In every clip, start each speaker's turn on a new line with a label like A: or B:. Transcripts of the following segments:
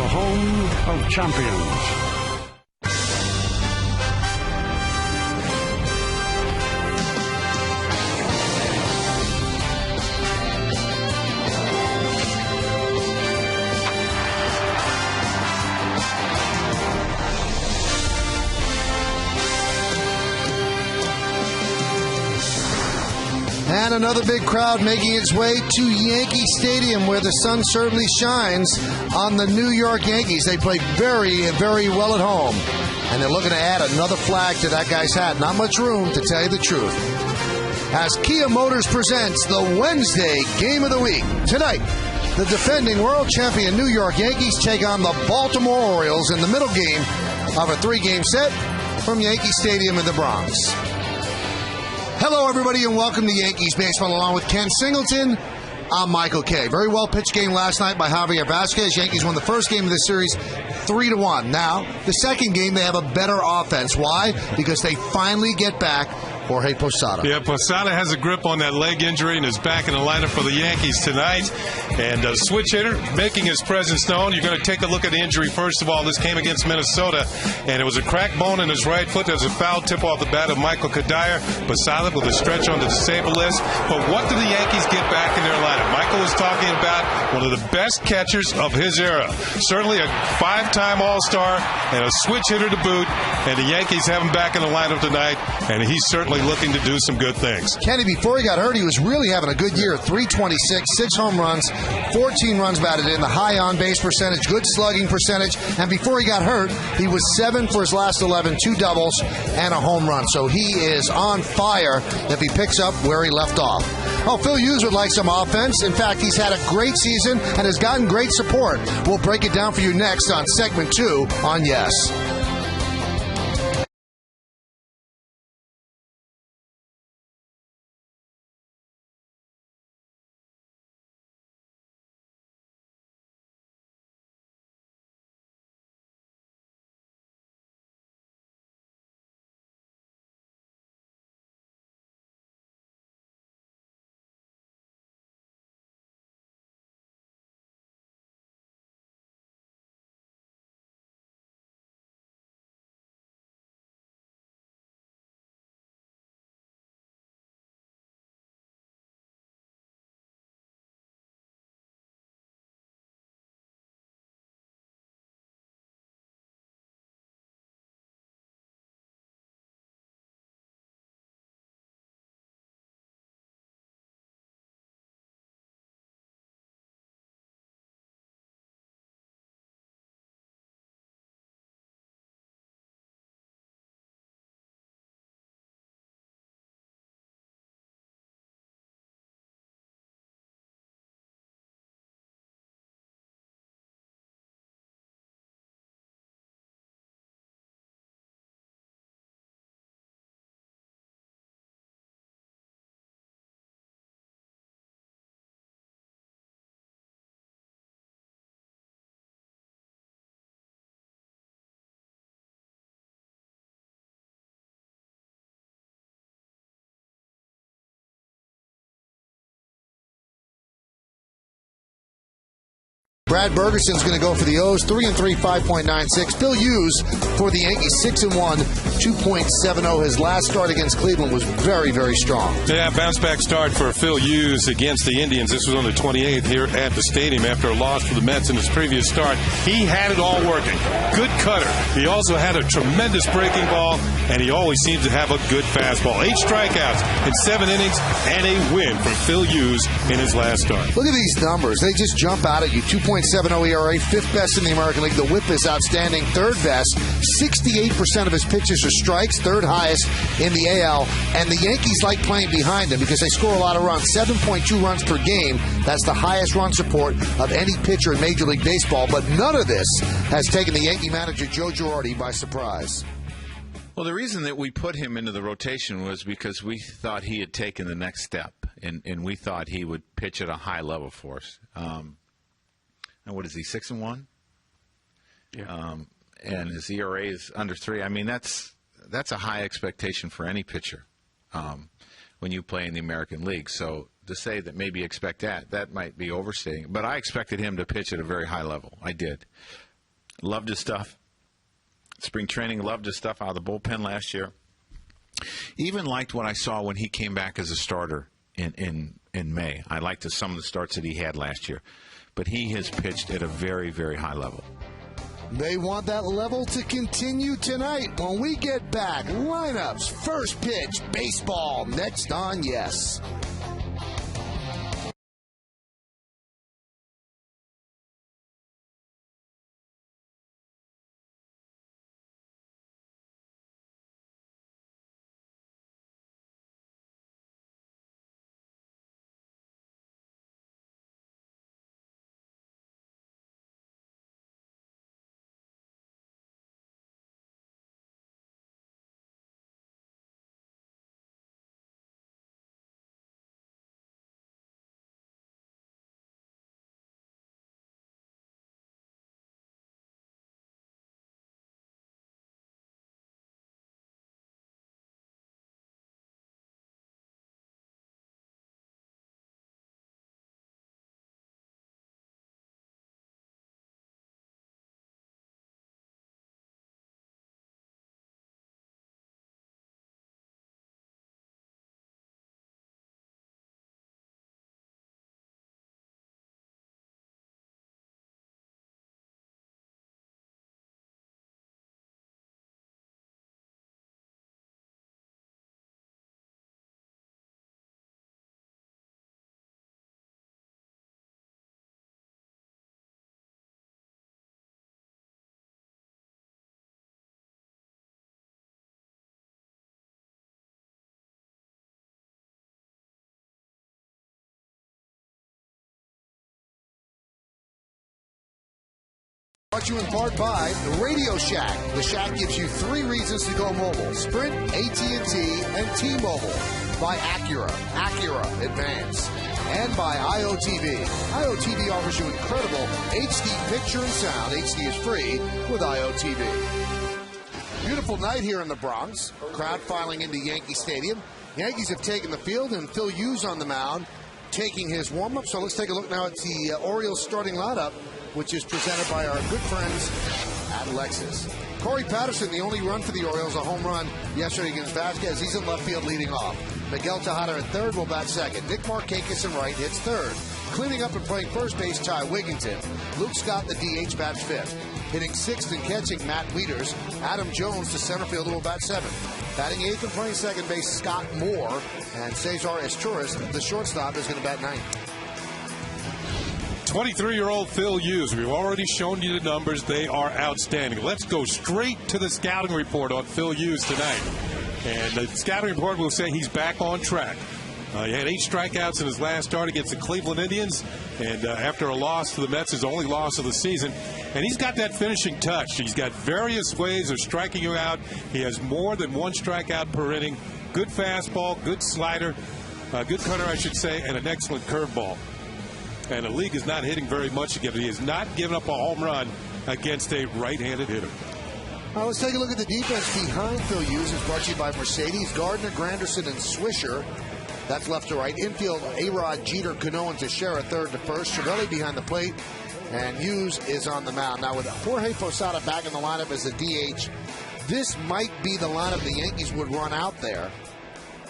A: home of champions.
B: And another big crowd making its way to Yankee Stadium, where the sun certainly shines on the New York Yankees. They play very, very well at home. And they're looking to add another flag to that guy's hat. Not much room, to tell you the truth. As Kia Motors presents the Wednesday Game of the Week. Tonight, the defending world champion New York Yankees take on the Baltimore Orioles in the middle game of a 3-game set from Yankee Stadium in the Bronx. Hello, everybody, and welcome to Yankees Baseball along with Ken Singleton. I'm Michael Kay. Very well pitched game last night by Javier Vazquez. Yankees won the first game of this series 3-1. Now, the second game, they have a better offense. Why? Because they finally get back Jorge Posada.
C: Yeah, Posada has a grip on that leg injury and is back in the lineup for the Yankees tonight. And a switch hitter making his presence known. You're going to take a look at the injury. First of all, this came against Minnesota, and it was a cracked bone in his right foot. There's a foul tip off the bat of Michael Kadire. Posada with a stretch on the disabled list. But what do the Yankees get back in their lineup? Michael was talking about one of the best catchers of his era. Certainly a 5-time All-Star and a switch hitter to boot. And the Yankees have him back in the lineup tonight, and he's certainly looking to do some good things.
B: Kenny, before he got hurt, he was really having a good year. 326, 6 home runs, 14 runs batted in, the high on-base percentage, good slugging percentage. And before he got hurt, he was 7 for his last 11, 2 doubles, and a home run. So he is on fire if he picks up where he left off. Oh, Phil Hughes would like some offense. In fact, he's had a great season and has gotten great support. We'll break it down for you next on segment 2 on Yes. Brad Bergeson's going to go for the O's, 3-3, 5.96. Phil Hughes for the Yankees, 6-1, 2.70. His last start against Cleveland was very, very strong.
C: Yeah, bounce-back start for Phil Hughes against the Indians. This was on the 28th here at the stadium after a loss for the Mets in his previous start. He had it all working. Good cutter. He also had a tremendous breaking ball, and he always seems to have a good fastball. 8 strikeouts in 7 innings and a win for Phil Hughes in his last start.
B: Look at these numbers. They just jump out at you. 2.70 ERA, 5th best in the American League. The whip is outstanding, 3rd best. 68% of his pitches are strikes, 3rd highest in the AL. And the Yankees like playing behind him because they score a lot of runs, 7.2 runs per game. That's the highest run support of any pitcher in Major League Baseball. But none of this has taken the Yankee manager Joe Girardi by surprise.
D: Well, the reason that we put him into the rotation was because we thought he had taken the next step, and we thought he would pitch at a high level for us. And what is he, 6-1?
C: Yeah.
D: And his ERA is under 3. I mean, that's a high expectation for any pitcher when you play in the American League. So to say that maybe expect that might be overstating. But I expected him to pitch at a very high level. I did. Loved his stuff. Spring training, loved his stuff out of the bullpen last year. Even liked what I saw when he came back as a starter in May. I liked some of the starts that he had last year. But he has pitched at a very, very high level.
B: They want that level to continue tonight. When we get back, lineups, first pitch, baseball, next on Yes. Brought to you in part by the Radio Shack. The Shack gives you 3 reasons to go mobile: Sprint, AT&T, and T-Mobile. By Acura Advance. And by IOTV. IOTV offers you incredible HD picture and sound. HD is free with IOTV. Beautiful night here in the Bronx. Crowd filing into Yankee Stadium. Yankees have taken the field, and Phil Hughes on the mound taking his warm-up. So let's take a look now at the Orioles starting lineup, which is presented by our good friends at Lexus. Corey Patterson, the only run for the Orioles, a home run yesterday against Vasquez. He's in left field leading off. Miguel Tejada at third will bat second. Nick Markakis in right hits third. Cleaning up and playing first base, Ty Wigginton. Luke Scott, the DH, bats fifth. Hitting sixth and catching, Matt Wieters. Adam Jones, the center fielder, will bat seventh. Batting eighth and playing second base, Scott Moore. And Cesar Estouras, the shortstop, is going to bat ninth.
C: 23-year-old Phil Hughes. We've already shown you the numbers. They are outstanding. Let's go straight to the scouting report on Phil Hughes tonight. And the scouting report will say he's back on track. He had 8 strikeouts in his last start against the Cleveland Indians. And after a loss to the Mets, his only loss of the season. And he's got that finishing touch. He's got various ways of striking you out. He has more than 1 strikeout per inning. Good fastball, good slider, good cutter, I should say, and an excellent curveball. And the league is not hitting very much again. He has not given up a home run against a right-handed hitter.
B: Let's take a look at the defense behind Phil Hughes. It's brought to you by Mercedes, Gardner, Granderson, and Swisher. That's left to right. Infield, A-Rod, Jeter, Cano, and Teixeira third to first. Cervelli behind the plate, and Hughes is on the mound. Now with Jorge Posada back in the lineup as a DH, this might be the lineup the Yankees would run out there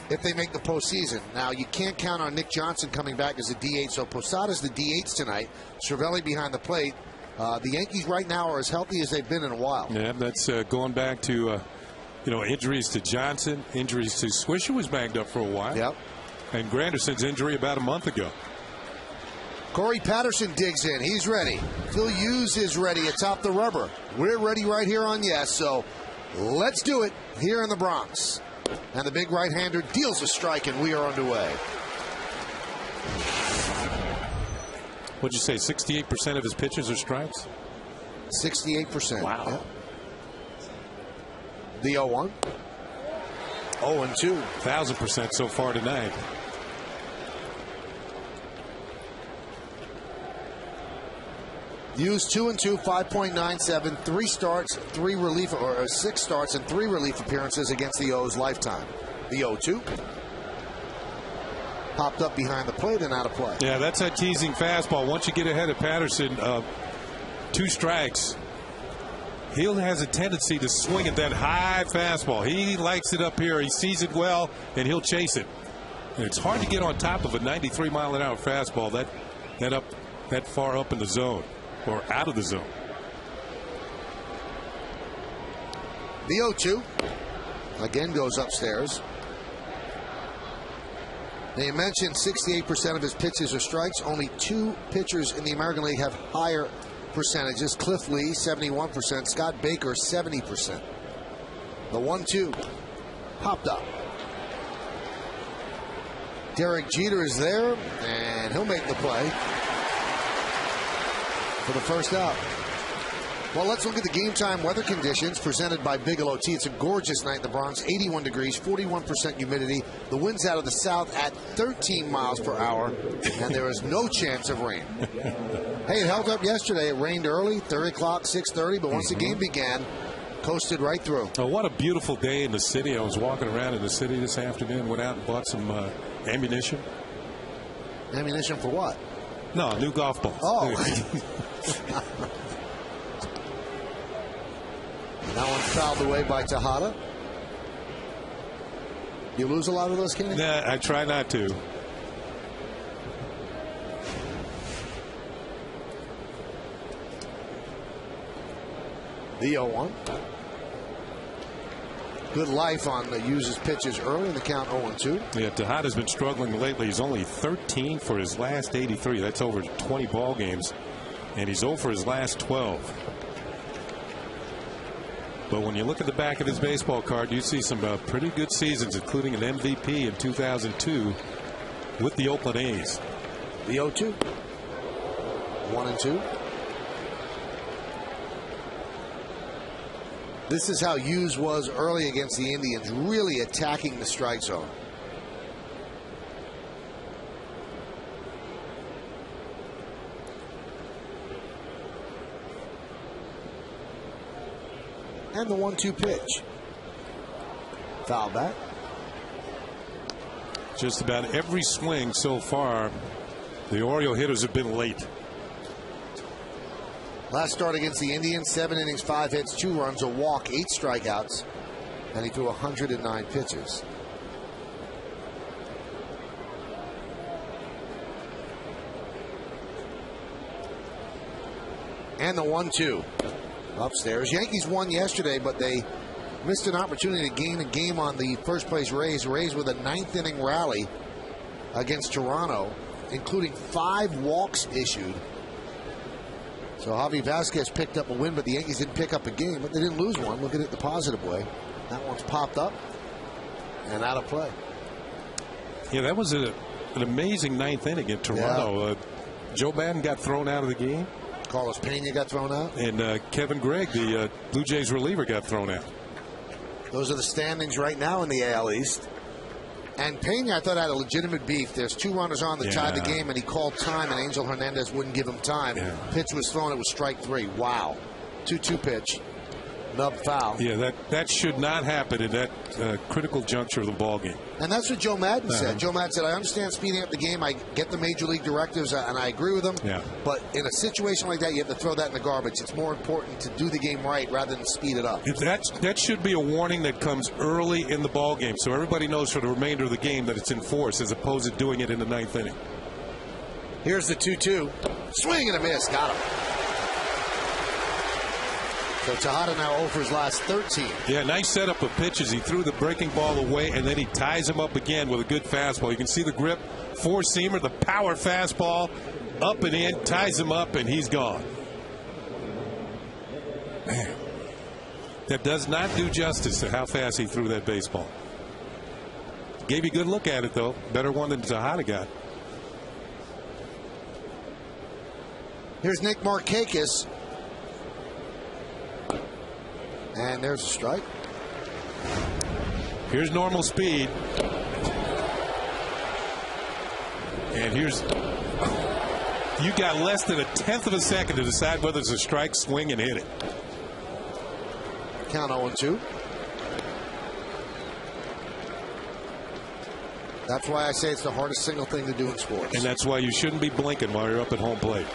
B: if they make the postseason. Now, you can't count on Nick Johnson coming back as a DH, so Posada's the DH tonight. Cervelli behind the plate. The Yankees right now are as healthy as they've been in a while.
C: Yeah, that's going back to, injuries to Johnson, injuries to Swisher was banged up for a while.
B: Yep.
C: And Granderson's injury about a month ago.
B: Corey Patterson digs in. He's ready. Phil Hughes is ready atop the rubber. We're ready right here on Yes, so let's do it here in the Bronx. And the big right-hander deals a strike, and we are underway.
C: What'd you say, 68% of his pitches are strikes?
B: 68%.
C: Wow.
B: Yeah. The 0-1. 0-2.
C: 1,000% so far tonight.
B: Hughes 2-2, 5.97, 3 starts, 3 relief, or 6 starts and 3 relief appearances against the O's lifetime. The 0-2 popped up behind the plate and out of play.
C: Yeah, that's that teasing fastball. Once you get ahead of Patterson, 2 strikes. he has a tendency to swing at that high fastball. He likes it up here. He sees it well, and he'll chase it. And it's hard to get on top of a 93-mile-an-hour fastball that far up in the zone or out of the zone.
B: The 0-2 again goes upstairs. Now, you mentioned 68% of his pitches are strikes. Only 2 pitchers in the American League have higher percentages. Cliff Lee, 71%. Scott Baker, 70%. The 1-2 popped up. Derek Jeter is there, and he'll make the play for the first out. Well, let's look at the game time weather conditions presented by Bigelow Tea. It's a gorgeous night in the Bronx, 81 degrees, 41% humidity. The wind's out of the south at 13 miles per hour, and there is no chance of rain. Hey, it held up yesterday. It rained early, 30 o'clock, 6:30, but once the game began, coasted right through.
C: Oh, what a beautiful day in the city. I was walking around in the city this afternoon, went out and bought some ammunition.
B: Ammunition for what?
C: No, new golf balls.
B: Oh. That one's fouled away by Tejada. You lose a lot of those, Kenny?
C: Nah, I try not to.
B: The 0-1. Good life on the Hughes' pitches early in the count, 0-2.
C: Yeah, Tejada's been struggling lately. He's only 13 for his last 83. That's over 20 ball games. And he's 0 for his last 12. But when you look at the back of his baseball card, you see some pretty good seasons, including an MVP in 2002 with the Oakland A's.
B: The 0-2. 1-2. This is how Hughes was early against the Indians, really attacking the strike zone. And the 1-2 pitch. Foul back.
C: Just about every swing so far, the Oriole hitters have been late.
B: Last start against the Indians, 7 innings, 5 hits, 2 runs, a walk, 8 strikeouts, and he threw 109 pitches. And the 1-2 upstairs. Yankees won yesterday, but they missed an opportunity to gain a game on the first place Rays. Rays with a 9th inning rally against Toronto, including 5 walks issued. So Javi Vasquez picked up a win, but the Yankees didn't pick up a game, but they didn't lose one. Look at it the positive way. That one's popped up and out of play.
C: Yeah, that was an amazing 9th inning in Toronto. Yeah. Joe Madden got thrown out of the game.
B: Carlos Pena got thrown out.
C: And Kevin Gregg, the Blue Jays reliever, got thrown out.
B: Those are the standings right now in the AL East. And Pena, I thought, had a legitimate beef. There's 2 runners on that tied the game, and he called time, and Angel Hernandez wouldn't give him time. Yeah. Pitch was thrown. It was strike 3. Wow. 2-2 pitch. Nub foul.
C: Yeah, that should not happen in that critical juncture of the ball game.
B: And that's what Joe Madden said. Joe Madden said, I understand speeding up the game. I get the major league directives, and I agree with them.
C: Yeah.
B: But in a situation like that, you have to throw that in the garbage. It's more important to do the game right rather than speed it up.
C: That should be a warning that comes early in the ball game, so everybody knows for the remainder of the game that it's in force, as opposed to doing it in the 9th inning.
B: Here's the 2-2. Swing and a miss. Got him. So Tejada now 0 for his last 13.
C: Yeah, nice setup of pitches. He threw the breaking ball away, and then he ties him up again with a good fastball. You can see the grip, 4-seamer, the power fastball, up and in, ties him up, and he's gone. Man, that does not do justice to how fast he threw that baseball. Gave you a good look at it, though. Better one than Tejada got.
B: Here's Nick Markakis. And there's a strike.
C: Here's normal speed. And here's... You got less than 1/10 of a second to decide whether it's a strike, swing, and hit it.
B: Count 0-2. That's why I say it's the hardest single thing to do in sports.
C: And that's why you shouldn't be blinking while you're up at home plate.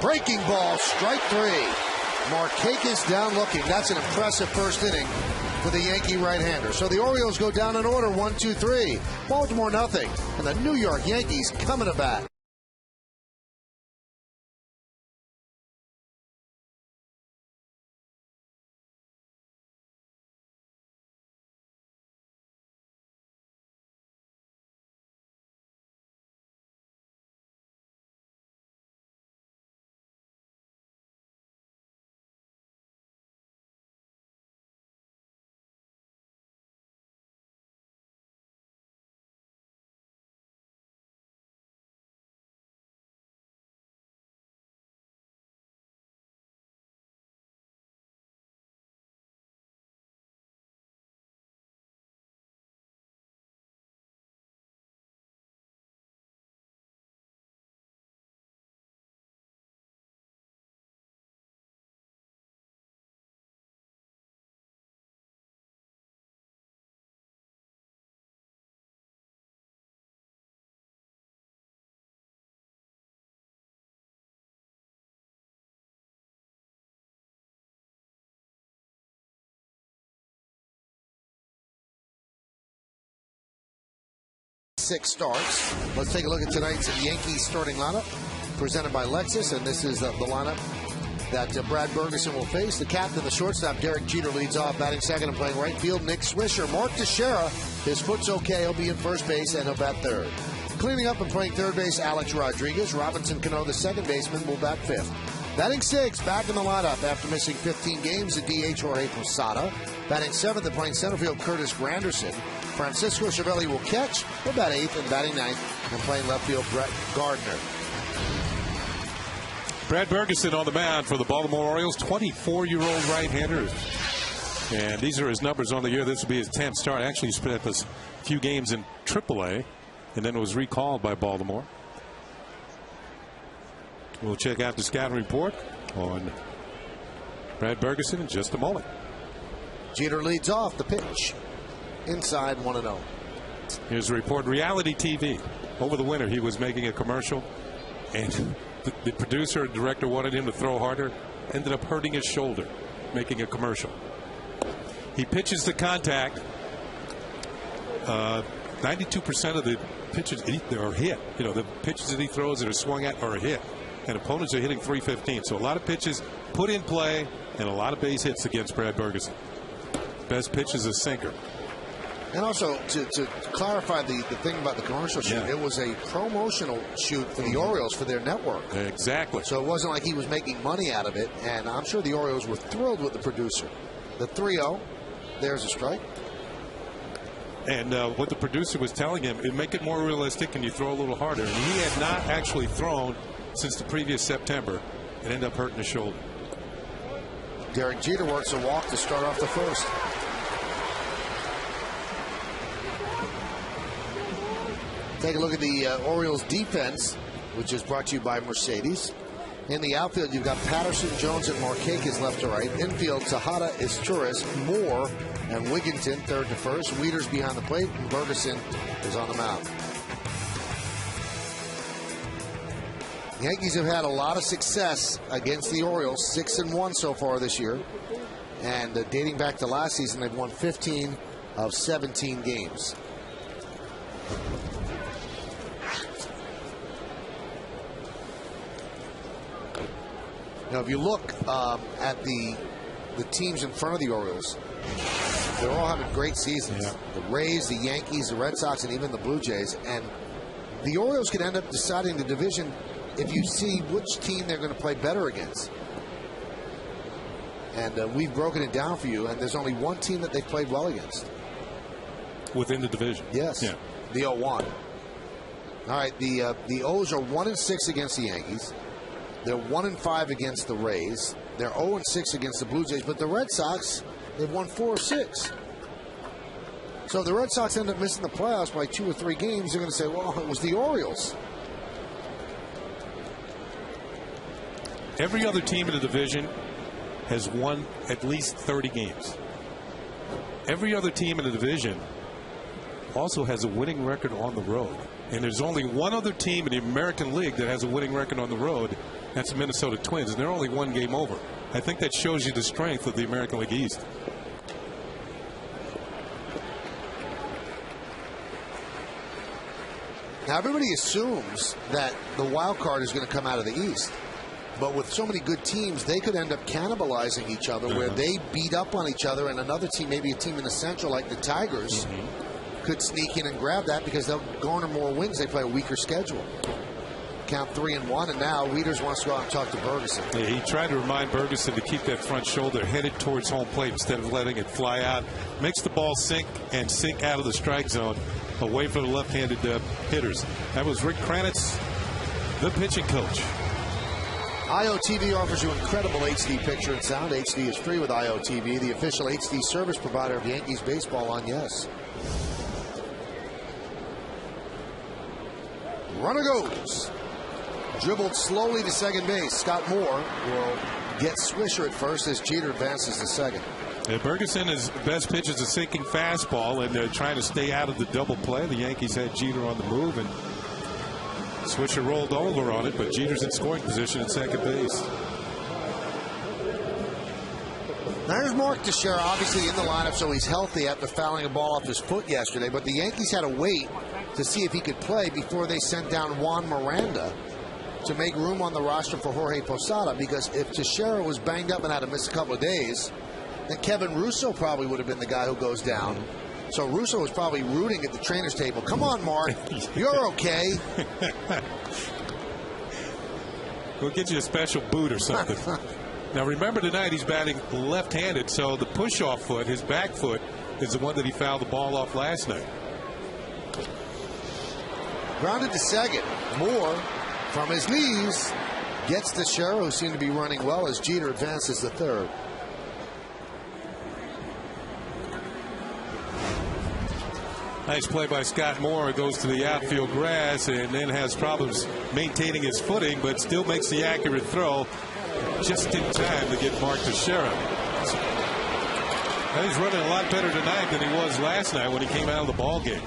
B: Breaking ball, strike 3. Markakis down looking. That's an impressive first inning for the Yankee right-hander. So the Orioles go down in order, 1-2-3. Baltimore nothing. And the New York Yankees coming to bat. Six starts. Let's take a look at tonight's Yankees starting lineup presented by Lexus, and this is the lineup that Brad Bergeson will face. The captain, the shortstop, Derek Jeter, leads off, batting second and playing right field. Nick Swisher. Mark Teixeira, his foot's okay. He'll be in first base, and he'll bat third. Cleaning up and playing third base, Alex Rodriguez. Robinson Cano, the second baseman, will bat fifth. Batting sixth, back in the lineup after missing 15 games, the DH Jorge Posada. Batting seventh and playing center field, Curtis Granderson. Francisco Cervelli will catch. He'll bat eighth, and batting ninth and playing left field, Brett Gardner.
C: Brad Bergeson on the mound for the Baltimore Orioles, 24-year-old right-hander. And these are his numbers on the year. This will be his 10th start. Actually, he spent a few games in AAA, and then was recalled by Baltimore. We'll check out the scouting report on Brad Bergeson in just a moment.
B: Jeter leads off the pitch. Inside 1-0.
C: Here's a report. Reality TV. Over the winter, he was making a commercial, and the producer and director wanted him to throw harder. Ended up hurting his shoulder making a commercial. He pitches to contact. 92% of the pitches are hit. You know, the pitches that he throws that are swung at are a hit. And opponents are hitting 315. So a lot of pitches put in play and a lot of base hits against Brad Bergeson. Best pitch is a sinker.
B: And also, to clarify the thing about the commercial shoot, it was a promotional shoot for the Orioles for their network.
C: Exactly.
B: So it wasn't like he was making money out of it, and I'm sure the Orioles were thrilled with the producer. The 3-0, there's a strike.
C: And what the producer was telling him, make it more realistic and you throw a little harder. And he had not actually thrown since the previous September and ended up hurting his shoulder.
B: Derek Jeter works a walk to start off the first. Take a look at the Orioles defense, which is brought to you by Mercedes. In the outfield, you've got Patterson, Jones, and Markakis left to right. Infield, Tejada, Izturis, Moore, and Wigginton third to first. Wieters behind the plate, and Bergeson is on the mound. The Yankees have had a lot of success against the Orioles, 6-1 so far this year. And dating back to last season, they've won 15 of 17 games. Now, if you look at the teams in front of the Orioles, they're all having great seasons. Yeah. The Rays, the Yankees, the Red Sox, and even the Blue Jays. And the Orioles could end up deciding the division if you see which team they're going to play better against. And we've broken it down for you, and there's only one team that they've played well against.
C: Within the division?
B: Yes. Yeah. The 0-1. All right, the O's are 1-6 against the Yankees. They're 1-5 against the Rays. They're 0-6 against the Blue Jays. But the Red Sox, they've won 4 of 6. So if the Red Sox end up missing the playoffs by 2 or 3 games, they're going to say, well, it was the Orioles.
C: Every other team in the division has won at least 30 games. Every other team in the division also has a winning record on the road. And there's only one other team in the American League that has a winning record on the road, That's the Minnesota Twins, and they're only one game over. I think that shows you the strength of the American League East.
B: Now, everybody assumes that the wild card is going to come out of the East. But with so many good teams, they could end up cannibalizing each other, where they beat up on each other, and another team, maybe a team in the Central like the Tigers, could sneak in and grab that because they'll garner more wins. They play a weaker schedule. Count 3-1, and now Wieters wants to go out and talk to Bergeson.
C: Yeah, he tried to remind Bergeson to keep that front shoulder headed towards home plate instead of letting it fly out. Makes the ball sink out of the strike zone, away from the left-handed hitters. That was Rick Kranitz, the pitching coach.
B: IOTV offers you incredible HD picture and sound. HD is free with IOTV, the official HD service provider of Yankees baseball on Yes. Runner goes. Dribbled slowly to second base. Scott Moore will get Swisher at first as Jeter advances to second.
C: Yeah, Bergeson's best pitch is a sinking fastball, and they're trying to stay out of the double play. The Yankees had Jeter on the move, and Swisher rolled over on it, but Jeter's in scoring position at second base.
B: There's Mark Teixeira, obviously in the lineup, so he's healthy after fouling a ball off his foot yesterday. But the Yankees had to wait to see if he could play before they sent down Juan Miranda to make room on the roster for Jorge Posada, because if Teixeira was banged up and had to miss a couple of days, then Kevin Russo probably would have been the guy who goes down. So Russo was probably rooting at the trainer's table. Come on, Mark. You're okay.
C: We'll get you a special boot or something. Now, remember tonight he's batting left-handed, so the push-off foot, his back foot, is the one that he fouled the ball off last night.
B: Grounded to second. Moore, from his knees, gets Teixeira, who seemed to be running well as Jeter advances to third.
C: Nice play by Scott Moore. Goes to the outfield grass and then has problems maintaining his footing, but still makes the accurate throw just in time to get Mark Teixeira. He's running a lot better tonight than he was last night when he came out of the ball game.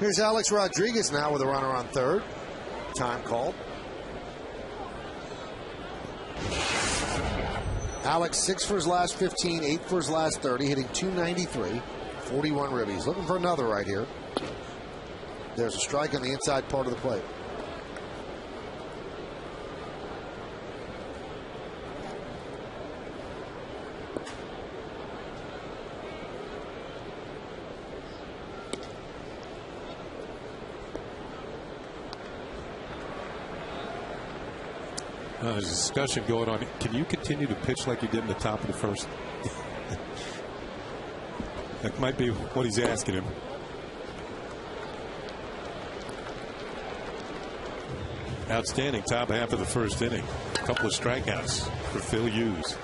B: Here's Alex Rodriguez now with a runner on third. Time called. Alex 6 for his last 15, 8 for his last 30, hitting .293, 41 ribbies. Looking for another right here. There's a strike on the inside part of the plate.
C: There's a discussion going on. Can you continue to pitch like you did in the top of the first? That might be what he's asking him. Outstanding top half of the first inning. A couple of strikeouts for Phil Hughes.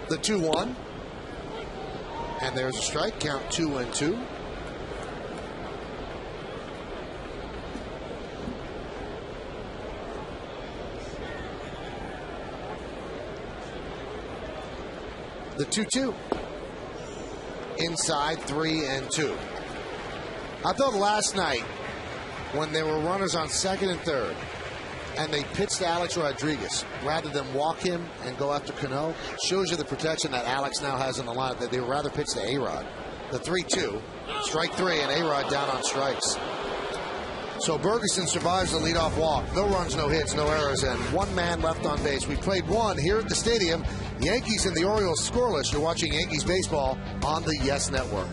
B: The 2-1. And there's a strike. Count 2-2. The 2-2. Inside 3-2. I thought last night when there were runners on second and third and they pitched to Alex Rodriguez rather than walk him and go after Cano, shows you the protection that Alex now has in the lineup, that they would rather pitch to A-Rod. The 3-2, strike 3, and A-Rod down on strikes. So Bergeson survives the leadoff walk. No runs, no hits, no errors, and one man left on base. We played one here at the stadium. Yankees and the Orioles scoreless. You're watching Yankees baseball on the Yes Network.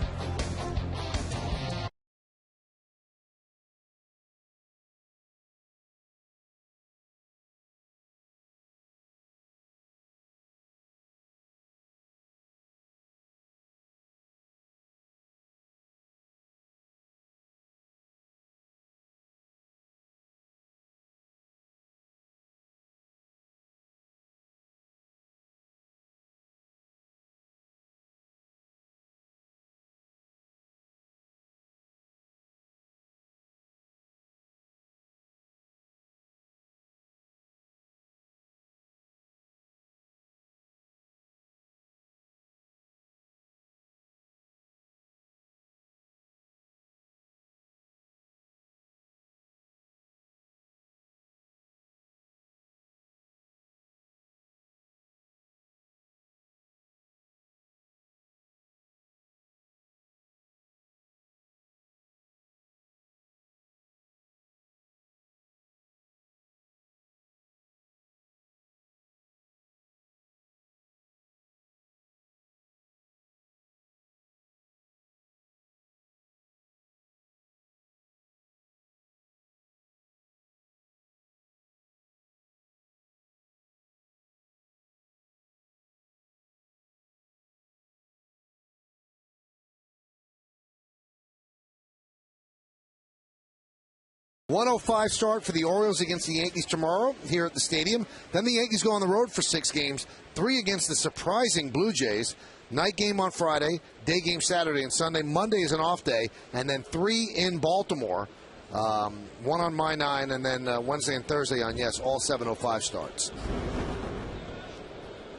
B: 1:05 start for the Orioles against the Yankees tomorrow here at the stadium. Then the Yankees go on the road for 6 games, 3 against the surprising Blue Jays. Night game on Friday, day game Saturday and Sunday. Monday is an off day, and then 3 in Baltimore. 1 on my 9, and then Wednesday and Thursday on Yes, all 7:05 starts.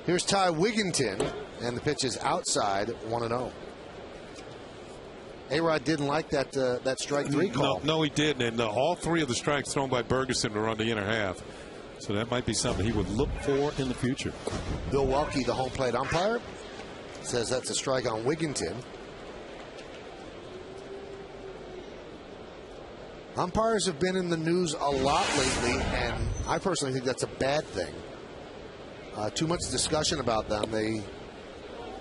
B: Here's Ty Wigginton, and the pitch is outside, 1-0. A-Rod didn't like that strike 3 call.
C: No, he didn't. And all 3 of the strikes thrown by Bergeson were on the inner half. So that might be something he would look for in the future.
B: Bill Welke, the home plate umpire, says that's a strike on Wigginton. Umpires have been in the news a lot lately, and I personally think that's a bad thing. Too much discussion about them.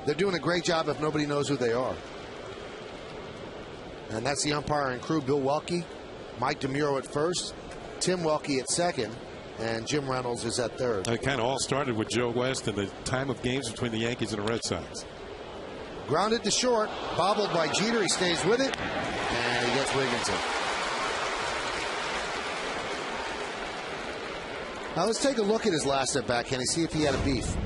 B: They're doing a great job if nobody knows who they are. And that's the umpiring crew: Bill Welke, Mike DeMuro at first, Tim Welke at second, and Jim Reynolds is at third.
C: It kind of all started with Joe West and the time of games between the Yankees and the Red Sox.
B: Grounded to short, bobbled by Jeter. He stays with it, and he gets Wigginton. Now let's take a look at his last at bat, Kenny, see if he had a beef.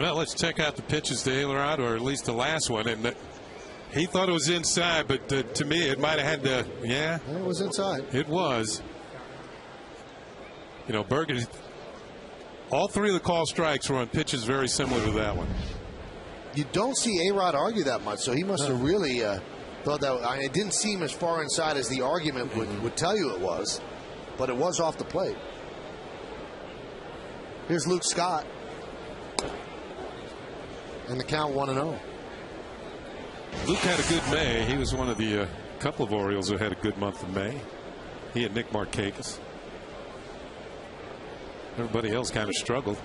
C: Well, let's check out the pitches to A-Rod, or at least the last one. And he thought it was inside, but to me, it might have had to, yeah.
B: It was inside.
C: It was. You know, Bergen, all 3 of the call strikes were on pitches very similar to that one.
B: You don't see A-Rod argue that much, so he must have really thought that. It didn't seem as far inside as the argument would tell you it was, but it was off the plate. Here's Luke Scott. And the count 1-0.
C: Luke had a good May. He was one of the couple of Orioles who had a good month of May. He and Nick Markakis. Everybody else kind of struggled.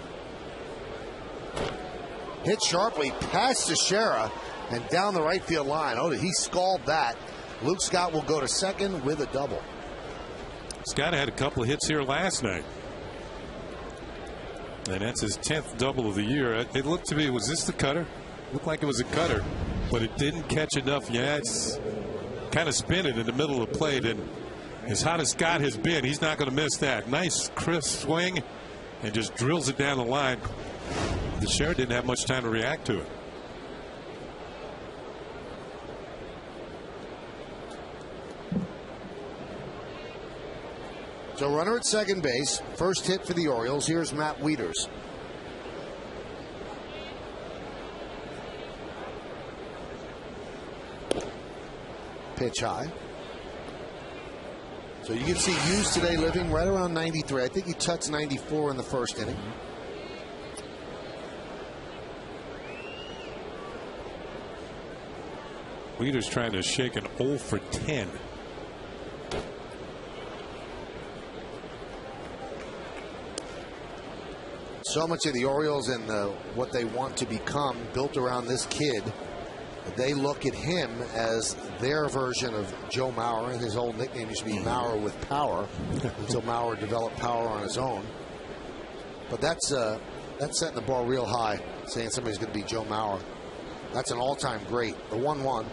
B: Hit sharply past Teixeira and down the right field line. Oh, he scalded that. Luke Scott will go to second with a double.
C: Scott had a couple of hits here last night. And that's his 10th double of the year. It looked to me, was this the cutter? Looked like it was a cutter, but it didn't catch enough. Yeah, it's kind of spinning in the middle of the plate. And as hot as Scott has been, he's not going to miss that. Nice, crisp swing, and just drills it down the line. Teixeira didn't have much time to react to it.
B: So runner at second base. First hit for the Orioles. Here's Matt Wieters. Pitch high. So you can see Hughes today living right around 93. I think he touched 94 in the first inning.
C: Wieters trying to shake an 0 for 10.
B: So much of the Orioles and what they want to become built around this kid. They look at him as their version of Joe Mauer, and his old nickname used to be Mauer with power until Mauer developed power on his own. But that's setting the bar real high, saying somebody's going to be Joe Mauer. That's an all-time great. The 1-1.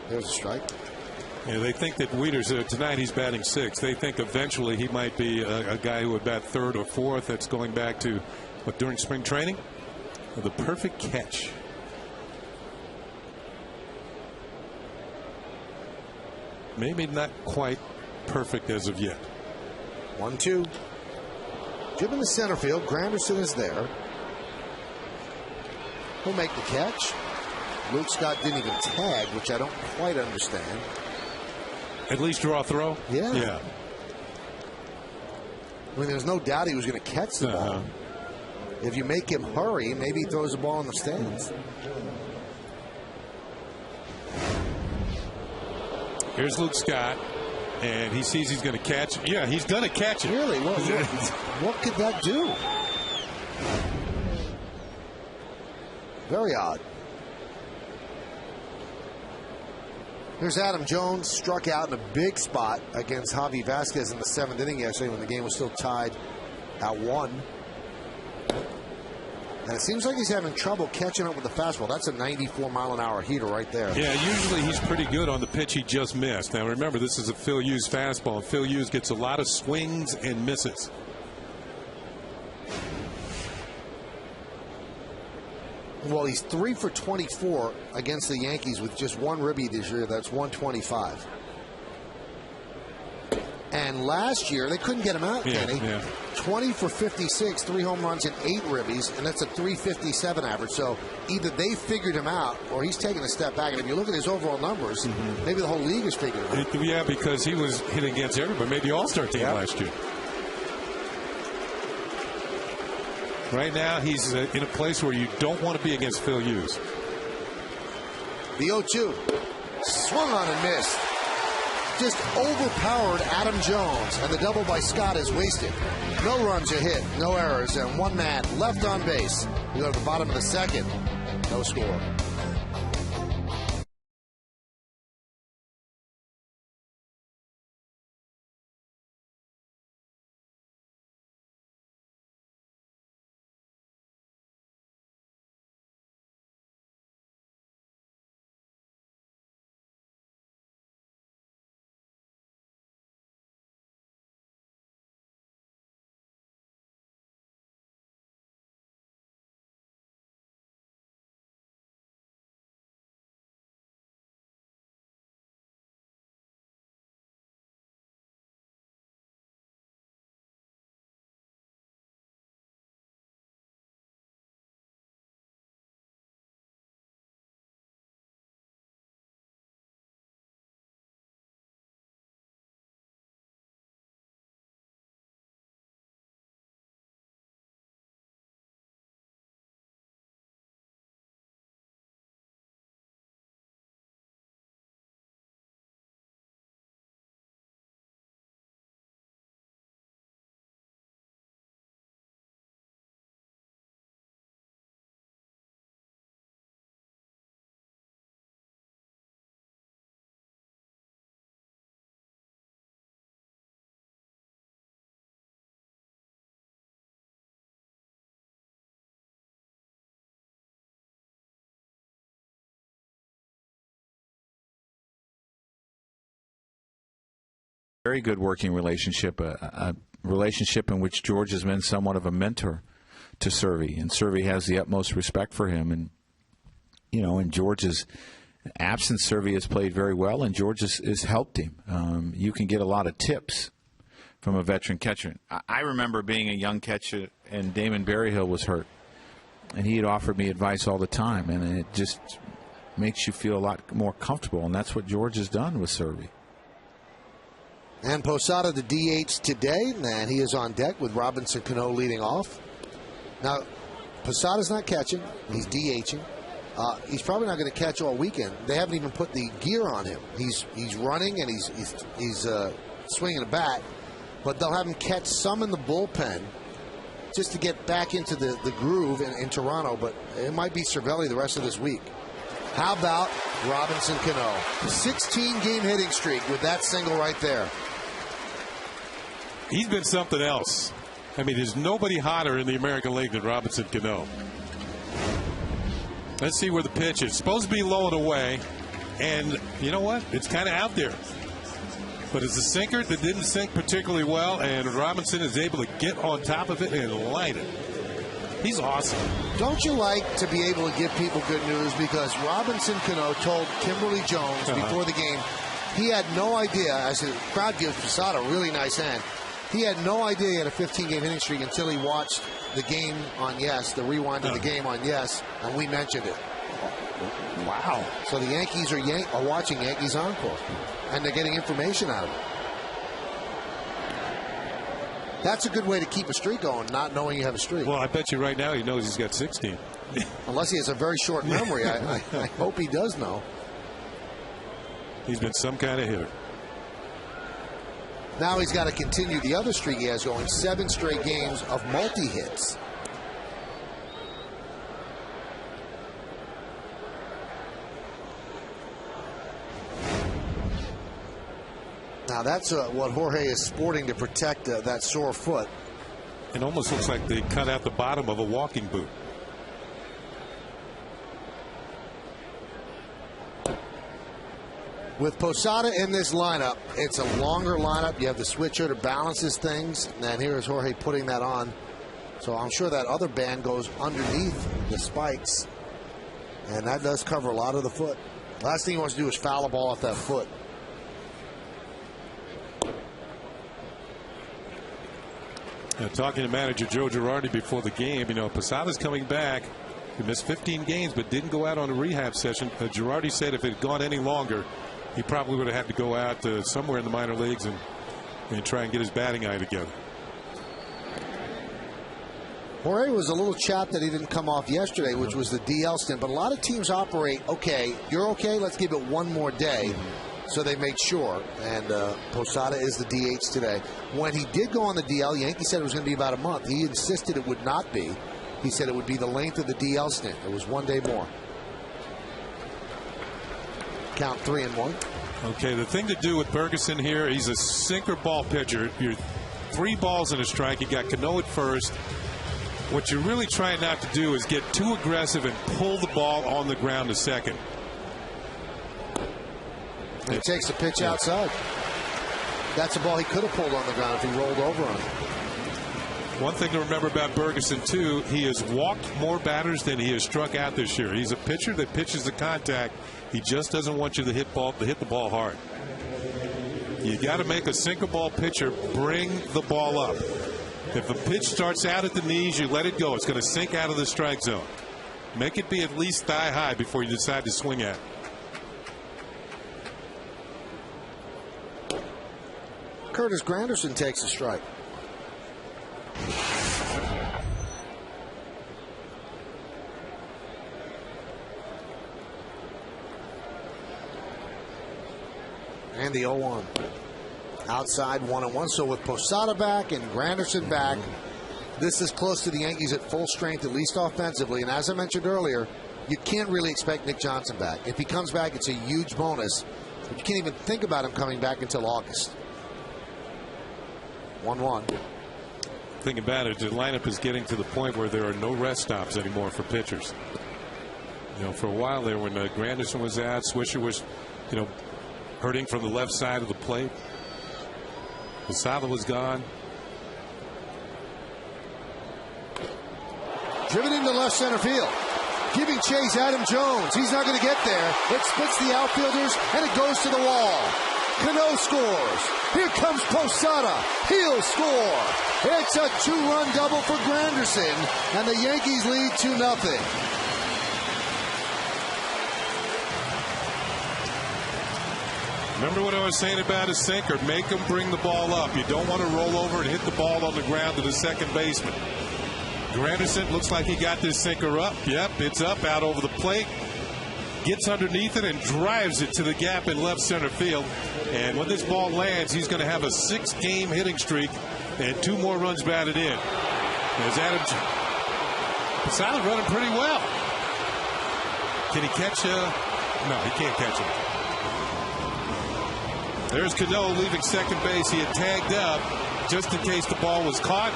B: There's a strike.
C: Yeah, they think that Wieters, tonight he's batting 6th. They think eventually he might be a guy who would bat 3rd or 4th. That's going back to, during spring training? The perfect catch. Maybe not quite perfect as of yet.
B: 1-2. Driven to center field. Granderson is there. He'll make the catch. Luke Scott didn't even tag, which I don't quite understand.
C: At least draw a throw?
B: Yeah.
C: Yeah.
B: I mean, there's no doubt he was going to catch the ball. If you make him hurry, maybe he throws the ball in the stands.
C: Here's Luke Scott, and he sees he's going to catch it. Yeah, he's going to catch it.
B: Really? What could that do? Very odd. Here's Adam Jones, struck out in a big spot against Javi Vasquez in the 7th inning yesterday when the game was still tied at 1. And it seems like he's having trouble catching up with the fastball. That's a 94-mile-an-hour heater right there.
C: Yeah, usually he's pretty good on the pitch he just missed. Now, remember, this is a Phil Hughes fastball, and Phil Hughes gets a lot of swings and misses.
B: Well, he's 3 for 24 against the Yankees with just one ribby this year. That's 125. And last year, they couldn't get him out, Kenny.
C: Yeah.
B: 20 for 56, 3 home runs and 8 ribbies, and that's a 357 average. So either they figured him out or he's taking a step back. And if you look at his overall numbers, maybe the whole league is figuring him out.
C: Yeah, because he was hitting against everybody, maybe all-star team last year. Right now, he's in a place where you don't want to be against Phil Hughes.
B: The 0-2. Swung on and missed. Just overpowered Adam Jones, and the double by Scott is wasted. No runs are hit, no errors, and one man left on base. We go to the bottom of the second. No score.
D: Very good working relationship, a relationship in which George has been somewhat of a mentor to Servy, and Servy has the utmost respect for him. And you know, in George's absence, Servy has played very well, and George has helped him. You can get a lot of tips from a veteran catcher. I remember being a young catcher, and Damon Berryhill was hurt, and he had offered me advice all the time, and it just makes you feel a lot more comfortable, and that's what George has done with Servy.
B: And Posada the DH today, and he is on deck with Robinson Cano leading off. Now, Posada's not catching. He's DHing. He's probably not going to catch all weekend. They haven't even put the gear on him. He's running and he's swinging a bat, but they'll have him catch some in the bullpen just to get back into the groove in Toronto, but it might be Cervelli the rest of this week. How about Robinson Cano? 16-game hitting streak with that single right there.
C: He's been something else. I mean, there's nobody hotter in the American League than Robinson Cano. Let's see where the pitch is. Supposed to be low and away, and you know what? It's kind of out there. But it's a sinker that didn't sink particularly well, and Robinson is able to get on top of it and light it. He's awesome.
B: Don't you like to be able to give people good news? Because Robinson Cano told Kimberly Jones before the game he had no idea, as the crowd gives Posada a really nice hand, he had no idea he had a 15-game hitting streak until he watched the game on Yes, the rewind of the game on Yes, and we mentioned it. Wow. So the Yankees are watching Yankees Encore, and they're getting information out of it. That's a good way to keep a streak going, not knowing you have a streak.
C: Well, I bet you right now he knows he's got 16.
B: Unless he has a very short memory. I hope he does know.
C: He's been some kind of hitter.
B: Now he's got to continue the other streak he has going, 7 straight games of multi-hits. Now that's what Jorge is sporting to protect that sore foot.
C: It almost looks like they cut out the bottom of a walking boot.
B: With Posada in this lineup, it's a longer lineup. You have the switcher to balances things. And here's Jorge putting that on. So I'm sure that other band goes underneath the spikes. And that does cover a lot of the foot. Last thing he wants to do is foul a ball off that foot.
C: Talking to manager Joe Girardi before the game, Posada's coming back. He missed 15 games but didn't go out on a rehab session. Girardi said if it had gone any longer, he probably would have had to go out somewhere in the minor leagues and try and get his batting eye together.
B: Jorge was a little chapped that he didn't come off yesterday, which was the DL stint. But a lot of teams operate, okay, you're okay, let's give it one more day. So they make sure. And Posada is the DH today. When he did go on the DL, Yankees said it was going to be about a month. He insisted it would not be. He said it would be the length of the DL stint. It was 1 day more. Count 3-1.
C: Okay, the thing to do with Ferguson here, he's a sinker ball pitcher. You're 3 balls and a strike. You got Cano at first. What you're really trying not to do is get too aggressive and pull the ball on the ground to second.
B: And he takes the pitch outside. That's a ball he could have pulled on the ground if he rolled over on it.
C: One thing to remember about Ferguson, too, he has walked more batters than he has struck out this year. He's a pitcher that pitches the contact. He just doesn't want you to hit the ball hard. You got to make a sinker ball pitcher bring the ball up. If a pitch starts out at the knees, you let it go. It's going to sink out of the strike zone. Make it be at least thigh high before you decide to swing at it.
B: Curtis Granderson takes a strike. And the 0-1. Outside 1-1. So with Posada back and Granderson back, this is close to the Yankees at full strength, at least offensively. And as I mentioned earlier, you can't really expect Nick Johnson back. If he comes back, it's a huge bonus. But you can't even think about him coming back until August. 1-1.
C: Think about it, the lineup is getting to the point where there are no rest stops anymore for pitchers. For a while there, when Granderson was out, Swisher was, hurting from the left side of the plate. Posada was gone.
B: Driven into left center field. Giving chase Adam Jones. He's not going to get there. It splits the outfielders, and it goes to the wall. Cano scores. Here comes Posada. He'll score. It's a 2-run double for Granderson, and the Yankees lead 2-0.
C: Remember what I was saying about a sinker? Make him bring the ball up. You don't want to roll over and hit the ball on the ground to the second baseman. Granderson looks like he got this sinker up. Yep, it's up out over the plate. Gets underneath it and drives it to the gap in left center field. And when this ball lands, he's going to have a 6-game hitting streak and 2 more runs batted in. As Adam Posada running pretty well. Can he catch? No, he can't catch him. There's Cano leaving second base. He had tagged up just in case the ball was caught.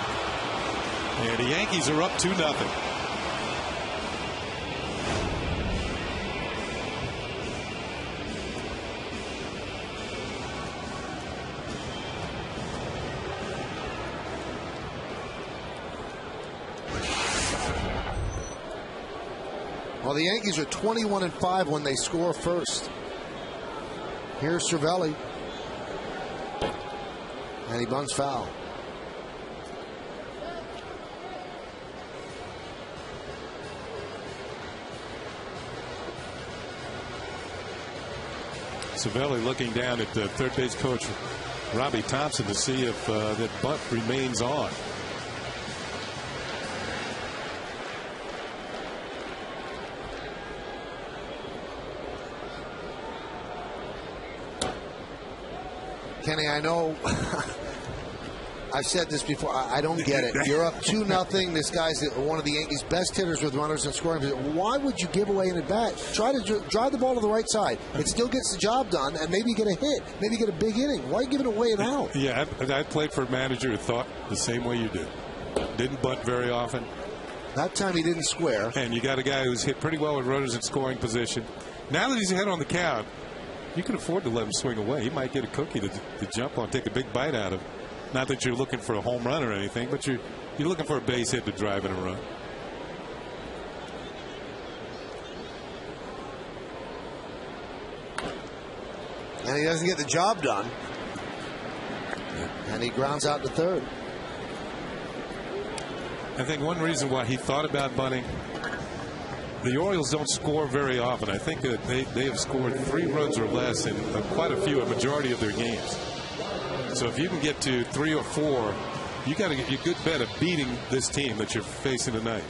C: And the Yankees are up 2-0.
B: Well, the Yankees are 21-5 when they score first. Here's Cervelli. And he bunts foul.
C: Cervelli looking down at the third base coach Robbie Thompson to see if that bunt remains on.
B: Kenny, I know I've said this before. I don't get it. You're up 2-0. This guy's one of the Yankees' best hitters with runners in scoring position. Why would you give away an at-bat? Try to drive the ball to the right side. It still gets the job done, and maybe get a hit. Maybe get a big inning. Why are you giving away an out?
C: Yeah, I played for a manager who thought the same way you do. Didn't bunt very often.
B: That time he didn't square.
C: And you got a guy who's hit pretty well with runners in scoring position. Now that he's ahead on the count, you can afford to let him swing away. He might get a cookie to jump on, take a big bite out of. Not that you're looking for a home run or anything, but you're looking for a base hit to drive in a run.
B: And he doesn't get the job done. And he grounds out to third.
C: I think one reason why he thought about bunting, the Orioles don't score very often. I think that they have scored 3 runs or less in quite a majority of their games. So if you can get to 3 or 4, you got to get your good bet of beating this team that you're facing tonight.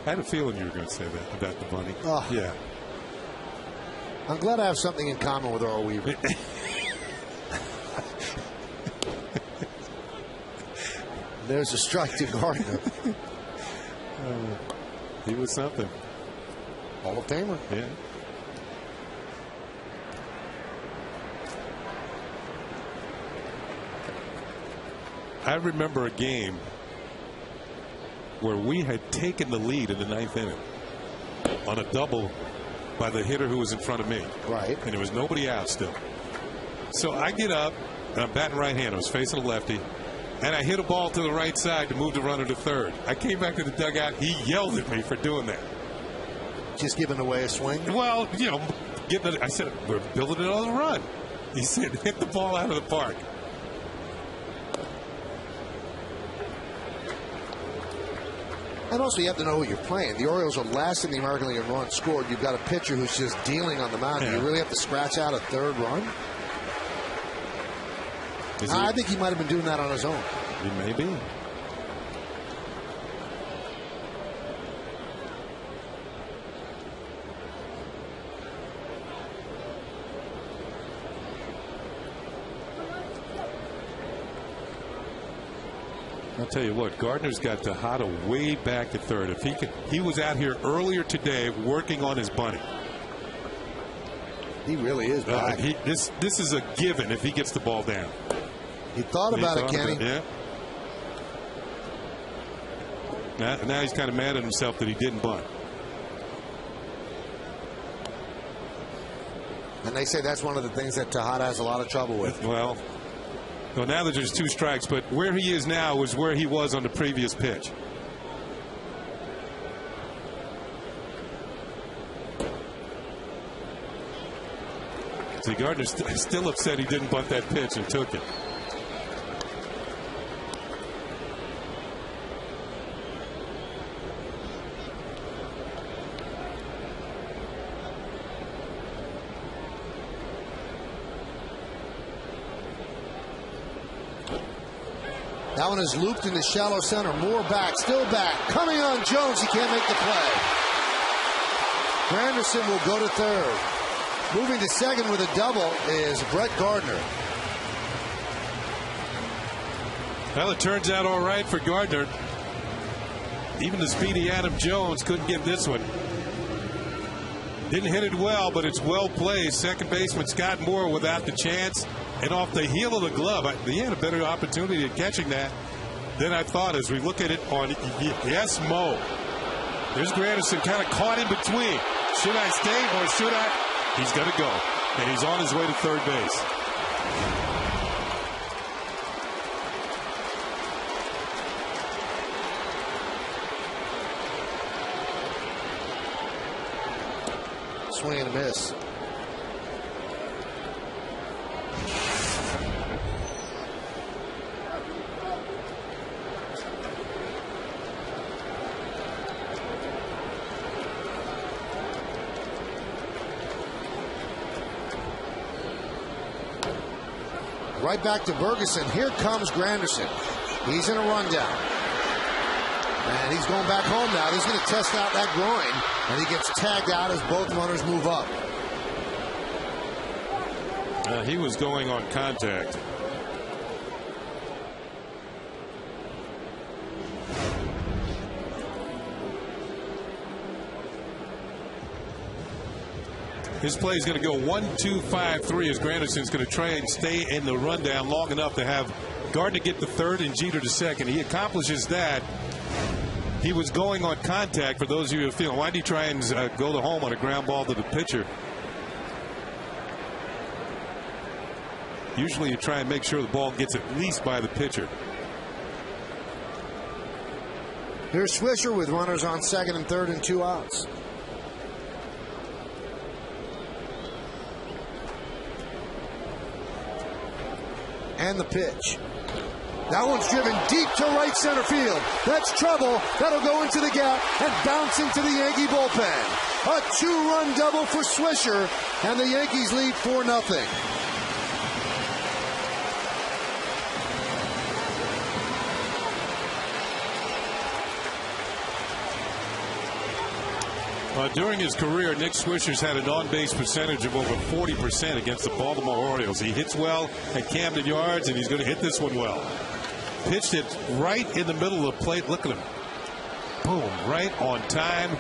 C: I had a feeling you were going to say that about the bunny.
B: Oh.
C: Yeah.
B: I'm glad I have something in common with Earl Weaver. There's a strike to Gardner.
C: He was something.
B: Hall of Famer.
C: Yeah. I remember a game where we had taken the lead in the 9th inning on a double by the hitter who was in front of me.
B: Right.
C: And there was nobody out still. So I get up, and I'm batting right-handed. I was facing a lefty, and I hit a ball to the right side to move the runner to third. I came back to the dugout. He yelled at me for doing that.
B: Just giving away a swing?
C: Well, you know, I said, we're building another run. He said, hit the ball out of the park.
B: And also, you have to know who you're playing. The Orioles are last in the American League in runs scored. You've got a pitcher who's just dealing on the mound.
C: Yeah.
B: Do you really have to scratch out a third run? I think he might have been doing that on his own.
C: He may be. I'll tell you what, Gardner's got Tejada way back to third. If he was out here earlier today working on his bunting.
B: He really is back.
C: This is a given if he gets the ball down.
B: He thought about it, Kenny.
C: Yeah. Now he's kind of mad at himself that he didn't bunt.
B: And they say that's one of the things that Tejada has a lot of trouble with.
C: Well, now that there's 2 strikes, but where he is now is where he was on the previous pitch. See, Gardner's still upset he didn't bunt that pitch and took it.
B: That one is looped into shallow center. Moore back, still back. Coming on Jones. He can't make the play. Granderson will go to third. Moving to second with a double is Brett Gardner.
C: Well, it turns out all right for Gardner. Even the speedy Adam Jones couldn't get this one. Didn't hit it well, but it's well played. Second baseman Scott Moore without the chance. And off the heel of the glove, he had a better opportunity at catching that than I thought as we look at it on Yes Mo. There's Granderson kind of caught in between. Should I stay or should I? He's going to go. And he's on his way to third base.
B: Swing and a miss. Right back to Ferguson. Here comes Granderson. He's in a rundown. And he's going back home now. He's going to test out that groin. And he gets tagged out as both runners move up.
C: He was going on contact. His play is going to go 1-2-5-3 as Granderson's going to try and stay in the rundown long enough to have Gardner get to third and Jeter to second. He accomplishes that. He was going on contact. For those of you who are feeling, why did he try and go to home on a ground ball to the pitcher? Usually you try and make sure the ball gets at least by the pitcher.
B: Here's Swisher with runners on second and third and 2 outs. And the pitch. That one's driven deep to right center field. That's trouble. That'll go into the gap and bounce into the Yankee bullpen. A 2-run double for Swisher, and the Yankees lead 4-0.
C: During his career, Nick Swisher's had an on-base percentage of over 40% against the Baltimore Orioles. He hits well at Camden Yards, and he's going to hit this one well. Pitched it right in the middle of the plate. Look at him. Boom, right on time.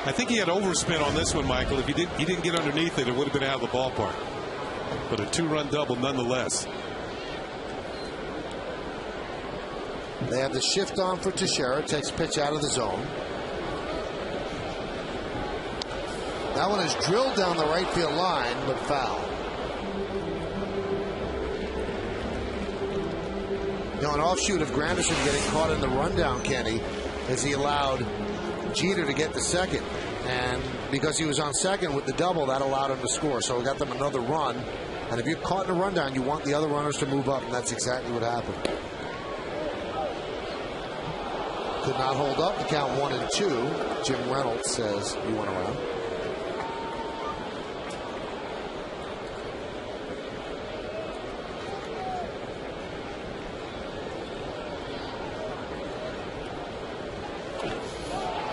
C: I think he had overspin on this one, Michael. If he didn't get underneath it, it would have been out of the ballpark. But a 2-run double nonetheless.
B: They have the shift on for Teixeira. Takes pitch out of the zone. That one is drilled down the right field line, but foul. An offshoot of Granderson getting caught in the rundown, Kenny, as he allowed Jeter to get the second. And because he was on second with the double, that allowed him to score. So we got them another run. And if you're caught in a rundown, you want the other runners to move up, and that's exactly what happened. Could not hold up. The count 1-2. Jim Reynolds says he went around.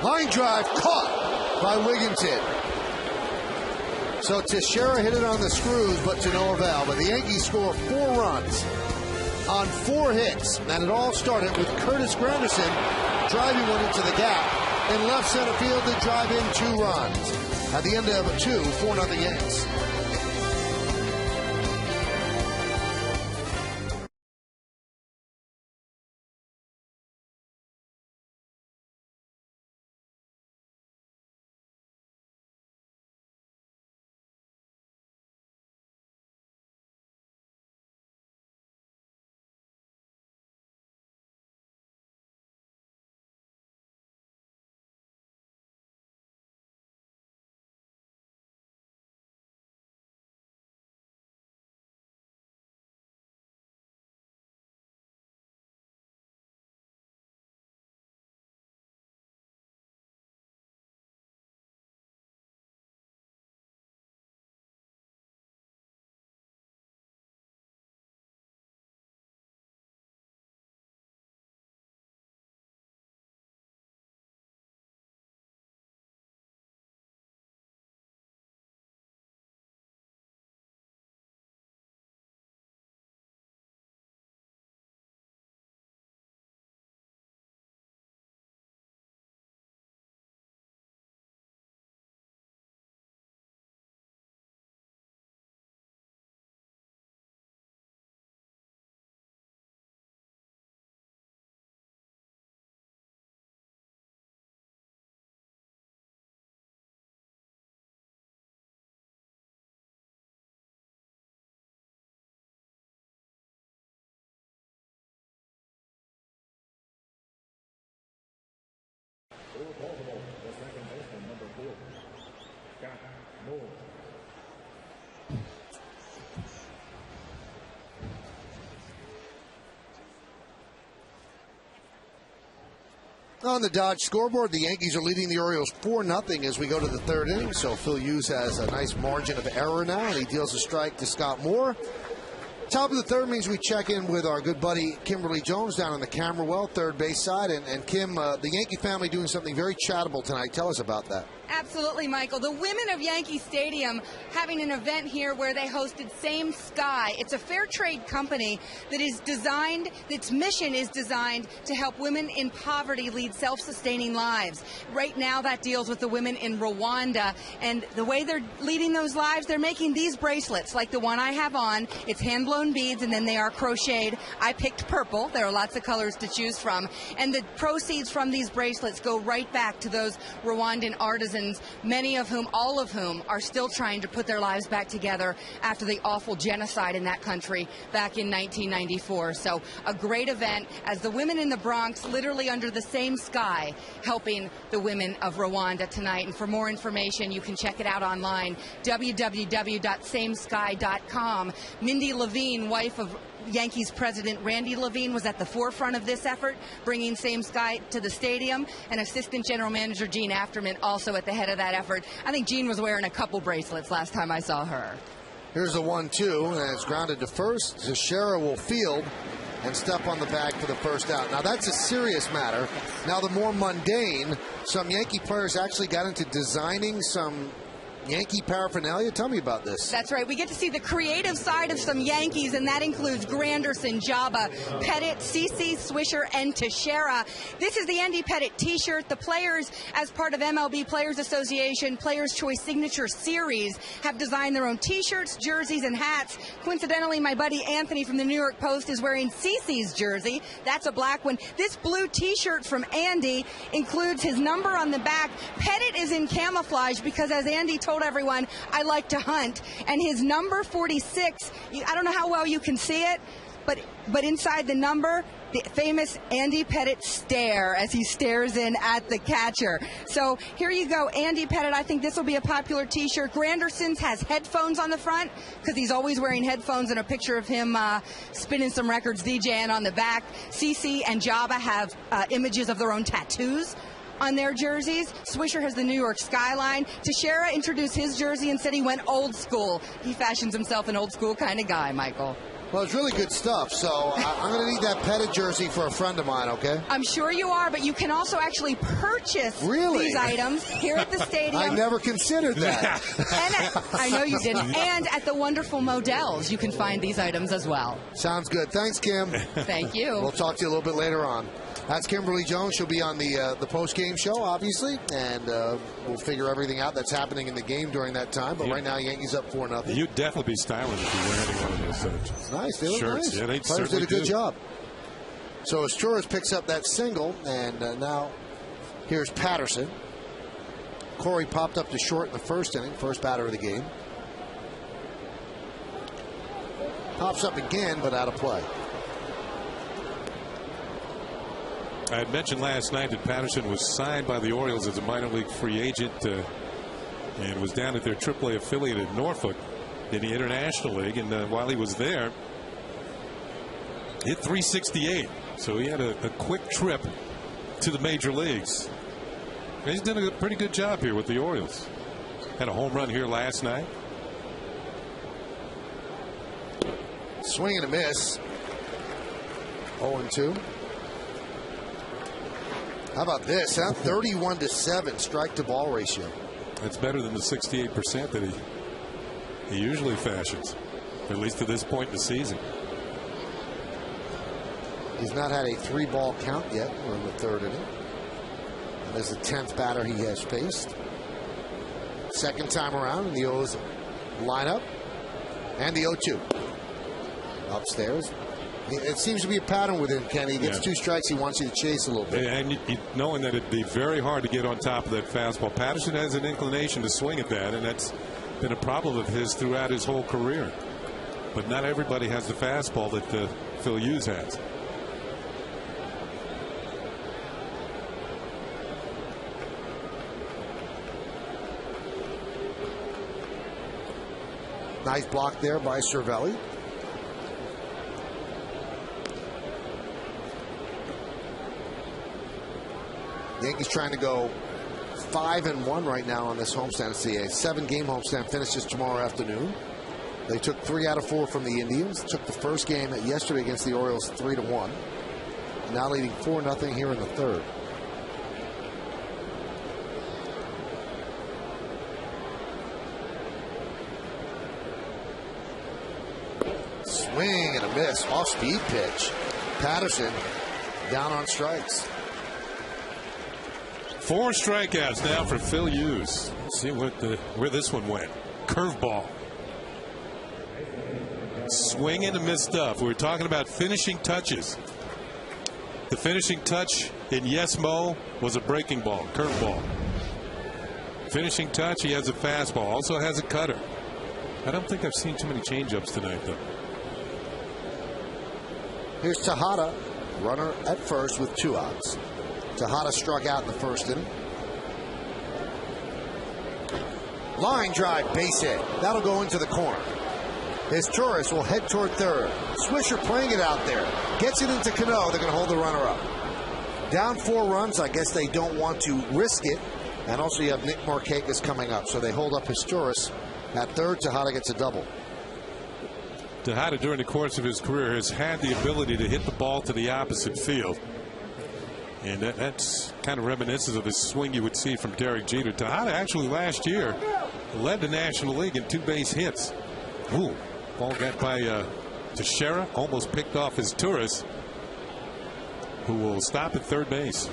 B: Line drive caught by Wigginton. So Teixeira hit it on the screws, but to no avail. But the Yankees score 4 runs on 4 hits. And it all started with Curtis Granderson driving one into the gap in left center field to drive in 2 runs. At the end of 2, 4-0 Yanks. On the Dodge scoreboard, the Yankees are leading the Orioles 4-0 as we go to the 3rd inning. So Phil Hughes has a nice margin of error now, and he deals a strike to Scott Moore. Top of the 3rd means we check in with our good buddy Kimberly Jones down on the camera well, third base side. And Kim, the Yankee family doing something very charitable tonight. Tell us about that.
E: Absolutely, Michael. The women of Yankee Stadium having an event here where they hosted Same Sky. It's a fair trade company that is designed, its mission is designed to help women in poverty lead self-sustaining lives. Right now that deals with the women in Rwanda, and the way they're leading those lives, they're making these bracelets like the one I have on. It's hand-blown beads and then they are crocheted. I picked purple. There are lots of colors to choose from. And the proceeds from these bracelets go right back to those Rwandan artisans, many of whom, all of whom, are still trying to put their lives back together after the awful genocide in that country back in 1994. So a great event as the women in the Bronx, literally under the same sky, helping the women of Rwanda tonight. And for more information, you can check it out online, www.samesky.com. Mindy Levine, wife of Yankees president Randy Levine, was at the forefront of this effort, bringing Same Sky to the stadium, and assistant general manager Gene Afterman also at the head of that effort. I think Gene was wearing a couple bracelets last time I saw her.
B: Here's the 1-2, and it's grounded to first. Teixeira will field and step on the bag for the first out. Now, that's a serious matter. Now, the more mundane, some Yankee players actually got into designing some Yankee paraphernalia. Tell me about this.
E: That's right. We get to see the creative side of some Yankees, and that includes Granderson, Jabba, Pettit, CC, Swisher, and Teixeira. This is the Andy Pettit T-shirt. The players, as part of MLB Players Association Players' Choice Signature Series, have designed their own T-shirts, jerseys, and hats. Coincidentally, my buddy Anthony from the New York Post is wearing CC's jersey. That's a black one. This blue T-shirt from Andy includes his number on the back. Pettit is in camouflage because, as Andy told everyone, I like to hunt, and his number 46, I don't know how well you can see it, but inside the number, the famous Andy Pettit stare as he stares in at the catcher. So here you go, Andy Pettit. I think this will be a popular T-shirt. Granderson's has headphones on the front because he's always wearing headphones, and a picture of him spinning some records, DJing on the back. CC and Jabba have images of their own tattoos on their jerseys. Swisher has the New York skyline. Teixeira introduced his jersey and said he went old school. He fashions himself an old school kind of guy, Michael.
B: Well, it's really good stuff, so I'm going to need that Pettit jersey for a friend of mine, okay?
E: I'm sure you are, but you can also actually purchase these items here at the stadium.
B: I never considered that.
E: And I know you didn't. And at the wonderful Models, you can find these items as well.
B: Sounds good. Thanks, Kim.
E: Thank you.
B: We'll talk to you a little bit later on. That's Kimberly Jones. She'll be on the post-game show, obviously, and we'll figure everything out that's happening in the game during that time. But right now, Yankees up 4-0.
C: You'd definitely be styling if you wear any one of those
B: It's nice. They look
C: shirts.
B: nice.
C: Yeah, they
B: Players did a good
C: do.
B: job. So Asturias picks up that single, and now here's Patterson. Corey popped up to short in the first inning, first batter of the game. Pops up again, but out of play.
C: I had mentioned last night that Patterson was signed by the Orioles as a minor league free agent and was down at their AAA affiliate at Norfolk in the International League. And while he was there, hit .368. So he had a quick trip to the major leagues. He's done a pretty good job here with the Orioles. Had a home run here last night.
B: Swing and a miss. 0-2. How about this, huh? 31-7 strike to ball ratio.
C: That's better than the 68% that he usually fashions, at least to this point in the season.
B: He's not had a 3-ball count yet. We're in the third inning. And as the 10th batter he has faced. Second time around in the O's lineup. And the 0-2. Upstairs. It seems to be a pattern with him, Kenny. He gets 2 strikes, he wants you to chase a little bit.
C: And knowing that it'd be very hard to get on top of that fastball. Patterson has an inclination to swing at that, and that's been a problem of his throughout his whole career. But not everybody has the fastball that Phil Hughes has.
B: Nice block there by Cervelli. Yankees trying to go 5-1 right now on this homestand. It's a 7-game homestand. Finishes tomorrow afternoon. They took 3 out of 4 from the Indians. Took the first game yesterday against the Orioles 3-1. Now leading 4-0 here in the third. Swing and a miss. Off-speed pitch. Patterson down on strikes.
C: 4 strikeouts now for Phil Hughes. Let's see where this one went. Curveball. Swing and a miss stuff. We were talking about finishing touches. The finishing touch in Yes Mo was a breaking ball, curveball. Finishing touch, he has a fastball. Also has a cutter. I don't think I've seen too many changeups tonight, though.
B: Here's Tejada, runner at first with 2 outs. Tejada struck out in the first inning. Line drive, base hit. That'll go into the corner. His Torres will head toward third. Swisher playing it out there. Gets it into Cano. They're going to hold the runner up. Down 4 runs. I guess they don't want to risk it. And also you have Nick Markakis coming up. So they hold up his Torres at third. Tejada gets a double.
C: Tejada during the course of his career has had the ability to hit the ball to the opposite field. And that's kind of reminiscent of the swing you would see from Derek Jeter. Tejada actually last year led the National League in 2 base hits. Ooh, ball got by Teixeira, almost picked off his Torres, who will stop at third base.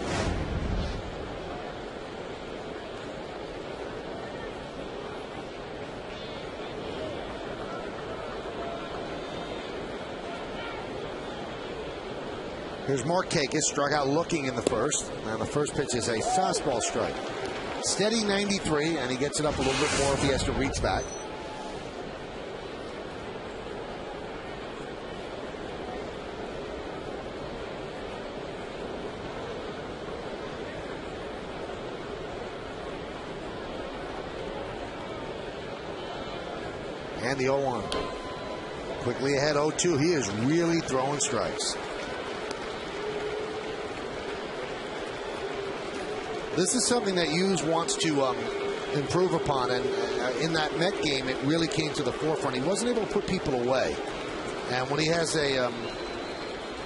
B: Here's Markakis, struck out looking in the first. And the first pitch is a fastball strike. Steady 93, and he gets it up a little bit more if he has to reach back. And the 0-1. Quickly ahead 0-2. He is really throwing strikes. This is something that Hughes wants to improve upon, and in that Met game, it really came to the forefront. He wasn't able to put people away, and when he has a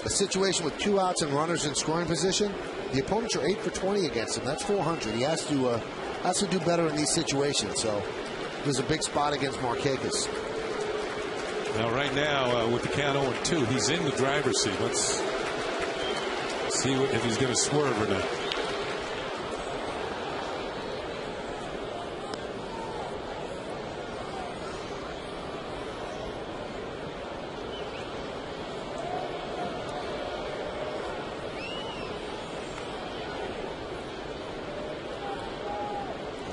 B: situation with 2 outs and runners in scoring position, the opponents are 8 for 20 against him. That's 400. He has to do better in these situations. So there's a big spot against Markakis.
C: Now, right now, with the count 0-2, he's in the driver's seat. Let's see if he's going to swerve or not.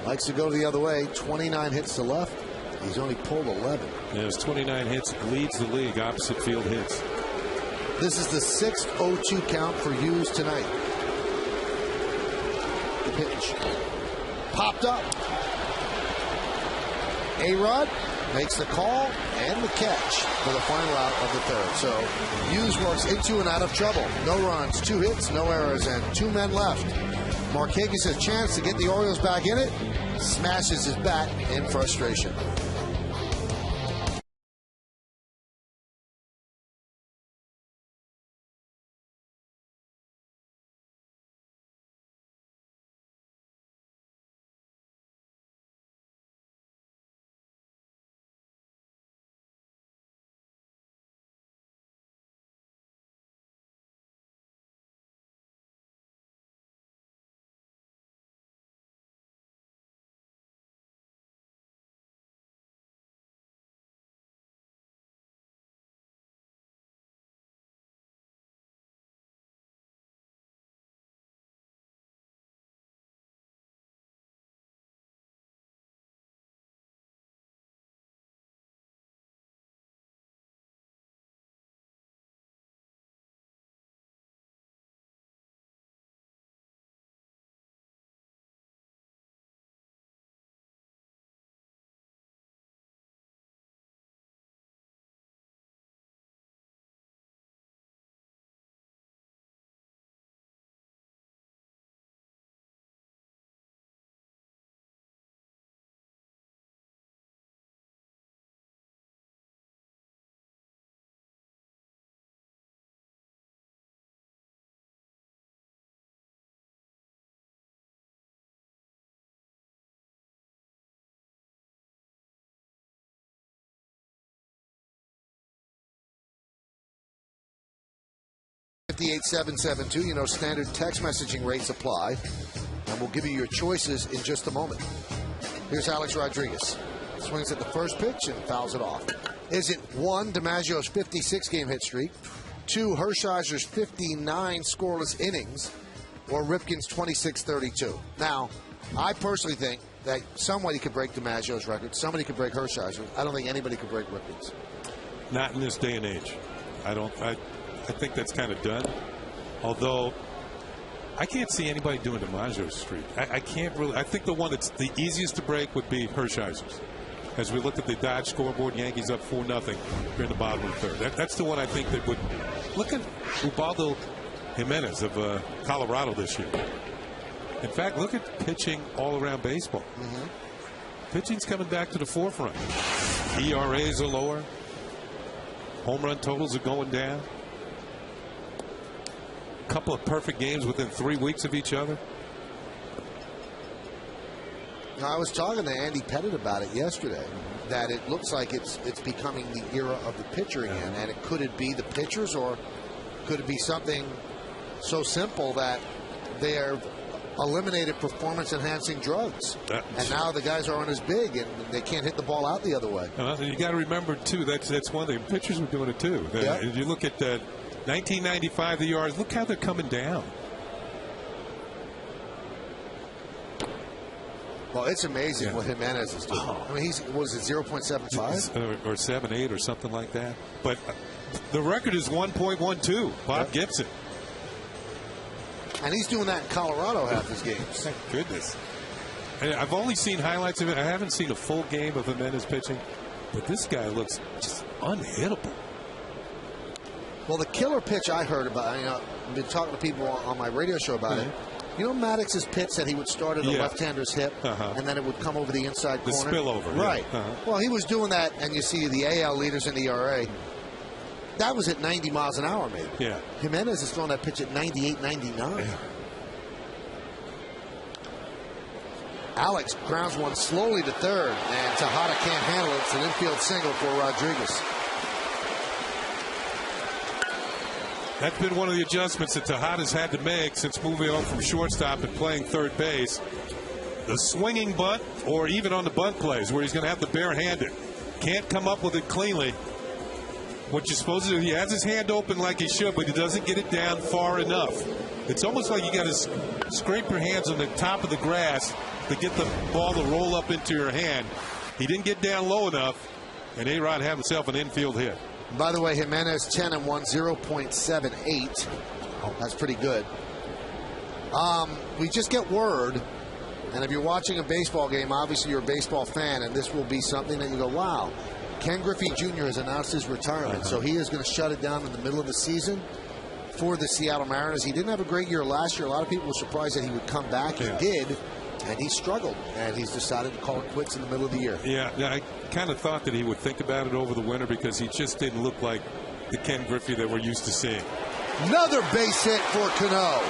B: Likes to go the other way. 29 hits to left. He's only pulled 11.
C: Yeah, his 29 hits leads the league opposite field hits.
B: This is the 6th 0-2 count for Hughes tonight. The pitch. Popped up. A-Rod makes the call and the catch for the final out of the third. So Hughes works into and out of trouble. No runs, 2 hits, no errors, and 2 men left. Markakis has a chance to get the Orioles back in it. Smashes his bat in frustration. 58772. You know, standard text messaging rates apply. And we'll give you your choices in just a moment. Here's Alex Rodriguez. Swings at the first pitch and fouls it off. Is it 1, DiMaggio's 56-game hit streak, 2, Hershiser's 59 scoreless innings, or Ripken's 26-32? Now, I personally think that somebody could break DiMaggio's record. Somebody could break Hershiser's. I don't think anybody could break Ripken's.
C: Not in this day and age. I think that's kind of done. Although I can't see anybody doing DiMaggio's streak. I can't really. I think the one that's the easiest to break would be Hershiser's. As we look at the Dodge scoreboard, Yankees up 4-0 here in the bottom of the third. That's the one I think that would. Look at Ubaldo Jimenez of Colorado this year. In fact, look at pitching all around baseball. Pitching's coming back to the forefront. ERAs are lower. Home run totals are going down. A couple of perfect games within 3 weeks of each other.
B: I was talking to Andy Pettit about it yesterday, that it looks like it's becoming the era of the pitcher again. And could it be the pitchers, or could it be something so simple that they're eliminated performance-enhancing drugs, and now the guys aren't as big and they can't hit the ball out the other way?
C: And you got to remember too, that's one thing. Pitchers were doing it too. If you look at 1995, the yards, look how they're coming down.
B: Well, it's amazing what Jimenez is doing. I mean, what is it, 0.75?
C: Or 7.8 or something like that. But the record is 1.12. Bob Gibson.
B: And he's doing that in Colorado half his games.
C: Thank goodness. And I've only seen highlights of it. I haven't seen a full game of Jimenez pitching. But this guy looks just unhittable.
B: Well, the killer pitch I heard about, I've been talking to people on my radio show about it. You know Maddox's pitch that he would start at the left-hander's hip, and then it would come over the inside corner?
C: The spillover.
B: Right. Well, he was doing that, and you see the AL leaders in the ERA. That was at 90 miles an hour, maybe.
C: Yeah.
B: Jimenez is throwing that pitch at 98, 99. Yeah. Alex grounds one slowly to third, and Tejada can't handle it. It's an infield single for Rodriguez.
C: That's been one of the adjustments that Tejada's had to make since moving on from shortstop and playing third base. The swinging bunt, or even on the bunt plays where he's going to have the bare-handed. Can't come up with it cleanly. What you're supposed to do, he has his hand open like he should, but he doesn't get it down far enough. It's almost like you got to scrape your hands on the top of the grass to get the ball to roll up into your hand. He didn't get down low enough, and A-Rod had himself an infield hit.
B: By the way, Jimenez 10-1, 0.78. That's pretty good. We just get word, and if you're watching a baseball game, obviously you're a baseball fan, and this will be something that you go, wow. Ken Griffey Jr. has announced his retirement, so he is going to shut it down in the middle of the season for the Seattle Mariners. He didn't have a great year last year. A lot of people were surprised that he would come back. He did, and he struggled, and he's decided to call it quits in the middle of the year. Yeah,
C: I kind of thought that he would think about it over the winter because he just didn't look like the Ken Griffey that we're used to seeing.
B: Another base hit for Cano.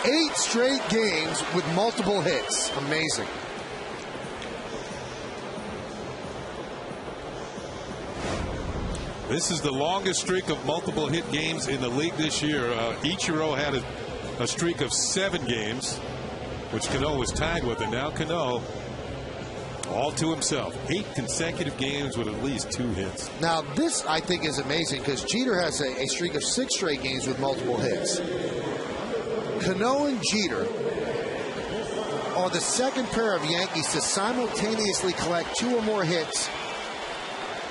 B: 8 straight games with multiple hits. Amazing.
C: This is the longest streak of multiple hit games in the league this year. Ichiro had a streak of 7 games, which Cano was tied with, and now Cano all to himself. 8 consecutive games with at least 2 hits.
B: Now, this, I think, is amazing because Jeter has a streak of 6 straight games with multiple hits. Cano and Jeter are the second pair of Yankees to simultaneously collect 2 or more hits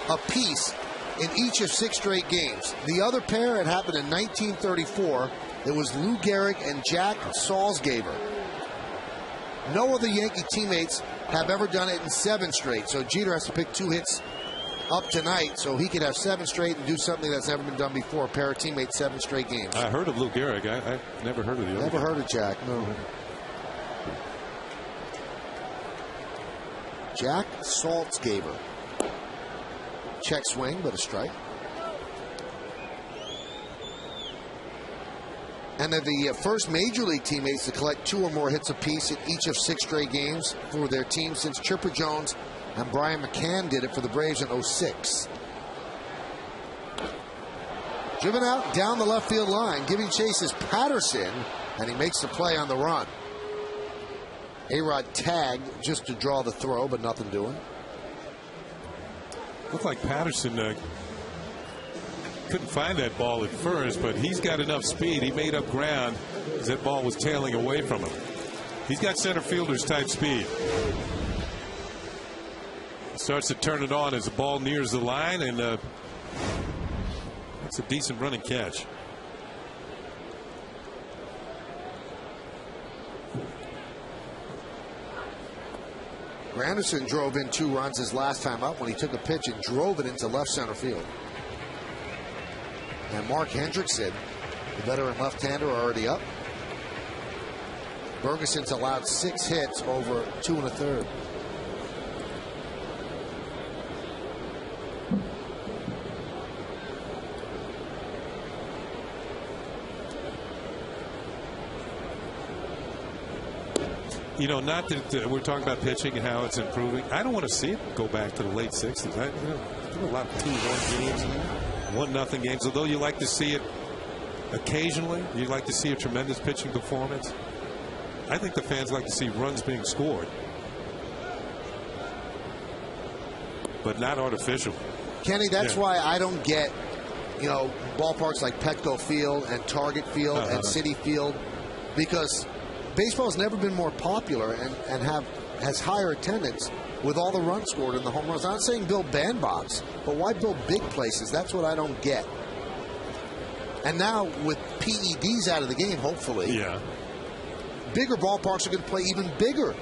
B: apiece in each of 6 straight games. The other pair, it happened in 1934. It was Lou Gehrig and Jack Salzgeber. No other Yankee teammates have ever done it in 7 straight. So Jeter has to pick 2 hits up tonight so he could have 7 straight and do something that's never been done before. A pair of teammates 7 straight games.
C: I heard of Lou Gehrig. I never heard of the other.
B: Never heard of Jack, no. Jack Salzgeber. Check swing, but a strike. And they're the first Major League teammates to collect 2 or more hits apiece in each of 6 straight games for their team since Chipper Jones and Brian McCann did it for the Braves in '06. Driven out down the left field line. Giving chase is Patterson, and he makes the play on the run. A-Rod tagged just to draw the throw, but nothing doing.
C: Looked like Patterson couldn't find that ball at first, but he's got enough speed. He made up ground as that ball was tailing away from him. He's got center fielder's type speed. Starts to turn it on as the ball nears the line, and it's a decent running catch.
B: Granderson drove in 2 runs his last time up when he took a pitch and drove it into left center field. And Mark Hendrickson, the veteran left-hander, already up. Bergeson's allowed 6 hits over 2 1/3.
C: You know, not that we're talking about pitching and how it's improving. I don't want to see it go back to the late 60s. There were a lot of 2-1 games, 1-0 games. Although you like to see it occasionally, you like to see a tremendous pitching performance. I think the fans like to see runs being scored, but not artificial.
B: Kenny, that's why I don't get, ballparks like Petco Field and Target Field and Citi Field, because baseball's never been more popular and has higher attendance with all the runs scored in the home runs. I'm not saying build bandbox, but why build big places? That's what I don't get. And now with PEDs out of the game, hopefully, bigger ballparks are going to play even bigger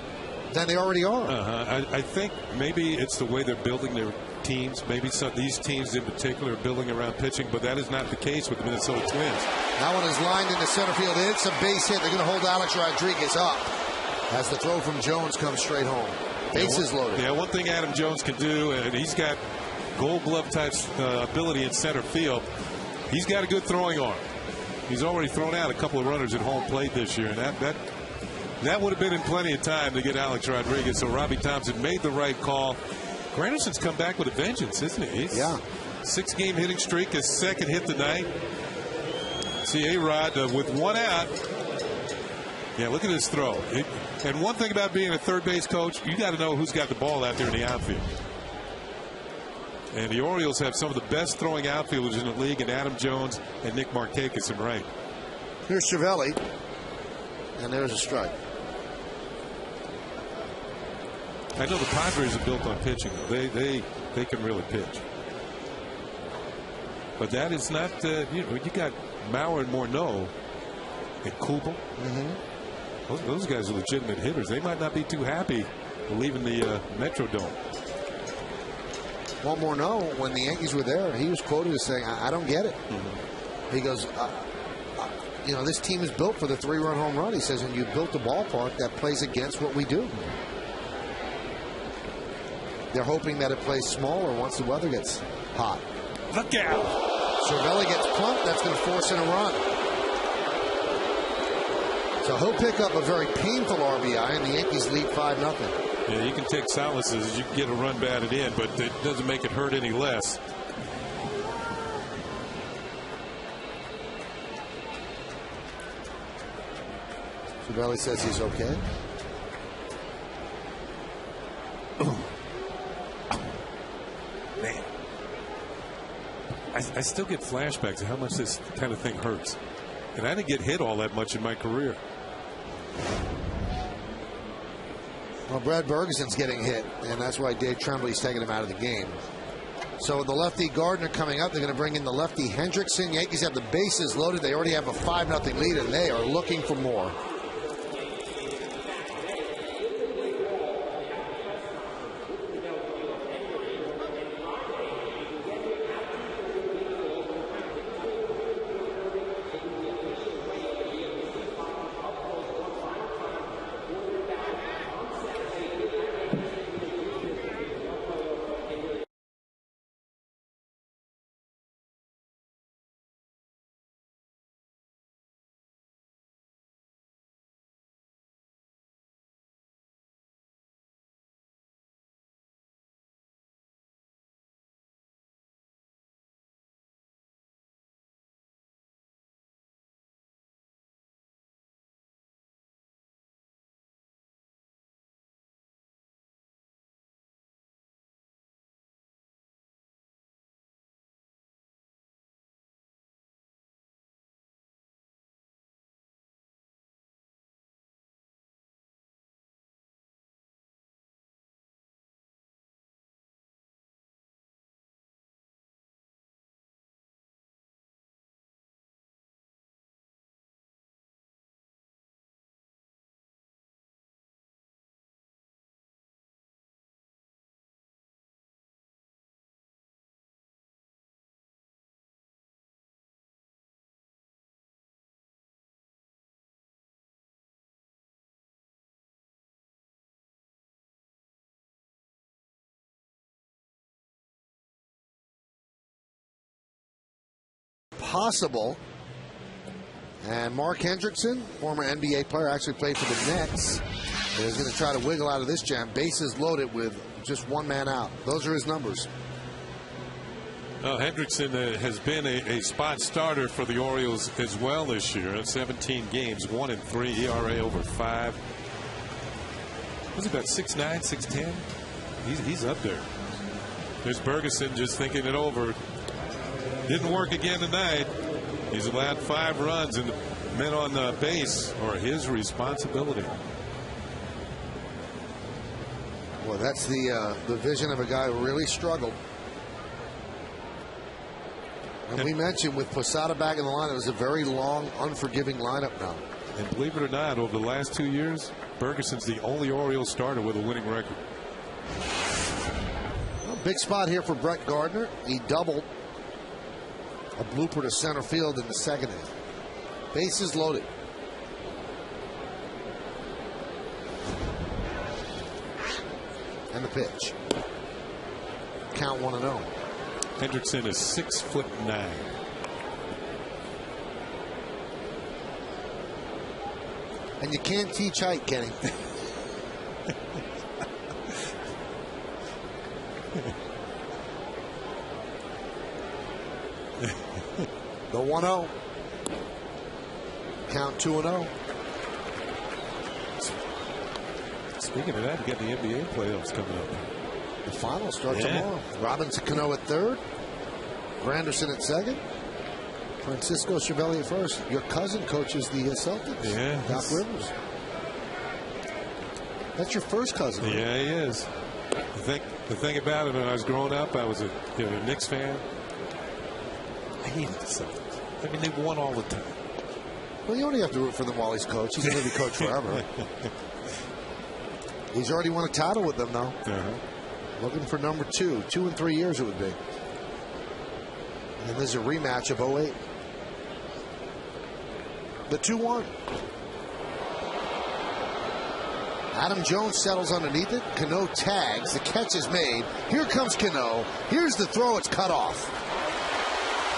B: than they already are.
C: I think maybe it's the way they're building their teams. Maybe these teams in particular are building around pitching, but that is not the case with the Minnesota Twins.
B: That one is lined into center field. It's a base hit. They're going to hold Alex Rodriguez up as the throw from Jones comes straight home. Bases loaded.
C: Yeah, one thing Adam Jones can do, and he's got Gold Glove type ability in center field. He's got a good throwing arm. He's already thrown out a couple of runners at home plate this year, and that would have been in plenty of time to get Alex Rodriguez. So Robbie Thompson made the right call. Granderson's come back with a vengeance, isn't he?
B: Yeah.
C: 6-game hitting streak, his second hit tonight. See A-Rod with 1 out. Yeah, look at his throw. And one thing about being a third base coach, you got to know who's got the ball out there in the outfield. And the Orioles have some of the best throwing outfielders in the league, and Adam Jones and Nick Markakis in right.
B: Here's Cervelli, and there's a strike.
C: I know the Padres are built on pitching. They can really pitch. But that is not, you got Mauer and Morneau and Kubel. Those guys are legitimate hitters. They might not be too happy leaving the Metrodome.
B: Well, Morneau, when the Yankees were there, he was quoted as saying, I don't get it. He goes, this team is built for the 3-run home run. He says, and you built a ballpark that plays against what we do. They're hoping that it plays smaller once the weather gets hot.
C: Look out.
B: Cervelli gets plunked. That's going to force in a run. So he'll pick up a very painful RBI, and the Yankees lead 5-0.
C: Yeah, you can take solaces as you get a run batted in, but it doesn't make it hurt any less.
B: Cervelli says he's okay.
C: Man, I still get flashbacks of how much this kind of thing hurts. And I didn't get hit all that much in my career.
B: Well, Brad Bergeson's getting hit, and that's why Dave Tremblay's taking him out of the game. So the lefty Gardner coming up, they're going to bring in the lefty Hendrickson. Yankees have the bases loaded. They already have a 5-0 lead, and they are looking for more. possible. And Mark Hendrickson, former NBA player, actually played for the Nets, is going to try to wiggle out of this jam. Bases loaded with just one man out. Those are his numbers.
C: Hendrickson has been a spot starter for the Orioles as well this year. In 17 games, 1-3, ERA over 5. What's he about, 6'9", 6'10"? He's up there. There's Bergeson just thinking it over. Didn't work again tonight. He's allowed 5 runs, and men on the base are his responsibility.
B: Well, that's the vision of a guy who really struggled. And we mentioned with Posada back in the line, it was a very long, unforgiving lineup now.
C: And believe it or not, over the last 2 years, Bergeson's the only Orioles starter with a winning record.
B: Well, big spot here for Brett Gardner. He doubled a blooper to center field in the second inning. Bases loaded. And the pitch. Count 1-0.
C: Hendrickson is 6'9".
B: And you can't teach height, Kenny. The 1-0. Count 2-0.
C: Speaking of that, we got the NBA playoffs coming up.
B: The finals start tomorrow. Robinson Cano at third. Granderson at second. Francisco Cervelli at first. Your cousin coaches the Celtics.
C: Yeah.
B: Doc Rivers. That's your first cousin. Right?
C: Yeah, he is. The thing about it, when I was growing up, I was a Knicks fan. I hated the Celtics. I mean, they won all the time.
B: Well, you only have to root for them while he's coach. He's going to be coach forever. He's already won a title with them, though. Looking for number 2. 2 in 3 years it would be. And there's a rematch of 08. The 2-1. Adam Jones settles underneath it. Cano tags. The catch is made. Here comes Cano. Here's the throw. It's cut off.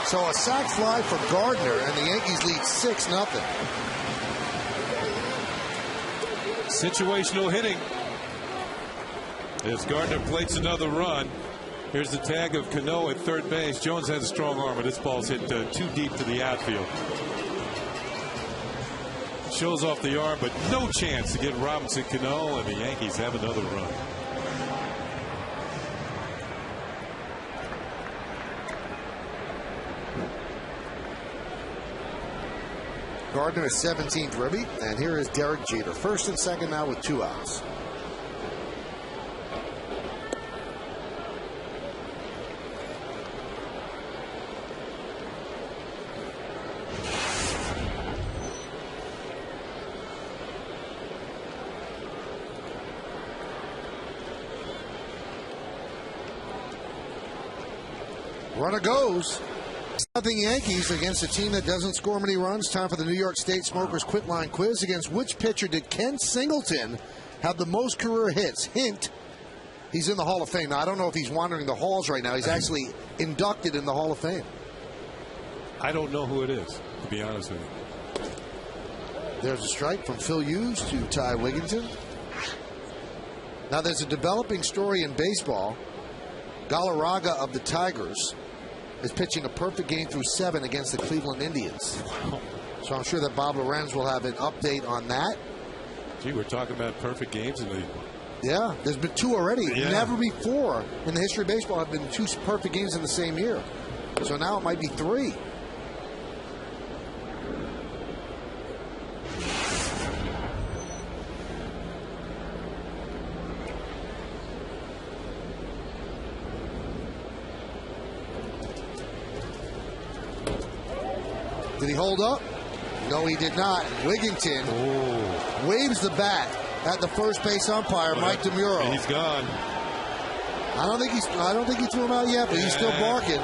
B: So a sac fly for Gardner, and the Yankees lead 6-0.
C: Situational hitting. As Gardner plates another run. Here's the tag of Cano at third base. Jones has a strong arm, but this ball's hit too deep to the outfield. Shows off the arm, but no chance to get Robinson Cano, and the Yankees have another run.
B: Gardner is 17th ribby, and here is Derek Jeter. First and second now with 2 outs. Runner goes. Nothing Yankees against a team that doesn't score many runs. Time for the New York State Smokers Quit Line Quiz. Against which pitcher did Ken Singleton have the most career hits? Hint, he's in the Hall of Fame. Now, I don't know if he's wandering the halls right now. He's actually inducted in the Hall of Fame.
C: I don't know who it is, to be honest with you.
B: There's a strike from Phil Hughes to Ty Wigginton. Now, there's a developing story in baseball. Galarraga of the Tigers is pitching a perfect game through 7 against the Cleveland Indians. So I'm sure that Bob Lorenz will have an update on that.
C: Gee, we're talking about perfect games.
B: Yeah, there's been 2 already. Yeah. Never before in the history of baseball have been 2 perfect games in the same year. So now it might be 3. Did he hold up? No, he did not. Wigginton waves the bat at the first base umpire, Mike DeMuro.
C: He's gone.
B: I don't think he threw him out yet, but he's still barking.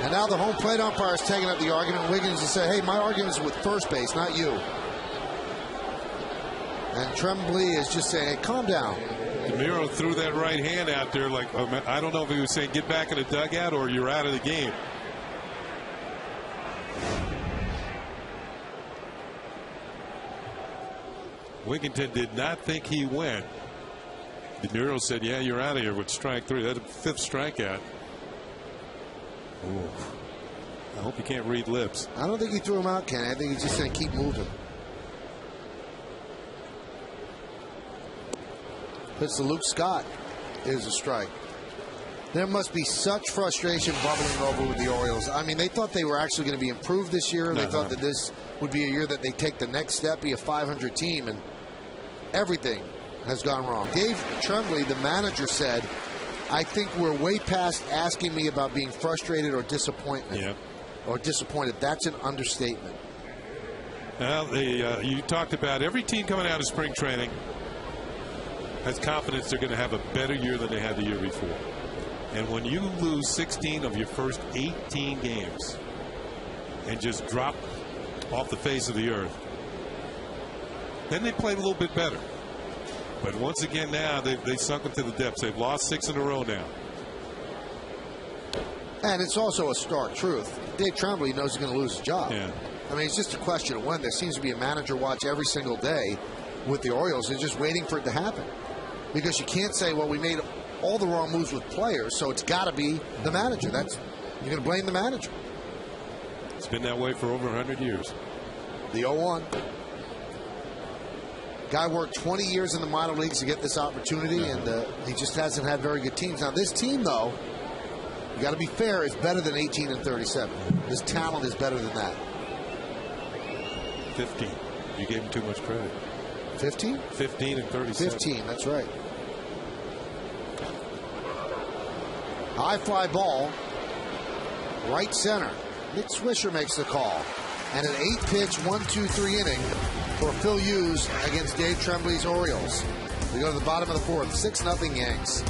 B: And now the home plate umpire is taking up the argument. Wiggins is saying, "Hey, my argument is with first base, not you." And Tremblay is just saying, "Hey, calm down."
C: Miro threw that right hand out there like, I don't know if he was saying get back in the dugout or you're out of the game. Wigginton did not think he went. Miro said, yeah, you're out of here with strike 3. That's a 5th strikeout. Ooh. I hope you can't read lips.
B: I don't think he threw him out, Ken. I think he's just going to keep moving. Pitch to Luke Scott is a strike. There must be such frustration bubbling over with the Orioles. I mean, they thought they were actually going to be improved this year. They thought that this would be a year that they take the next step, be a 500 team, and everything has gone wrong. Dave Tremblay, the manager, said, I think we're way past asking me about being frustrated or disappointment.
C: Yeah.
B: Or disappointed. That's an understatement.
C: Well, you talked about every team coming out of spring training has confidence they're going to have a better year than they had the year before. And when you lose 16 of your first 18 games and just drop off the face of the earth, then they played a little bit better. But once again now, they've sunk into the depths. They've lost 6 in a row now.
B: And it's also a stark truth. Dave Tremblay knows he's going to lose his job.
C: Yeah.
B: I mean, it's just a question of when. There seems to be a manager watch every single day with the Orioles. They're just waiting for it to happen. Because you can't say, well, we made all the wrong moves with players, so it's got to be the manager. You're going to blame the manager.
C: It's been that way for over 100 years.
B: The 0-1. Guy worked 20 years in the minor leagues to get this opportunity, and he just hasn't had very good teams. Now, this team, though, you got to be fair, is better than 18 and 37. This talent is better than that.
C: 15. You gave him too much credit.
B: 15?
C: 15 and 37.
B: 15, that's right. High fly ball, right center. Nick Swisher makes the call. And an 8-pitch, 1-2-3 inning for Phil Hughes against Dave Tremblay's Orioles. We go to the bottom of the 4th, 6-0 Yanks.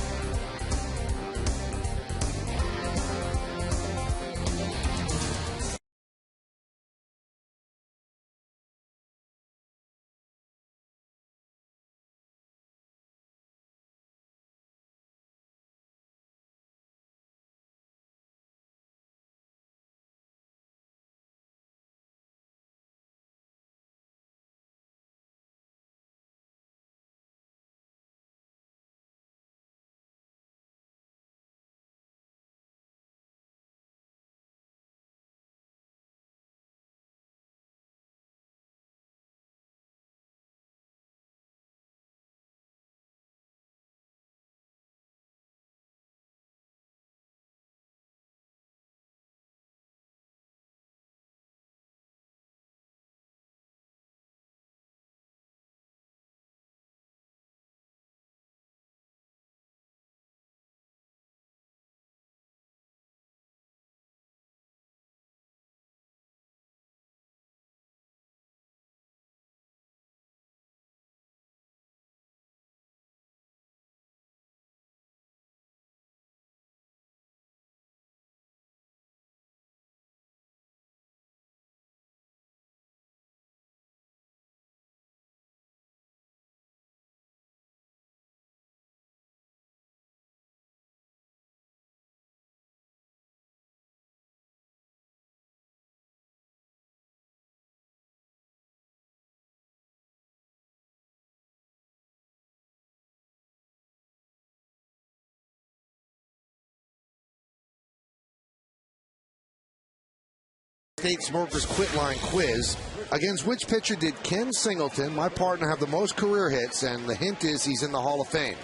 B: State Smokers Quit Line quiz. Against which pitcher did Ken Singleton, my partner, have the most career hits? And the hint is he's in the Hall of Fame.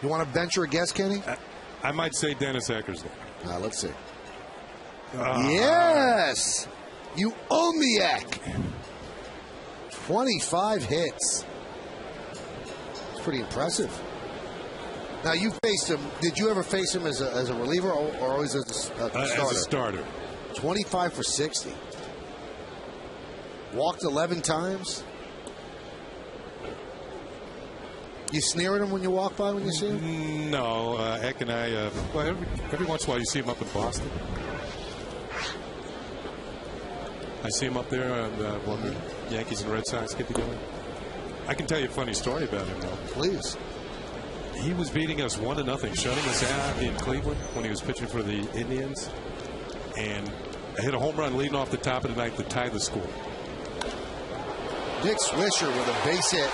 B: You want to venture a guess, Kenny?
C: I might say Dennis Eckersley.
B: Let's see. Yes! You own the Eck. 25 hits. It's pretty impressive. Now, you faced him. Did you ever face him as a reliever or always as a starter?
C: As a starter.
B: 25 for 60. Walked 11 times. You sneer at him when you walk by when you see him?
C: No. Eck and I, well, every once in a while you see him up in Boston. I see him up there when the Yankees and Red Sox get together. I can tell you a funny story about him, though.
B: Please.
C: He was beating us 1-0, shutting us out in Cleveland when he was pitching for the Indians, and hit a home run leading off the top of the ninth to tie the score.
B: Dick Swisher with a base hit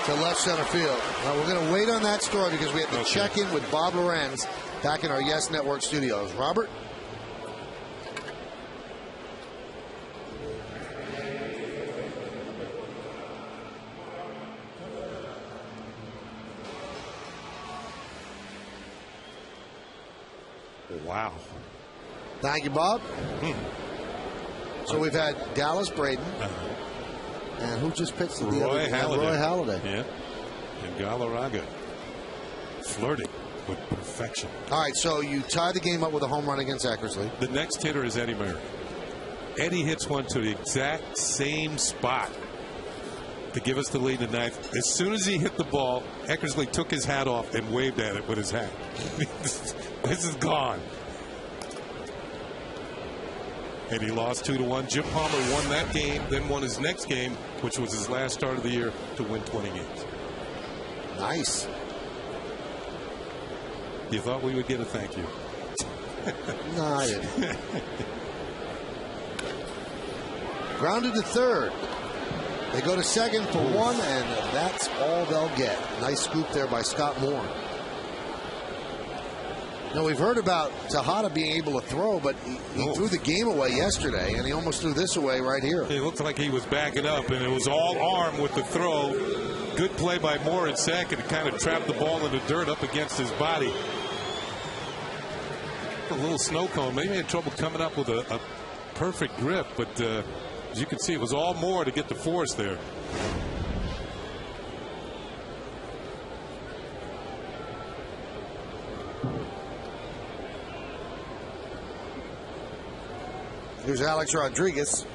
B: to left center field. Now we're going to wait on that story because we have to check in with Bob Lorenz back in our Yes Network studios. Robert?
C: Wow.
B: Thank you, Bob. So we've had Dallas Braden. And who just pitched the
C: Roy Halladay.
B: Roy Halladay.
C: Yeah. And Galarraga flirting with perfection.
B: All right, so you tie the game up with a home run against Eckersley.
C: The next hitter is Eddie Murray. Eddie hits one to the exact same spot to give us the lead in the ninth. As soon as he hit the ball, Eckersley took his hat off and waved at it with his hat. This is gone. And he lost 2-1. Jim Palmer won that game, then won his next game, which was his last start of the year, to win 20 games.
B: Nice.
C: You thought we would get a thank you.
B: No, I didn't. Grounded to third. They go to second for one, and that's all they'll get. Nice scoop there by Scott Moore. Now, we've heard about Tejada being able to throw, but he threw the game away yesterday, and he almost threw this away right here.
C: It looked like he was backing up, and it was all arm with the throw. Good play by Moore at second to kind of trap the ball in the dirt up against his body. A little snow cone. Maybe he had trouble coming up with a perfect grip, but as you can see, it was all Moore to get the force there.
B: Here's Alex Rodriguez.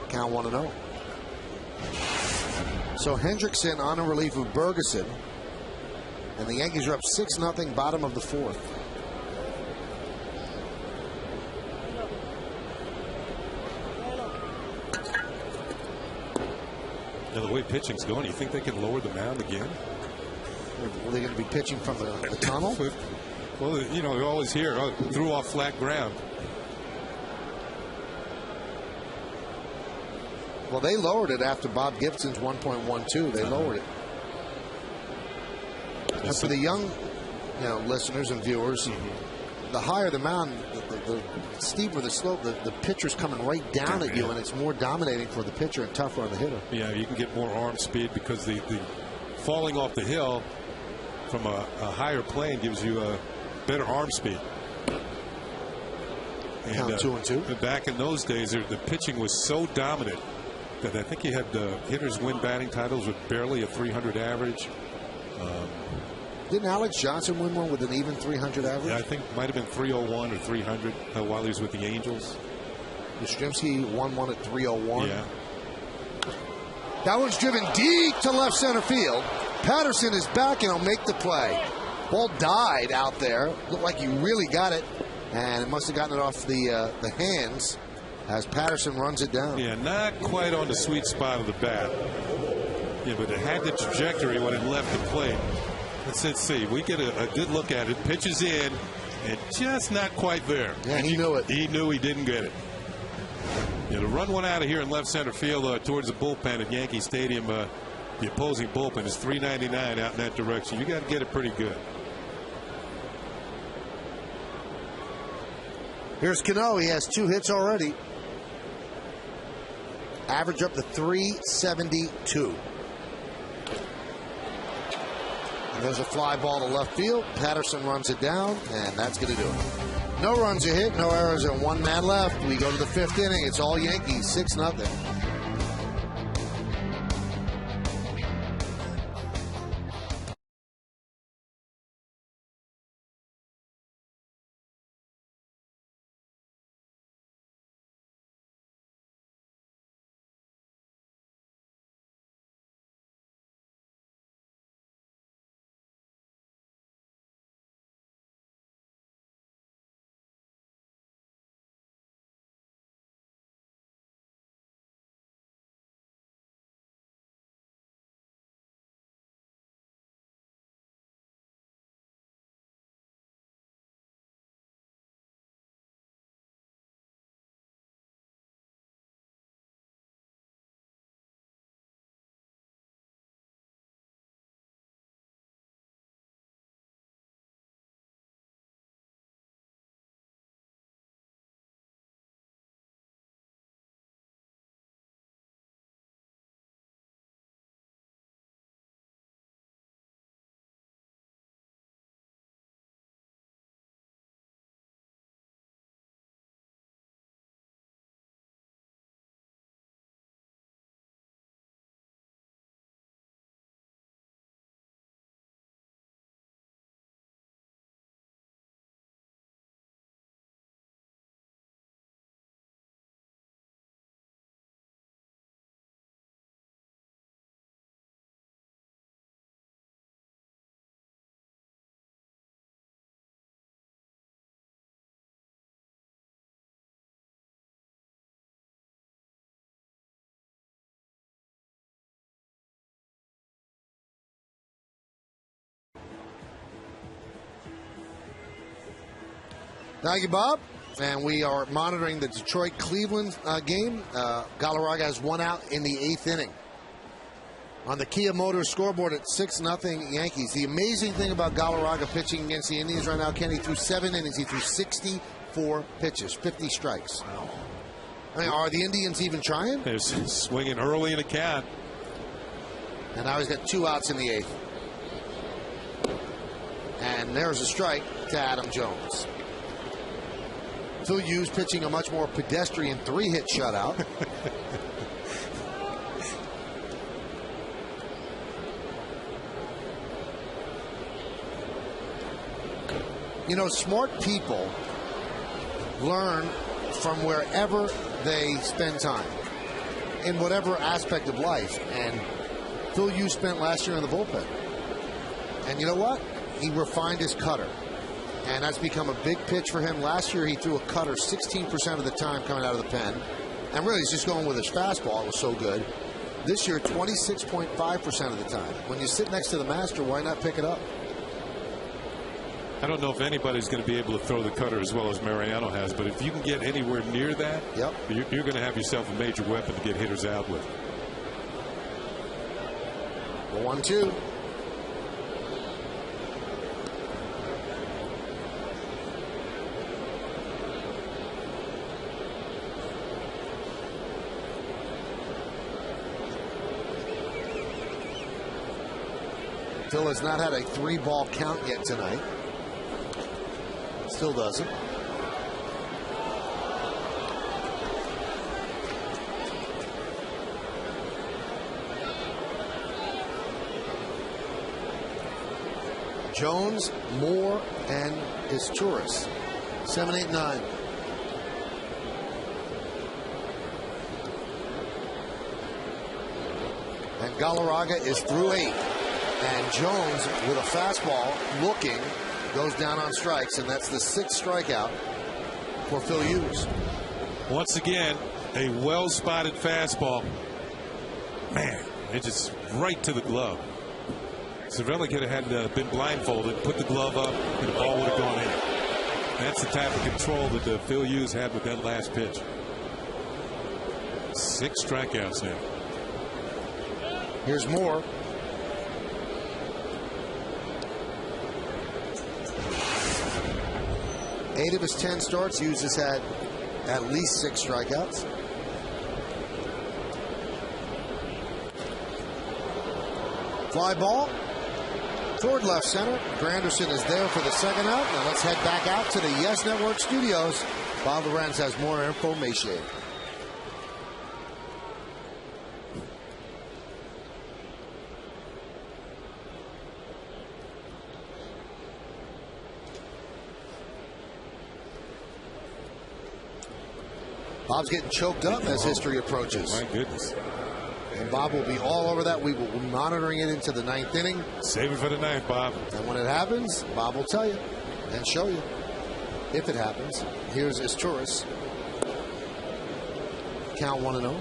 B: Count 1-0. So Hendrickson on a relief of Bergeson. And the Yankees are up 6-0, bottom of the fourth.
C: Now, the way pitching's going, you think they can lower the mound again?
B: Are they going to be pitching from the tunnel?
C: Well, you know, you always hear, threw off flat ground.
B: Well, they lowered it after Bob Gibson's 1.12. They lowered it. And for the young, listeners and viewers, the higher the mound, the steeper the slope, the pitcher's coming right down at you, and it's more dominating for the pitcher and tougher on the hitter.
C: Yeah, you can get more arm speed because the falling off the hill from a higher plane gives you a better arm speed. And,
B: Count 2-2.
C: Back in those days, the pitching was so dominant that I think you had hitters win batting titles with barely a 300 average.
B: Didn't Alex Johnson win one with an even 300 average?
C: Yeah, I think it might have been 301 or 300 while he was with the Angels.
B: Yastrzemski won one at 301.
C: Yeah.
B: That one's driven deep to left center field. Patterson is back and he'll make the play. Ball died out there. Looked like he really got it, and it must have gotten it off the hands as Patterson runs it down.
C: Yeah, not quite on the sweet spot of the bat. Yeah, but it had the trajectory when it left the plate. Let's see. We get a good look at it. Pitches in, and just not quite there.
B: Yeah, he knew it.
C: He knew he didn't get it. Yeah, to run one out of here in left center field towards the bullpen at Yankee Stadium, the opposing bullpen is .399 out in that direction. You got to get it pretty good.
B: Here's Cano. He has 2 hits already. Average up to .372. And there's a fly ball to left field. Patterson runs it down, and that's going to do it. No runs are hit, no errors, and 1 man left. We go to the 5th inning. It's all Yankees, 6-0. Thank you, Bob. And we are monitoring the Detroit-Cleveland game. Galarraga has one out in the 8th inning. On the Kia Motors scoreboard at 6-0 Yankees. The amazing thing about Galarraga pitching against the Indians right now, Ken, he threw 7 innings. He threw 64 pitches, 50 strikes. I mean, are the Indians even trying?
C: They're swinging early in the count.
B: And now he's got 2 outs in the 8th. And there's a strike to Adam Jones. Phil Hughes pitching a much more pedestrian 3-hit shutout. You know, smart people learn from wherever they spend time in whatever aspect of life. And Phil Hughes spent last year in the bullpen. And you know what? He refined his cutter. And that's become a big pitch for him. Last year, he threw a cutter 16% of the time coming out of the pen. And really, he's just going with his fastball. It was so good. This year, 26.5% of the time. When you sit next to the master, why not pick it up?
C: I don't know if anybody's going to be able to throw the cutter as well as Mariano has, but if you can get anywhere near that,
B: yep,
C: you're going to have yourself a major weapon to get hitters out with.
B: 1-2. Phil has not had a 3-ball count yet tonight. Still doesn't. Jones, Moore, and Izturis. 7, 8, 9. And Galarraga is through 8. And Jones, with a fastball, looking, goes down on strikes, and that's the 6th strikeout for Phil Hughes.
C: Once again, a well-spotted fastball. Man, it just right to the glove. Cervelli could have had been blindfolded, put the glove up, and the ball would have gone in. That's the type of control that Phil Hughes had with that last pitch. 6 strikeouts now.
B: Here's Moore. Eight of his 10 starts, Hughes has had at least 6 strikeouts. Fly ball toward left center. Granderson is there for the 2nd out. Now let's head back out to the Yes Network studios. Bob Lorenz has more information. Bob's getting choked up as history approaches.
C: My goodness.
B: And Bob will be all over that. We will be monitoring it into the 9th inning.
C: Save it for the 9th, Bob.
B: And when it happens, Bob will tell you and show you if it happens. Here's Izturis. Count 1-0.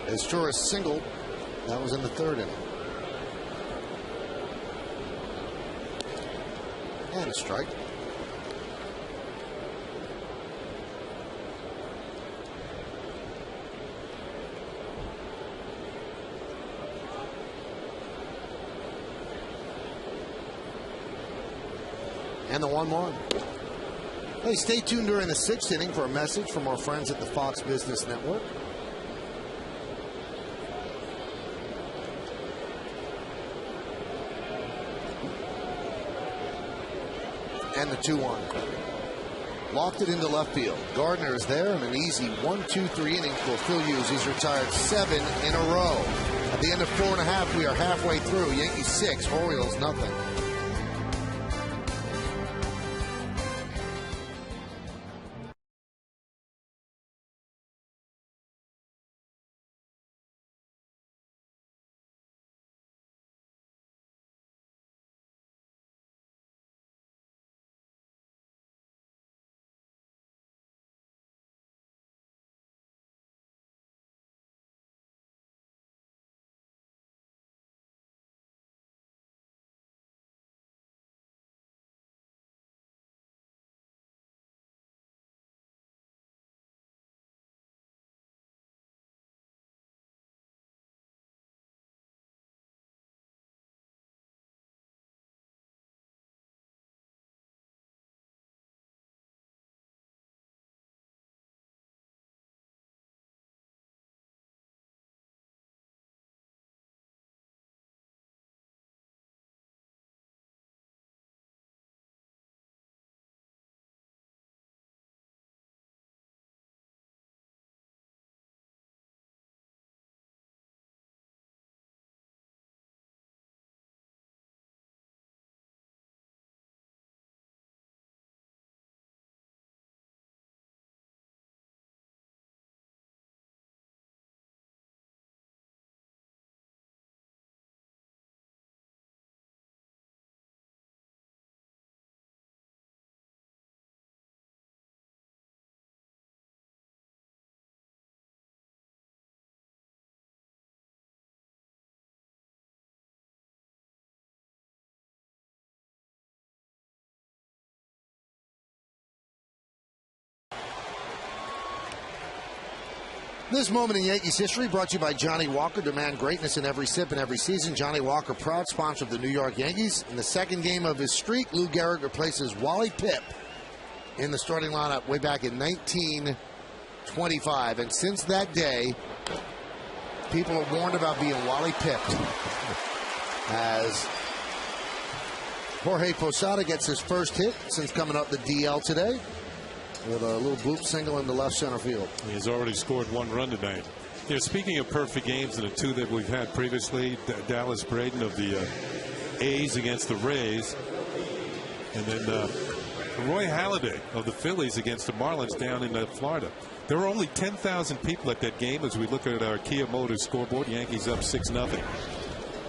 B: Izturis singled. That was in the 3rd inning. And a strike. And the 1-1. Hey, stay tuned during the 6th inning for a message from our friends at the Fox Business Network. And the 2-1. Locked it into left field. Gardner is there, and an easy 1-2-3 inning for Phil Hughes. He's retired 7 in a row. At the end of 4.5, we are halfway through. Yankees 6, Orioles nothing. This moment in Yankees history brought to you by Johnny Walker. Demand greatness in every sip and every season. Johnny Walker, proud sponsor of the New York Yankees. In the second game of his streak, Lou Gehrig replaces Wally Pipp in the starting lineup way back in 1925. And since that day, people are warned about being Wally Pipped. As Jorge Posada gets his first hit since coming up the DL today, with a little bloop single into left center field.
C: He's already scored 1 run tonight. You know, speaking of perfect games, and the 2 that we've had previously, Dallas Braden of the A's against the Rays, and then Roy Halladay of the Phillies against the Marlins down in Florida. There were only 10,000 people at that game as we look at our Kia Motors scoreboard. Yankees up 6-0.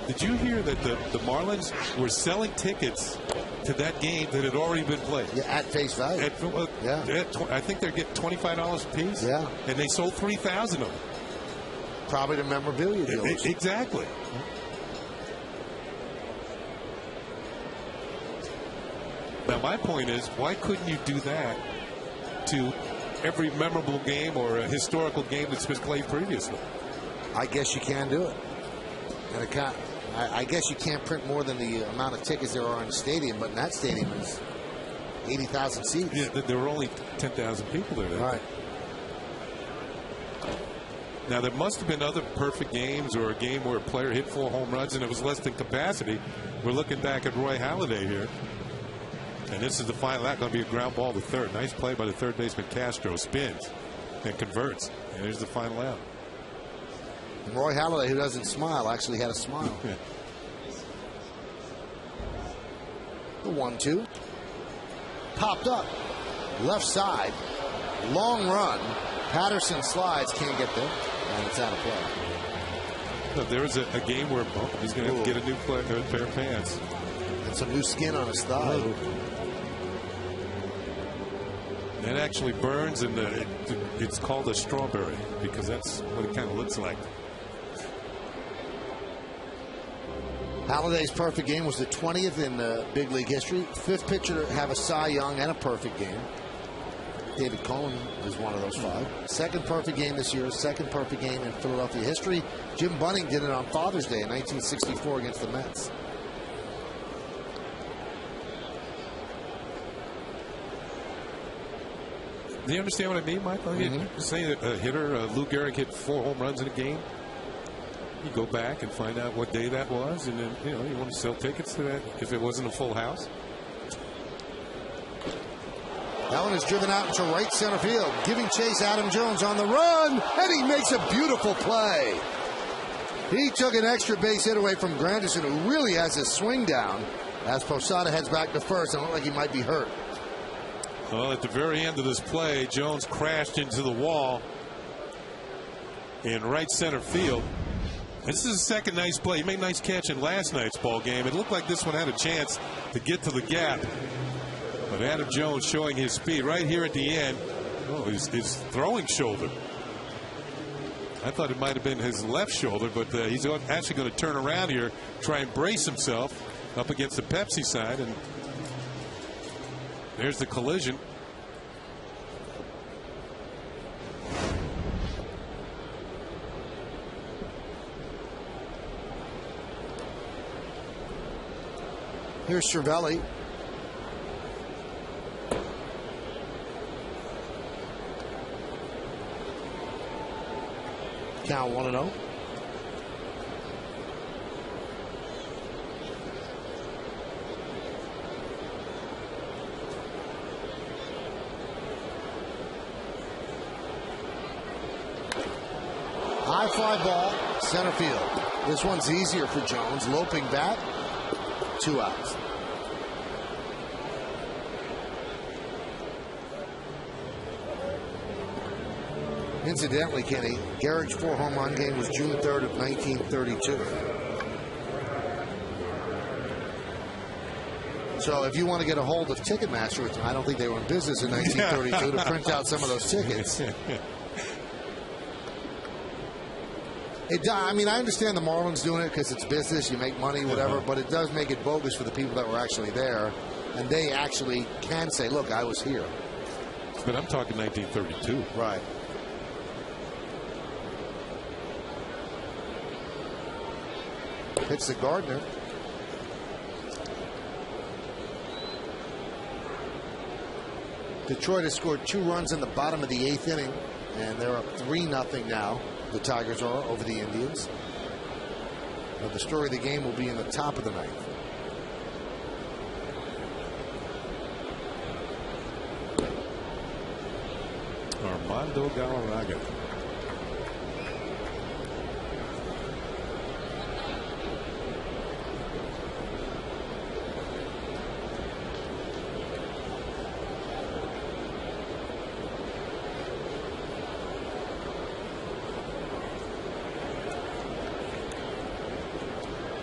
C: Did you hear that the Marlins were selling tickets to that game that had already been played?
B: Yeah, at face value.
C: I think they're getting $25 a piece.
B: Yeah.
C: And they sold 3,000 of them.
B: Probably the memorabilia dealers.
C: Exactly. Now, my point is, why couldn't you do that to every memorable game or a historical game that's been played previously?
B: I guess you can do it. And I guess you can't print more than the amount of tickets there are in the stadium, but in that stadium is 80,000 seats.
C: Yeah, there were only 10,000 people there.
B: Right.
C: Now, there must have been other perfect games or a game where a player hit 4 home runs and it was less than capacity. We're looking back at Roy Halladay here. And this is the final out. Going to be a ground ball to third. Nice play by the third baseman Castro. Spins and converts. And here's the final out.
B: And Roy Halladay, who doesn't smile, actually had a smile. The 1-2. Popped up. Left side. Long run. Patterson slides. Can't get there. And it's out of play.
C: No, there was a game where he's going to have to get a new pair of pants.
B: And some new skin on his thigh.
C: That actually burns, and it's called a strawberry because that's what it kind of looks like.
B: Halladay's perfect game was the 20th in big league history. 5th pitcher to have a Cy Young and a perfect game. David Cohen is one of those 5. 2nd perfect game this year. 2nd perfect game in Philadelphia history. Jim Bunning did it on Father's Day in 1964 against the Mets.
C: Do you understand what I mean, Michael? You're saying that a hitter, Lou Gehrig, hit 4 home runs in a game. You go back and find out what day that was, and then you want to sell tickets to that if it wasn't a full house.
B: That one is driven out into right center field, giving chase. Adam Jones on the run, and he makes a beautiful play. He took an extra base hit away from Granderson, who really has his swing down, as Posada heads back to first. It looked like he might be hurt.
C: Well, at the very end of this play, Jones crashed into the wall in right center field. This is the second nice play. He made a nice catch in last night's ball game. It looked like this one had a chance to get to the gap. But Adam Jones showing his speed right here at the end. Oh, his throwing shoulder. I thought it might have been his left shoulder, but he's actually going to turn around here, try and brace himself up against the Pepsi side. And there's the collision.
B: Here's Cervelli. Count 1-0. High fly ball, center field. This one's easier for Jones. Loping back, 2 outs. Incidentally, Kenny, Gehrig's 4 home run game was June 3rd of 1932. So if you want to get a hold of Ticketmaster, which I don't think they were in business in 1932, to print out some of those tickets. I mean, I understand the Marlins doing it because it's business, you make money, whatever, but it does make it bogus for the people that were actually there, and they actually can say, look, I was here.
C: But I'm talking 1932.
B: Right. Hits the Gardner. Detroit has scored 2 runs in the bottom of the 8th inning, and they're up 3-0 now. The Tigers are over the Indians. But the story of the game will be in the top of the 9th.
F: Armando Galarraga.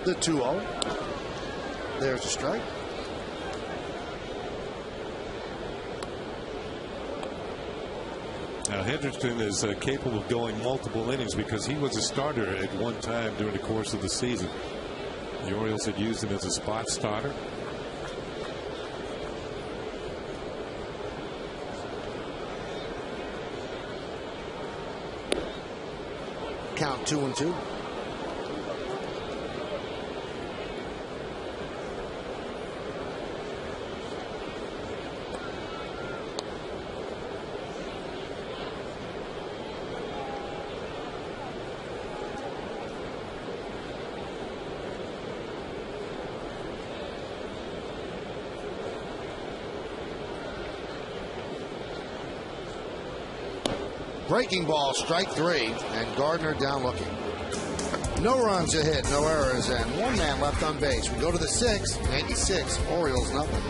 B: The 2-0. There's a strike.
F: Now Hendrickson is capable of going multiple innings because he was a starter at one time during the course of the season. The Orioles had used him as a spot starter.
B: Count 2-2. Breaking ball, strike 3, and Gardner down looking. No runs a hit, no errors, and 1 man left on base. We go to the 6th, Yankees 6, Orioles nothing.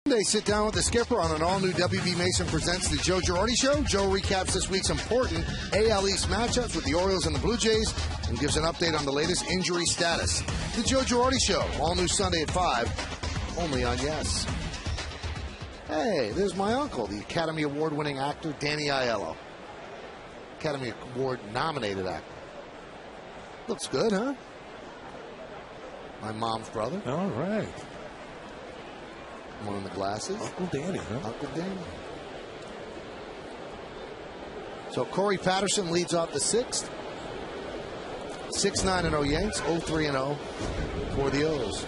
B: They sit down with the skipper on an all-new WB Mason presents the Joe Girardi Show. Joe recaps this week's important AL East matchups with the Orioles and the Blue Jays and gives an update on the latest injury status. The Joe Girardi Show, all new Sunday at 5, only on Yes. Hey, there's my uncle, the Academy Award-winning actor Danny Aiello. Academy Award-nominated actor. Looks good, huh? My mom's brother.
F: All right.
B: One in the glasses.
F: Uncle Danny, huh?
B: Uncle Danny. So Corey Patterson leads off the 6th. 6-9-0 Yanks, 0-3-0 for the O's.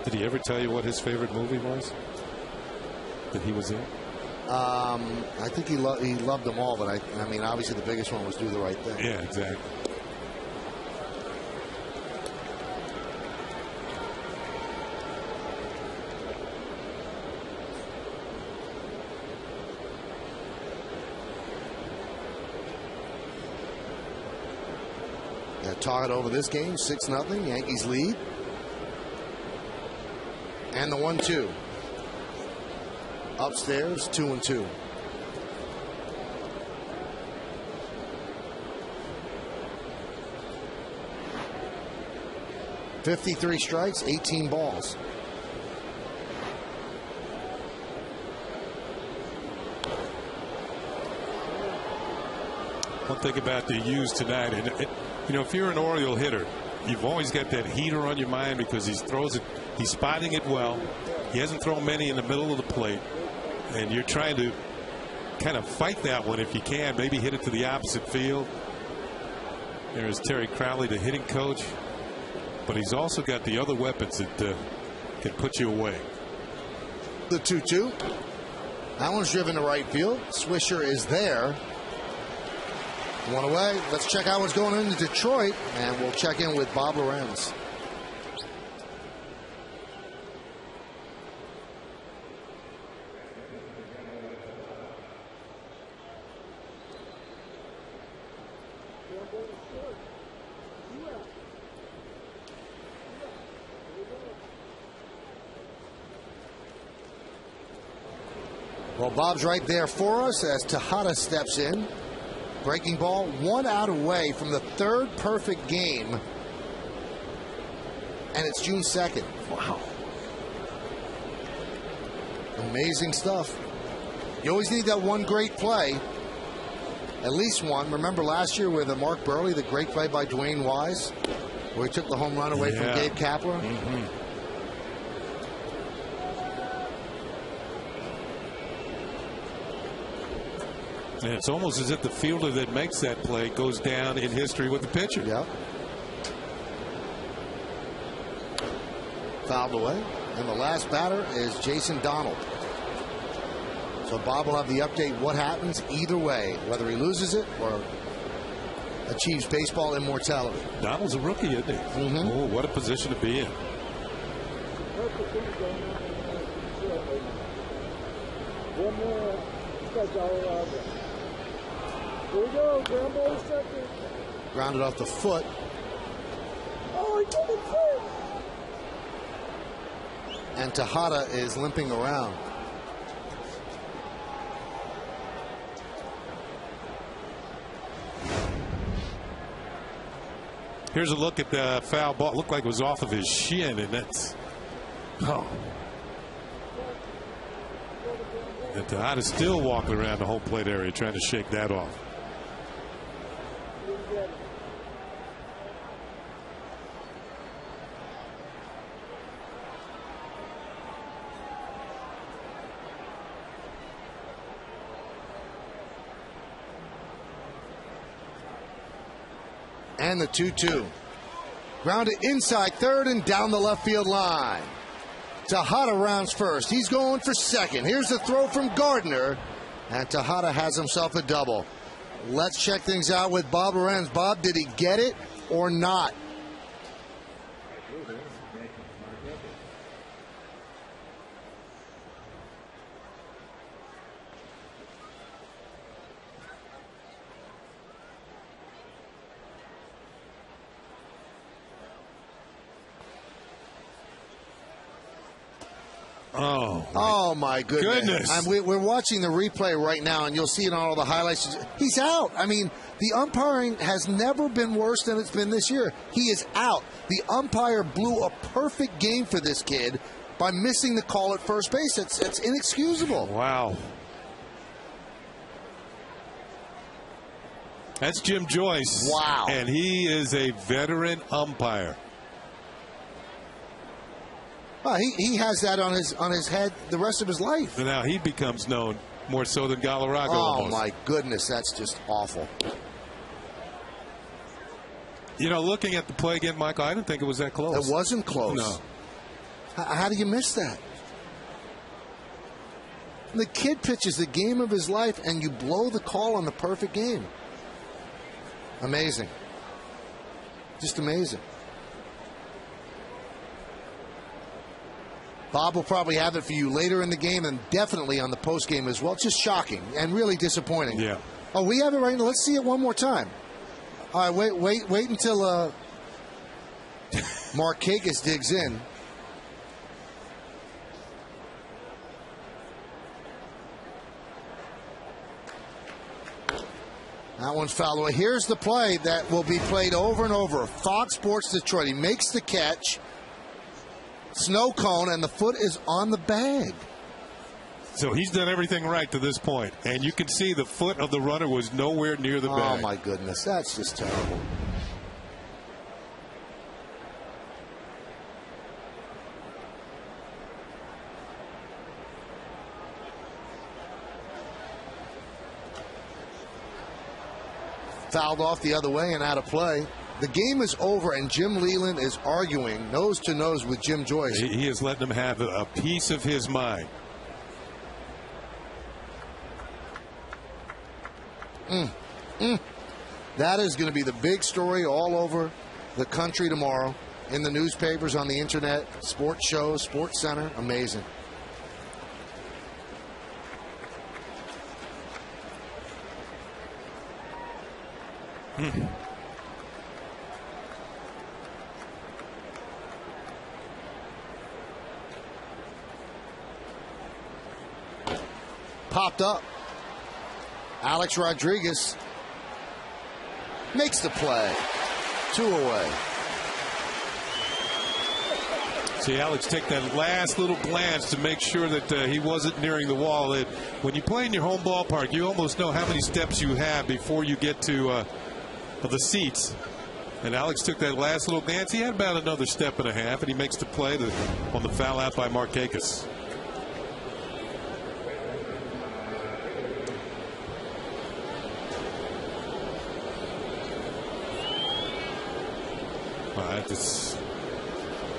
F: Did he ever tell you what his favorite movie was that he was in?
B: I think he loved them all, but I mean, obviously the biggest one was Do the Right Thing.
F: Yeah, exactly.
B: Target over this game, 6-0. Yankees lead. And the 1-2. Upstairs, 2-2. .53 strikes, 18 balls.
F: One thing about the U's tonight, and you know, if you're an Oriole hitter, you've always got that heater on your mind because he throws it, he's spotting it well. He hasn't thrown many in the middle of the plate, and you're trying to kind of fight that one if you can. Maybe hit it to the opposite field. There's Terry Crowley, the hitting coach, but he's also got the other weapons that can put you away.
B: The 2-2. That one's driven to right field. Swisher is there. One away. Let's check out what's going on in Detroit, and we'll check in with Bob Lorenz. Well, Bob's right there for us as Tejada steps in. Breaking ball, 1 out away from the 3rd perfect game. And it's June 2nd. Wow. Amazing stuff. You always need that one great play. At least one. Remember last year with Mark Burley, the great play by Dwayne Wise, where he took the home run away from Gabe Kapler?
F: Mm-hmm. And it's almost as if the fielder that makes that play goes down in history with the pitcher.
B: Yeah. Fouled away. And the last batter is Jason Donald. So Bob will have the update what happens either way, whether he loses it or achieves baseball immortality.
F: Donald's a rookie, isn't he?
B: Mm-hmm.
F: Oh, what a position to be in.
G: Here we go, Grambo second.
B: Grounded off the foot.
G: Oh, he did it too.
B: And Tejada is limping around.
F: Here's a look at the foul ball. It looked like it was off of his shin, and that's. Oh. And Tejada's still walking around the home plate area trying to shake that off.
B: And the 2-2. Grounded inside third and down the left field line. Tejada rounds first. He's going for second. Here's the throw from Gardner. And Tejada has himself a double. Let's check things out with Bob Lorenz. Bob, did he get it or not? Oh, my goodness. We're watching the replay right now, and you'll see it on all the highlights. He's out. I mean, the umpiring has never been worse than it's been this year. He is out. The umpire blew a perfect game for this kid by missing the call at first base. It's inexcusable.
F: Wow. That's Jim Joyce.
B: Wow.
F: And he is a veteran umpire.
B: He has that on his head the rest of his life.
F: And now he becomes known more so than Galarraga.
B: Oh,
F: almost.
B: my goodness. That's just awful.
F: You know, looking at the play again, Michael, I didn't think it was that close.
B: It wasn't close.
F: No.
B: How do you miss that? The kid pitches the game of his life, and you blow the call on the perfect game. Amazing. Just amazing. Bob will probably have it for you later in the game and definitely on the post game as well. It's just shocking and really disappointing.
F: Yeah.
B: Oh, we have it right now. Let's see it one more time. All right, wait until Markakis digs in. That one's fouled away. Here's the play that will be played over and over. Fox Sports Detroit. He makes the catch. Snow cone, and the foot is on the bag.
F: So he's done everything right to this point. And you can see the foot of the runner was nowhere near the bag.
B: Oh, my goodness. That's just terrible. fouled off the other way and out of play. The game is over, and Jim Leland is arguing nose to nose with Jim Joyce.
F: He is letting him have a piece of his mind.
B: That is going to be the big story all over the country tomorrow, in the newspapers, on the internet, sports shows, Sports Center. Amazing. Popped up. Alex Rodriguez makes the play. 2 away.
F: See Alex take that last little glance to make sure that he wasn't nearing the wall. When you play in your home ballpark, you almost know how many steps you have before you get to the seats. And Alex took that last little glance. He had about another step and a half, and he makes the play on the foul out by Markakis.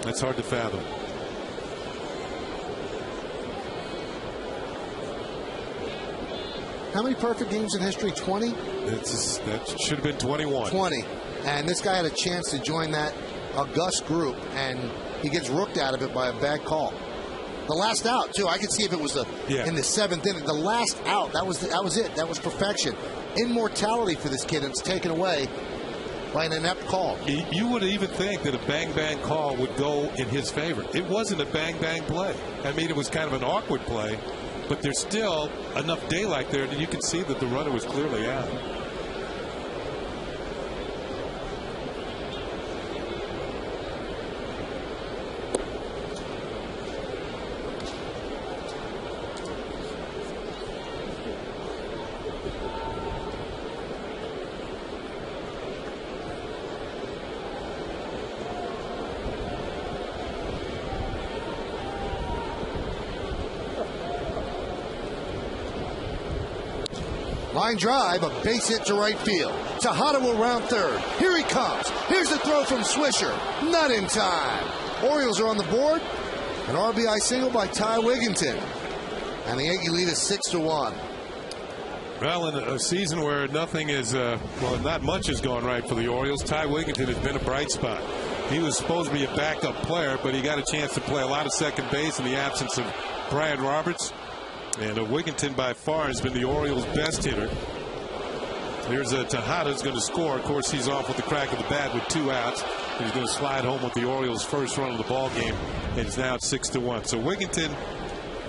F: That's hard to fathom.
B: How many perfect games in history? 20?
F: That should have been 21.
B: 20. And this guy had a chance to join that august group, and he gets rooked out of it by a bad call. The last out, too. I could see if it was in the 7th inning. The last out, that was it. That was perfection. Immortality for this kid, and it's taken away by an inept call.
F: You would even think that a bang-bang call would go in his favor. It wasn't a bang-bang play. I mean, it was kind of an awkward play, but there's still enough daylight there that you can see that the runner was clearly out.
B: Line drive, a base hit to right field. Tejada will round third. Here he comes. Here's the throw from Swisher. Not in time. Orioles are on the board. An RBI single by Ty Wigginton. And the Yankee lead is 6-1.
F: Well, in a season where nothing is, not much has gone right for the Orioles, Ty Wigginton has been a bright spot. He was supposed to be a backup player, but he got a chance to play a lot of second base in the absence of Brian Roberts. And Wigginton by far has been the Orioles' best hitter. Here's Tejada who's going to score. Of course, he's off with the crack of the bat with 2 outs. He's going to slide home with the Orioles' first run of the ball game, and it's now at 6-1. So Wigginton,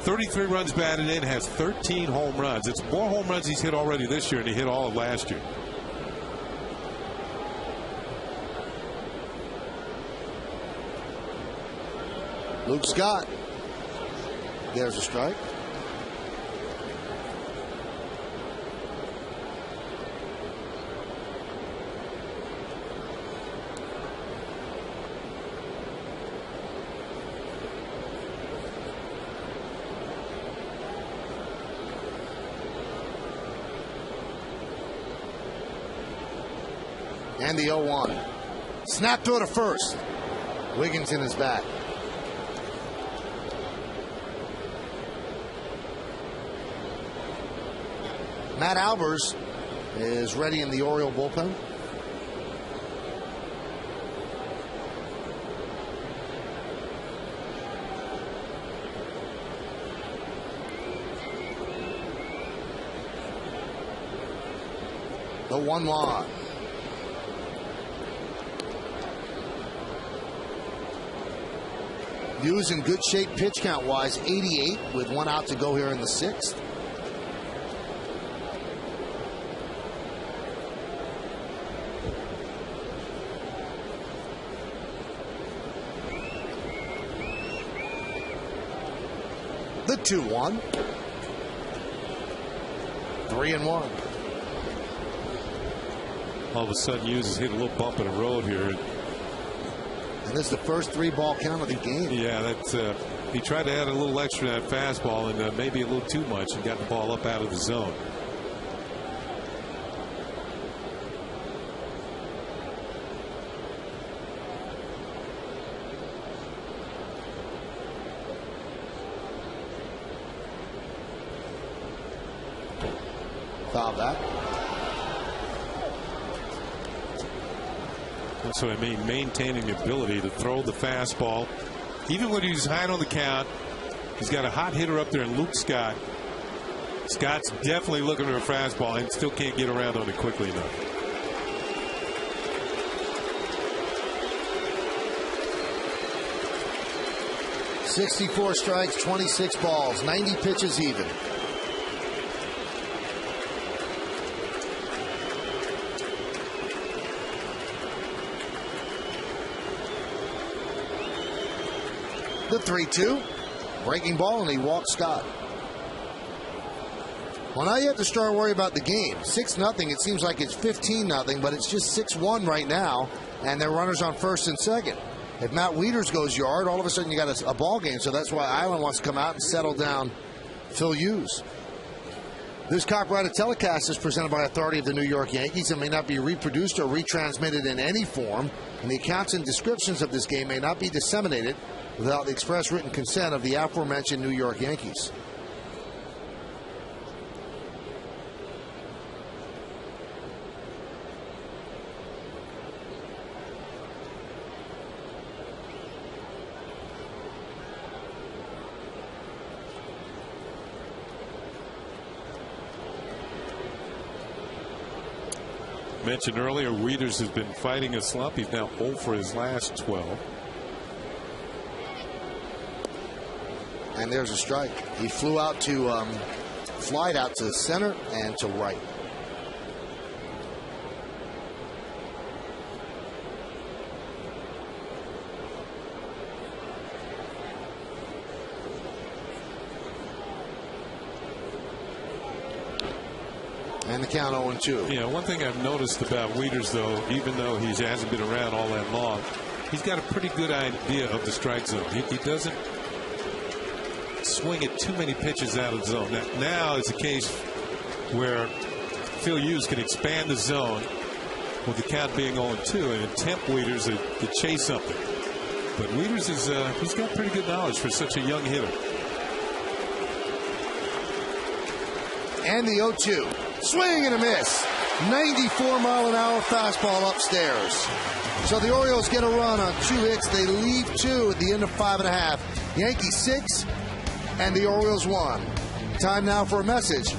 F: 33 runs batted in, has 13 home runs. It's more home runs he's hit already this year than he hit all of last year.
B: Luke Scott. There's a strike. And the 0-1. Snap throw to first. Wigginton is back. Matt Albers is ready in the Oriole bullpen. The 1-1. Hughes in good shape pitch count wise, 88 with 1 out to go here in the 6th. The 2-1. 3-1.
F: All of a sudden, Hughes has hit a little bump in the road here.
B: And this is the first 3-ball count of the game.
F: Yeah, that's he tried to add a little extra to that fastball and maybe a little too much and got the ball up out of the zone.
B: Foul back.
F: That's what I mean, maintaining the ability to throw the fastball. Even when he's high on the count, he's got a hot hitter up there in Luke Scott. Scott's definitely looking for a fastball and still can't get around on it quickly enough.
B: .64 strikes, 26 balls, 90 pitches even. The 3-2. Breaking ball, and he walks Scott. Well, now you have to start worrying about the game. 6-0. It seems like it's 15-0, but it's just 6-1 right now, and they're runners on first and second. If Matt Wieters goes yard, all of a sudden you got a ball game. So that's why Island wants to come out and settle down Phil Hughes. This copyrighted telecast is presented by authority of the New York Yankees and may not be reproduced or retransmitted in any form. And the accounts and descriptions of this game may not be disseminated without the express written consent of the aforementioned New York Yankees.
F: Mentioned earlier, Wieters has been fighting a slump. He's now 0 for his last 12.
B: And there's a strike. He flew out to flied out to center and to right. And the count 0-2.
F: Yeah, one thing I've noticed about Wieters, though, even though he hasn't been around all that long, he's got a pretty good idea of the strike zone. He doesn't swing at too many pitches out of the zone. Now is the case where Phil Hughes can expand the zone with the count being 0-2 and tempt Wieters to chase something. But Wieters is he's got pretty good knowledge for such a young hitter.
B: And the 0-2. Swing and a miss. 94-mile-an-hour fastball upstairs. So the Orioles get a run on 2 hits. They leave 2 at the end of 5.5. Yankees 6 and the Orioles 1. Time now for a message.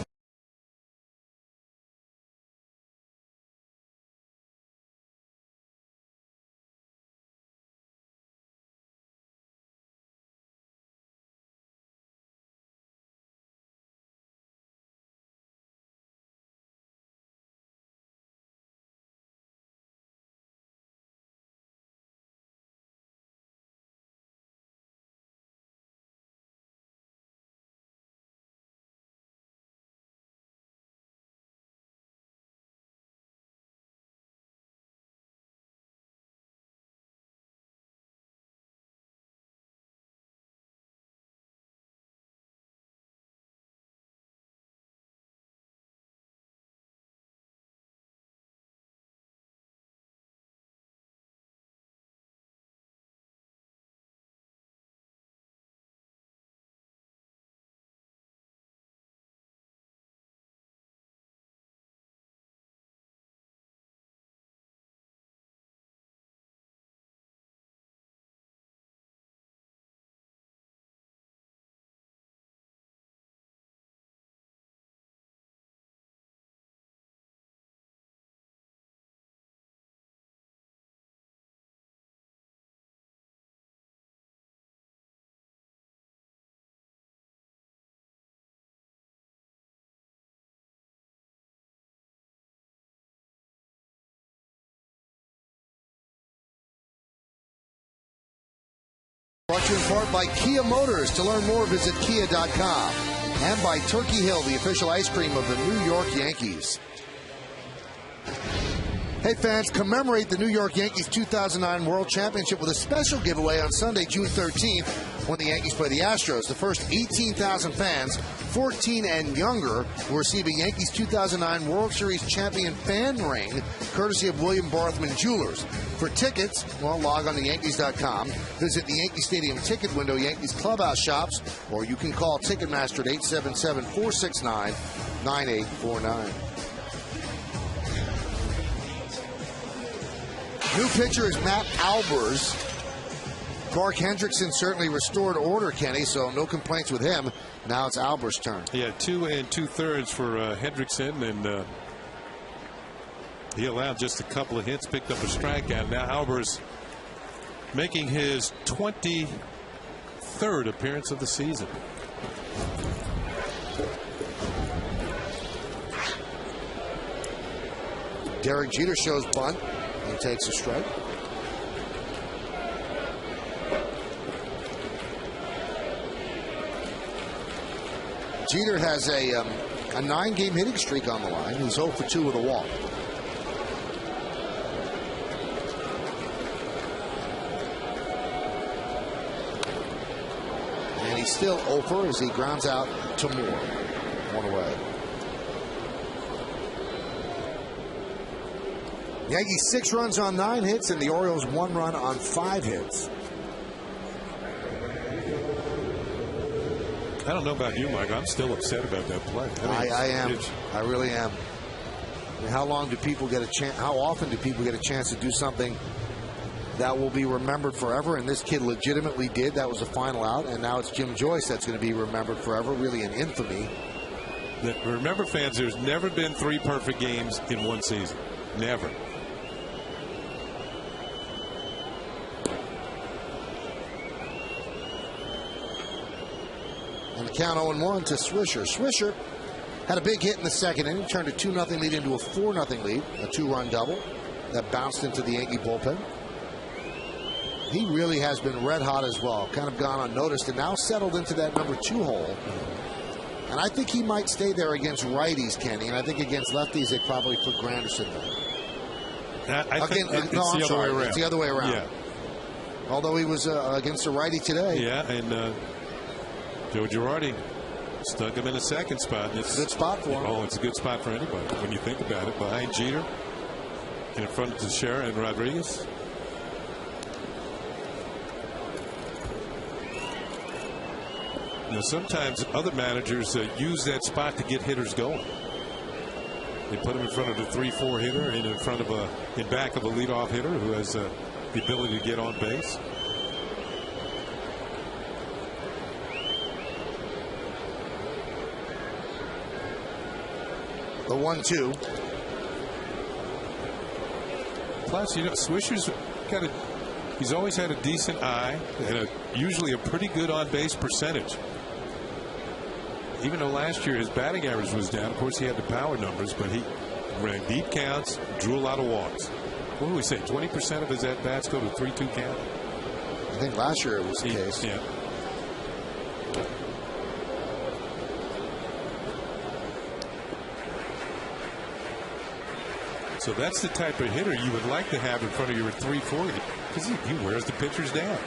B: Brought to you in part by Kia Motors. To learn more, visit kia.com. And by Turkey Hill, the official ice cream of the New York Yankees. Hey fans, commemorate the New York Yankees 2009 World Championship with a special giveaway on Sunday, June 13th, when the Yankees play the Astros. The first 18,000 fans, 14 and younger, will receive a Yankees 2009 World Series champion fan ring, courtesy of William Barthman Jewelers. For tickets, well, log on to Yankees.com, visit the Yankee Stadium ticket window, Yankees clubhouse shops, or you can call Ticketmaster at 877-469 9-8, 4-9. New pitcher is Matt Albers. Clark Hendrickson certainly restored order, Kenny, so no complaints with him. Now it's Albers' turn.
F: Yeah, 2 2/3 for Hendrickson, and he allowed just a couple of hits, picked up a strikeout. Now Albers making his 23rd appearance of the season.
B: Derek Jeter shows bunt and takes a strike. Jeter has a 9-game hitting streak on the line. He's 0 for 2 with a walk. And he's still 0 for as he grounds out to Moore. 1 away. Yankees 6 runs on 9 hits, and the Orioles 1 run on 5 hits.
F: I don't know about you, Mike. I'm still upset about that play.
B: I am. I really am. I mean, how long do people get a chance? How often do people get a chance to do something that will be remembered forever? And this kid legitimately did. That was a final out, and now it's Jim Joyce that's going to be remembered forever. Really an infamy.
F: Remember, fans, there's never been 3 perfect games in one season. Never.
B: And the count 0-1 to Swisher. Swisher had a big hit in the second inning, turned a 2-0 lead into a 4-0 lead, a 2-run double that bounced into the Yankee bullpen. He really has been red hot as well, kind of gone unnoticed and now settled into that number 2 hole. And I think he might stay there against righties, Kenny, and I think against lefties they probably put Granderson there.
F: I think it's the other way around.
B: It's the other way around.
F: Yeah.
B: Although he was against a righty today.
F: Yeah, and Joe Girardi stuck him in a second spot.
B: It's a good spot for him.
F: Oh, it's a good spot for anybody when you think about it. Behind Jeter, and in front of Teixeira and Rodriguez. You know, sometimes other managers use that spot to get hitters going. They put him in front of the 3-4 hitter and in back of a leadoff hitter who has the ability to get on base.
B: The 1-2.
F: Plus, you know, Swisher's he's always had a decent eye and usually a pretty good on base percentage. Even though last year his batting average was down, of course he had the power numbers, but he ran deep counts, drew a lot of walks. What do we say? 20% of his at bats go to 3-2 count.
B: I think last year it was the case.
F: Yeah. So that's the type of hitter you would like to have in front of your 3-4 because he wears the pitchers down.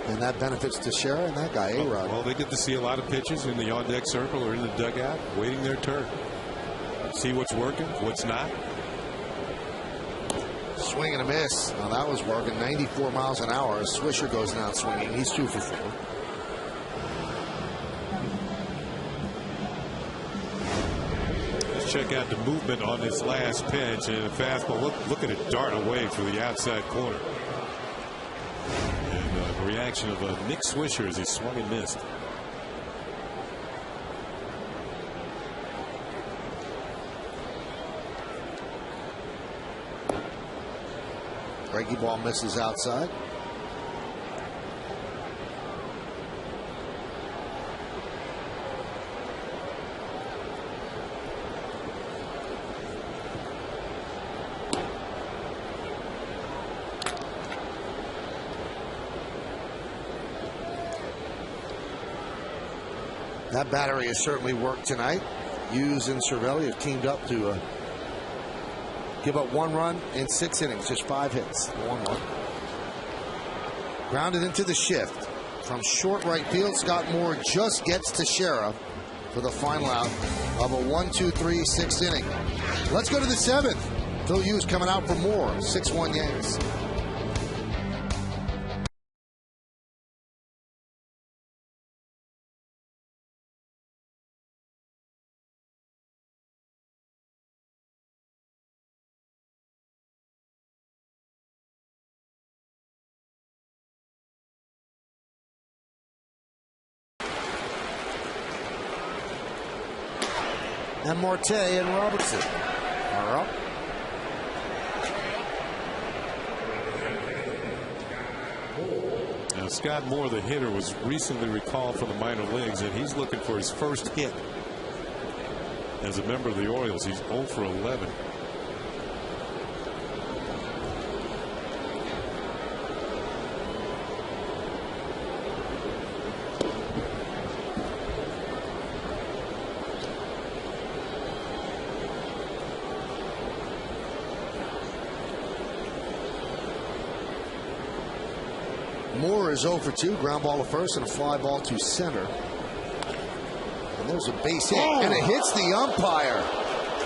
B: And that benefits Teixeira and that guy, A-Rod.
F: Well, they get to see a lot of pitches in the on-deck circle or in the dugout, waiting their turn. See what's working, what's not.
B: Swing and a miss. Now that was working. 94 miles an hour. Swisher goes down swinging. He's 2 for 4.
F: Let's check out the movement on this last pitch. And a fastball. Look at it dart away through the outside corner. And the reaction of Nick Swisher as he swung and missed.
B: Breaking ball misses outside. That battery has certainly worked tonight. Hughes and Cervelli have teamed up to give up 1 run in 6 innings, just 5 hits. 1-1. Grounded into the shift. From short right field, Scott Moore just gets to Teixeira for the final out of a 1-2-3 6th inning. Let's go to the 7th. Phil Hughes coming out for Moore. 6-1 Yanks. And Marte and Robertson are up.
F: Now, Scott Moore, the hitter, was recently recalled from the minor leagues, and he's looking for his first hit as a member of the Orioles. He's 0 for 11.
B: Moore is 0 for 2. Ground ball to first and a fly ball to center. And there's a base hit. And it hits the umpire.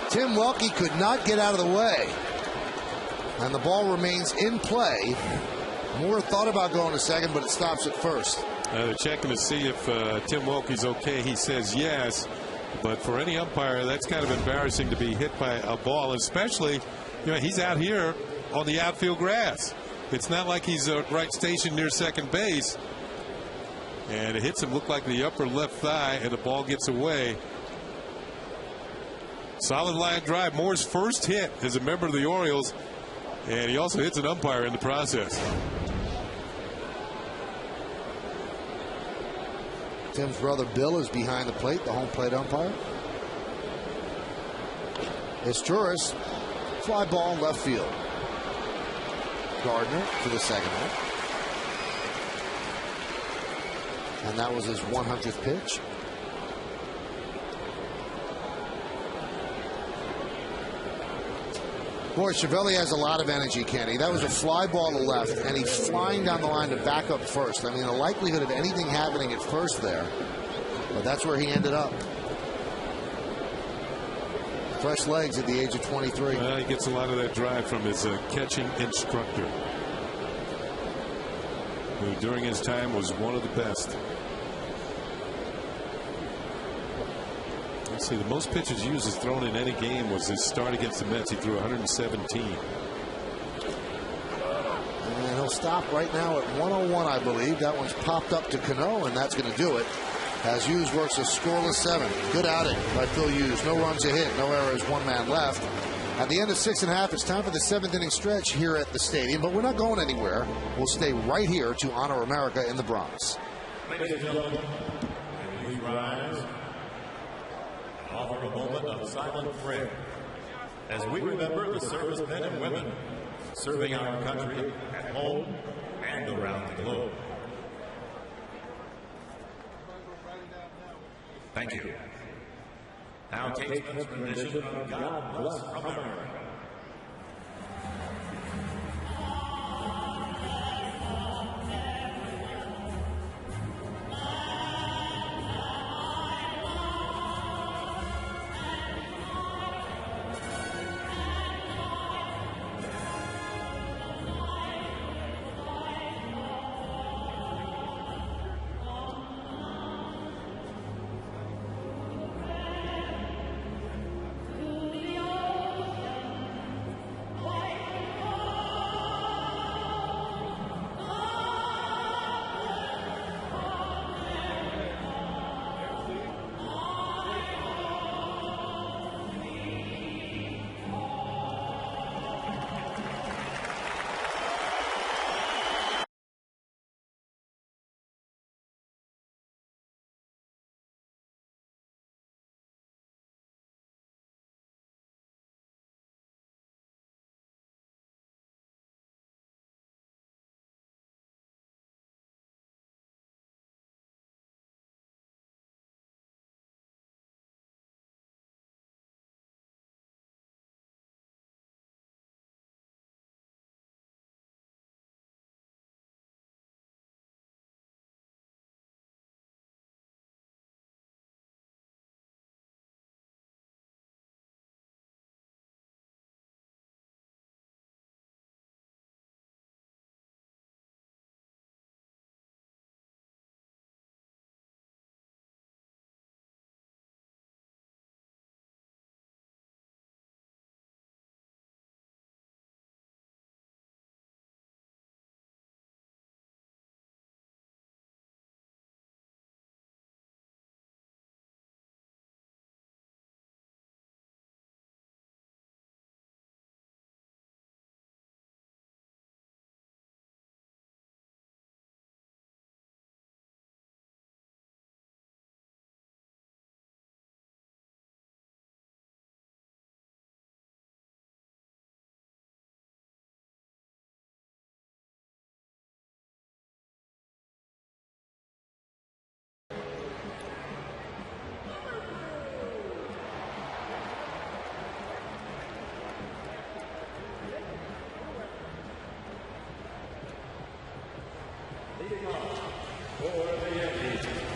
B: Tim Welke could not get out of the way. And the ball remains in play. Moore thought about going to second, but it stops at first.
F: They're checking to see if Tim Welke's okay. He says yes. But for any umpire, that's kind of embarrassing to be hit by a ball, especially, he's out here on the outfield grass. It's not like he's right stationed near second base. And it hits him, look like the upper left thigh, and the ball gets away. Solid line drive. Moore's first hit as a member of the Orioles. And he also hits an umpire in the process.
B: Tim's brother Bill is behind the plate, the home plate umpire. It's Turris. Fly ball left field. Gardner to the second hole. And that was his 100th pitch. Boy, Cervelli has a lot of energy, Kenny. That was a fly ball to left, and he's flying down the line to back up first. I mean, the likelihood of anything happening at first there, but that's where he ended up. Fresh legs at the age of 23.
F: He gets a lot of that drive from his catching instructor, who during his time was one of the best. Let's see, the most pitches used as thrown in any game was his start against the Mets. He threw 117.
B: And he'll stop right now at 101, I believe. That one's popped up to Cano, and that's going to do it. As Hughes works a scoreless 7. Good outing by Phil Hughes. No runs a hit, no errors, one man left. At the end of 6.5, it's time for the 7th inning stretch here at the stadium, but we're not going anywhere. We'll stay right here to honor America in the Bronx.
H: Ladies and gentlemen, we rise and offer a moment of silent prayer as we remember the servicemen and women serving our country at home and around the globe. Thank you. Now takes the rendition of God Bless America.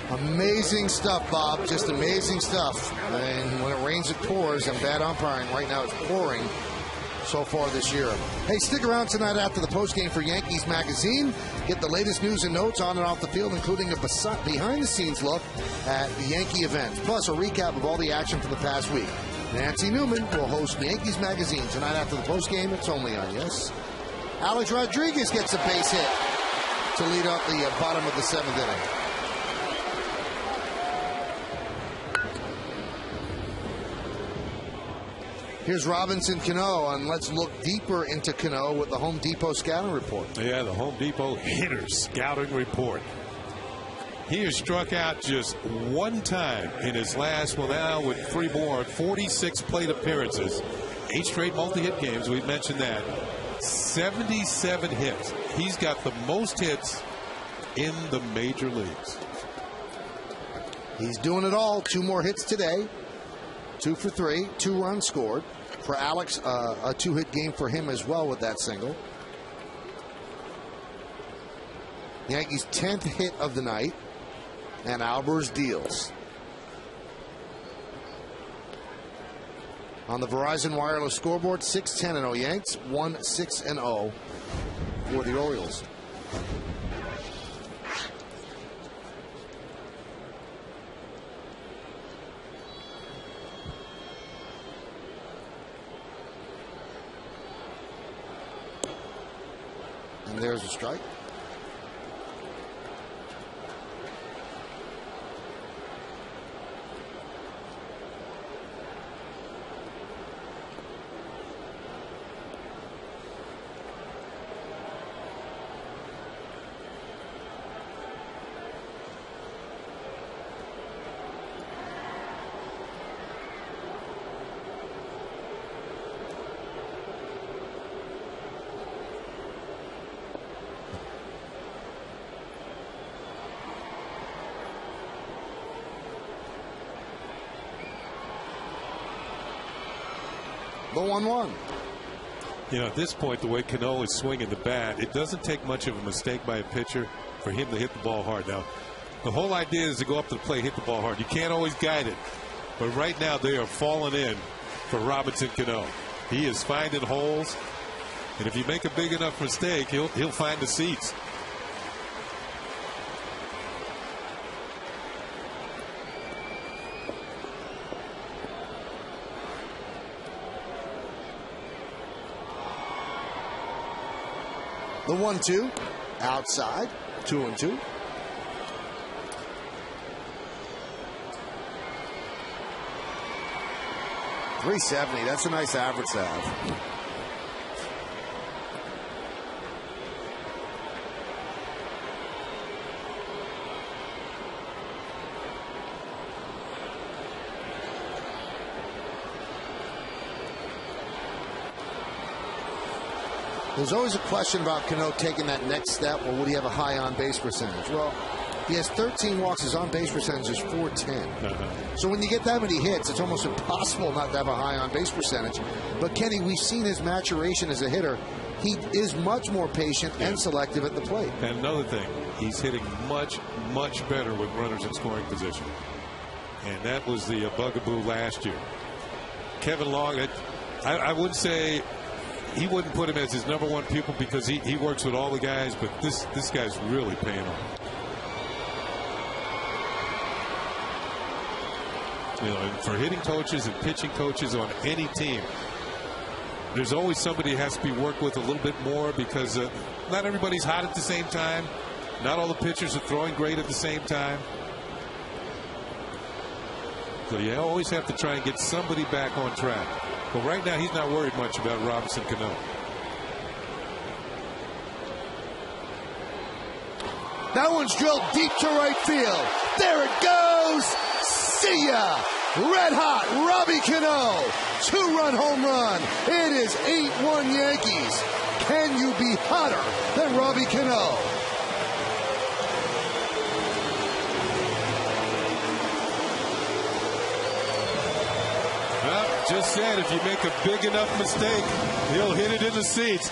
B: Amazing stuff, Bob. Just amazing stuff. And when it rains, it pours. And bad umpiring. Right now, it's pouring so far this year. Hey, stick around tonight after the postgame for Yankees Magazine. Get the latest news and notes on and off the field, including a behind-the-scenes look at the Yankee events, plus a recap of all the action from the past week. Nancy Newman will host Yankees Magazine tonight after the postgame. It's only on Yes. Alex Rodriguez gets a base hit to lead up the bottom of the 7th inning. Here's Robinson Cano, and let's look deeper into Cano with the Home Depot scouting report.
F: Yeah, the Home Depot hitters scouting report. He has struck out just one time in his last, well, now with 3 more, 46 plate appearances, 8 straight multi-hit games. We've mentioned that. 77 hits. He's got the most hits in the major leagues.
B: He's doing it all. 2 more hits today. 2 for 3, 2 runs scored. For Alex, a 2-hit game for him as well with that single. Yankees' 10th hit of the night, and Albers deals. On the Verizon Wireless scoreboard, 6-10-0 Yanks, 1-6-0 for the Orioles. And there's a strike. The 1-1.
F: You know, at this point, the way Cano is swinging the bat, it doesn't take much of a mistake by a pitcher for him to hit the ball hard. Now, the whole idea is to go up to the plate, hit the ball hard. You can't always guide it. But right now, they are falling in for Robinson Cano. He is finding holes. And if you make a big enough mistake, he'll find the seats.
B: The 1-2 outside, 2-2. .370. That's a nice average to have. There's always a question about Cano taking that next step, or would he have a high on-base percentage? Well, he has 13 walks. His on-base percentage is .410. So when you get that many hits, it's almost impossible not to have a high on-base percentage. But, Kenny, we've seen his maturation as a hitter. He is much more patient and selective at the plate.
F: And another thing, he's hitting much, much better with runners in scoring position. And that was the bugaboo last year. Kevin Long, I wouldn't say he wouldn't put him as his #1 pupil because he works with all the guys, but this guy's really paying off. You know, and for hitting coaches and pitching coaches on any team, there's always somebody who has to be worked with a little bit more because not everybody's hot at the same time. Not all the pitchers are throwing great at the same time. So you always have to try and get somebody back on track. But right now, he's not worried much about Robinson Cano.
B: That one's drilled deep to right field. There it goes. See ya. Red hot Robbie Cano. 2-run home run. It is 8-1 Yankees. Can you be hotter than Robbie Cano?
F: Well, just said if you make a big enough mistake, he'll hit it in the seats.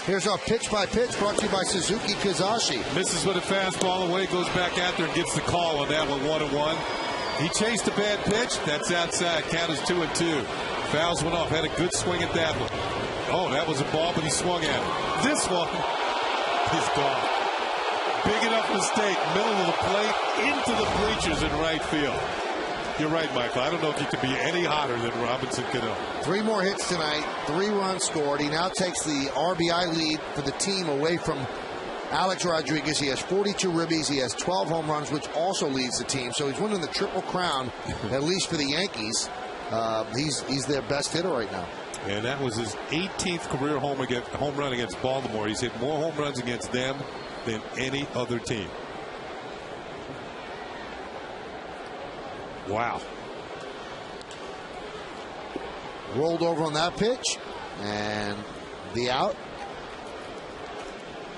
B: Here's our pitch by pitch brought to you by Suzuki Kizashi.
F: Misses with a fastball away, goes back out there and gets the call on that one, 1-1. He chased a bad pitch. That's outside. Count is 2-2. Fouls one off. Had a good swing at that one. Oh, that was a ball, but he swung at it. This one, he's gone. Big enough mistake. Middle of the plate, into the bleachers in right field. You're right, Michael. I don't know if you could be any hotter than Robinson Cano.
B: 3 more hits tonight, 3 runs scored. He now takes the RBI lead for the team away from Alex Rodriguez. He has 42 ribbies. He has 12 home runs, which also leads the team. So he's winning the Triple Crown, at least for the Yankees. He's their best hitter right now.
F: And that was his 18th career home run against Baltimore. He's hit more home runs against them than any other team. Wow.
B: Rolled over on that pitch, and the out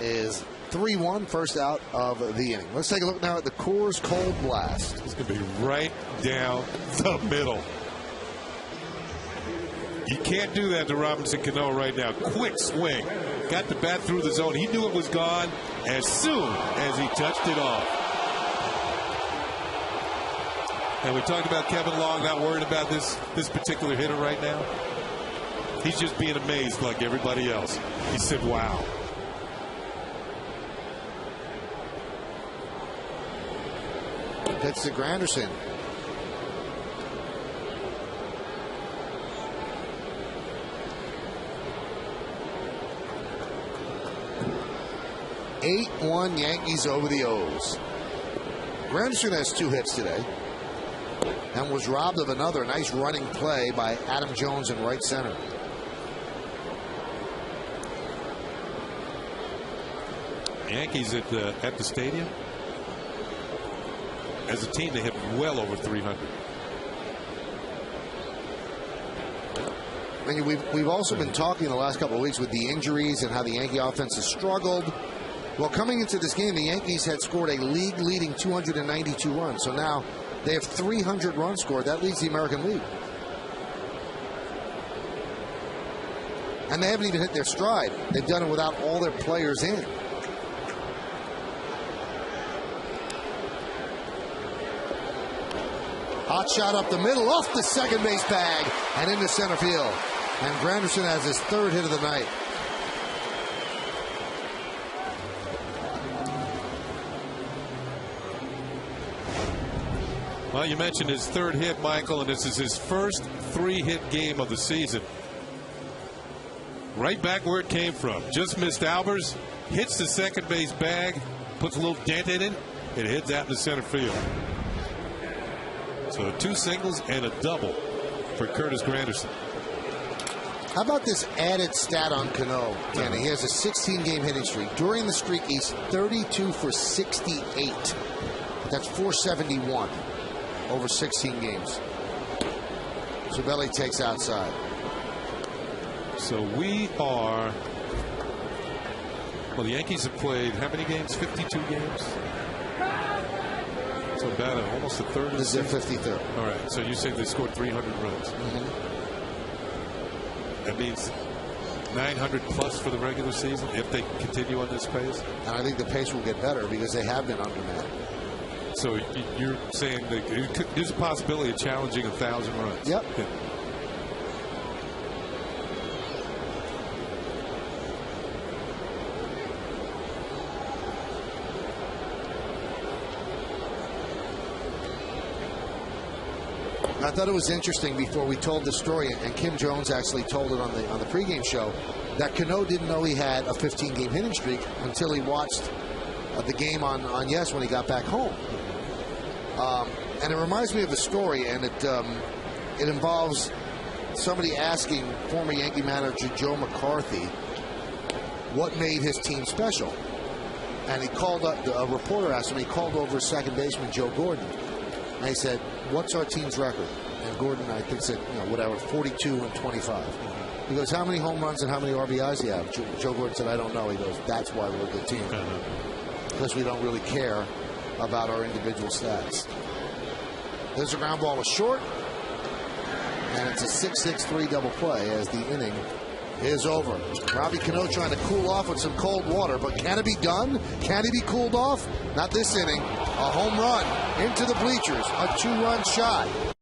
B: is 3-1, first out of the inning. Let's take a look now at the Coors Cold Blast.
F: It's going to be right down the middle. You can't do that to Robinson Cano right now. Quick swing. Got the bat through the zone. He knew it was gone as soon as he touched it off. And we talked about Kevin Long not worried about this particular hitter right now. He's just being amazed like everybody else. He said, wow.
B: Pitch to Granderson. (8-1) Yankees over the O's. Granderson has 2 hits today and was robbed of another nice running play by Adam Jones in right center.
F: Yankees at the stadium. As a team, they hit well over 300.
B: I mean, we've also been talking the last couple of weeks with the injuries and how the Yankee offense has struggled. Well, coming into this game, the Yankees had scored a league-leading 292 runs. So now they have 300 runs scored. That leads the American League. And they haven't even hit their stride. They've done it without all their players in. Hot shot up the middle, off the second base bag, and into center field. And Granderson has his 3rd hit of the night.
F: Well, you mentioned his 3rd hit, Michael, and this is his first 3-hit game of the season. Right back where it came from. Just missed Albers, hits the second base bag, puts a little dent in it, and it heads out in the center field. So 2 singles and a double for Curtis Granderson.
B: How about this added stat on Cano, Kenny? He has a 16-game hitting streak. During the streak, he's 32 for 68. That's 471 over 16 games. Cervelli takes outside.
F: So we are, well, the Yankees have played how many games? 52 games? So about almost a third of the season.
B: This is their 53rd.
F: All right, so you say they scored 300 runs.
B: Mm-hmm.
F: That means 900 plus for the regular season if they continue on this pace.
B: And I think the pace will get better because they have been undermanned.
F: So you're saying that there's a possibility of challenging 1,000 runs.
B: Yep.
F: Yeah.
B: I thought it was interesting before we told the story, and Kim Jones actually told it on the pregame show, that Cano didn't know he had a 15-game hitting streak until he watched the game on Yes when he got back home. And it reminds me of a story, and it involves somebody asking former Yankee manager Joe McCarthy what made his team special. And he called up, a reporter asked him, he called over second baseman Joe Gordon. And he said, what's our team's record? And Gordon, I think, said, 42 and 25. He goes, how many home runs and how many RBIs do you have? Joe Gordon said, I don't know. He goes, that's why we're a good team. Because we don't really care about our individual stats. There's a ground ball to short. And it's a 6-6-3 double play as the inning is over. Robbie Cano trying to cool off with some cold water, but can it be done? Can he be cooled off? Not this inning. A home run into the bleachers, a 2-run shot.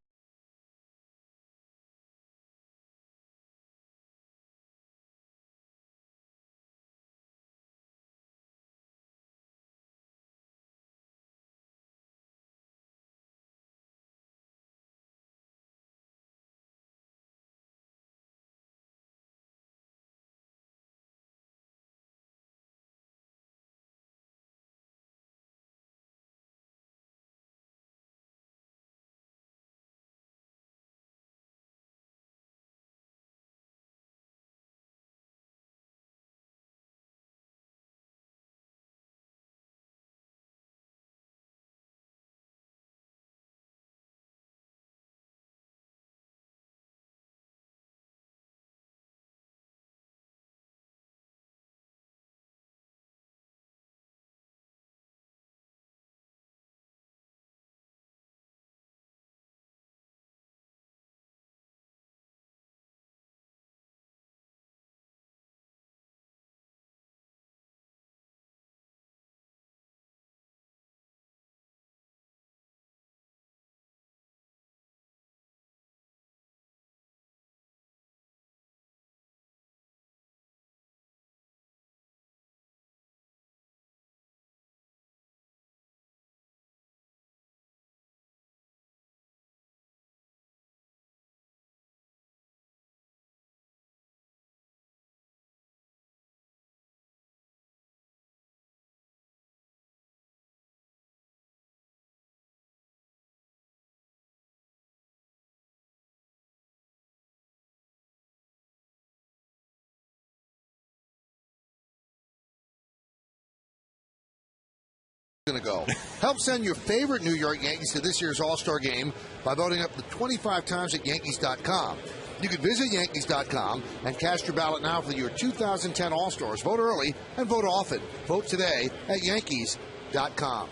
B: Going to go. Help send your favorite New York Yankees to this year's All-Star Game by voting up to 25 times at Yankees.com. You can visit Yankees.com and cast your ballot now for your 2010 All-Stars. Vote early and vote often. Vote today at Yankees.com.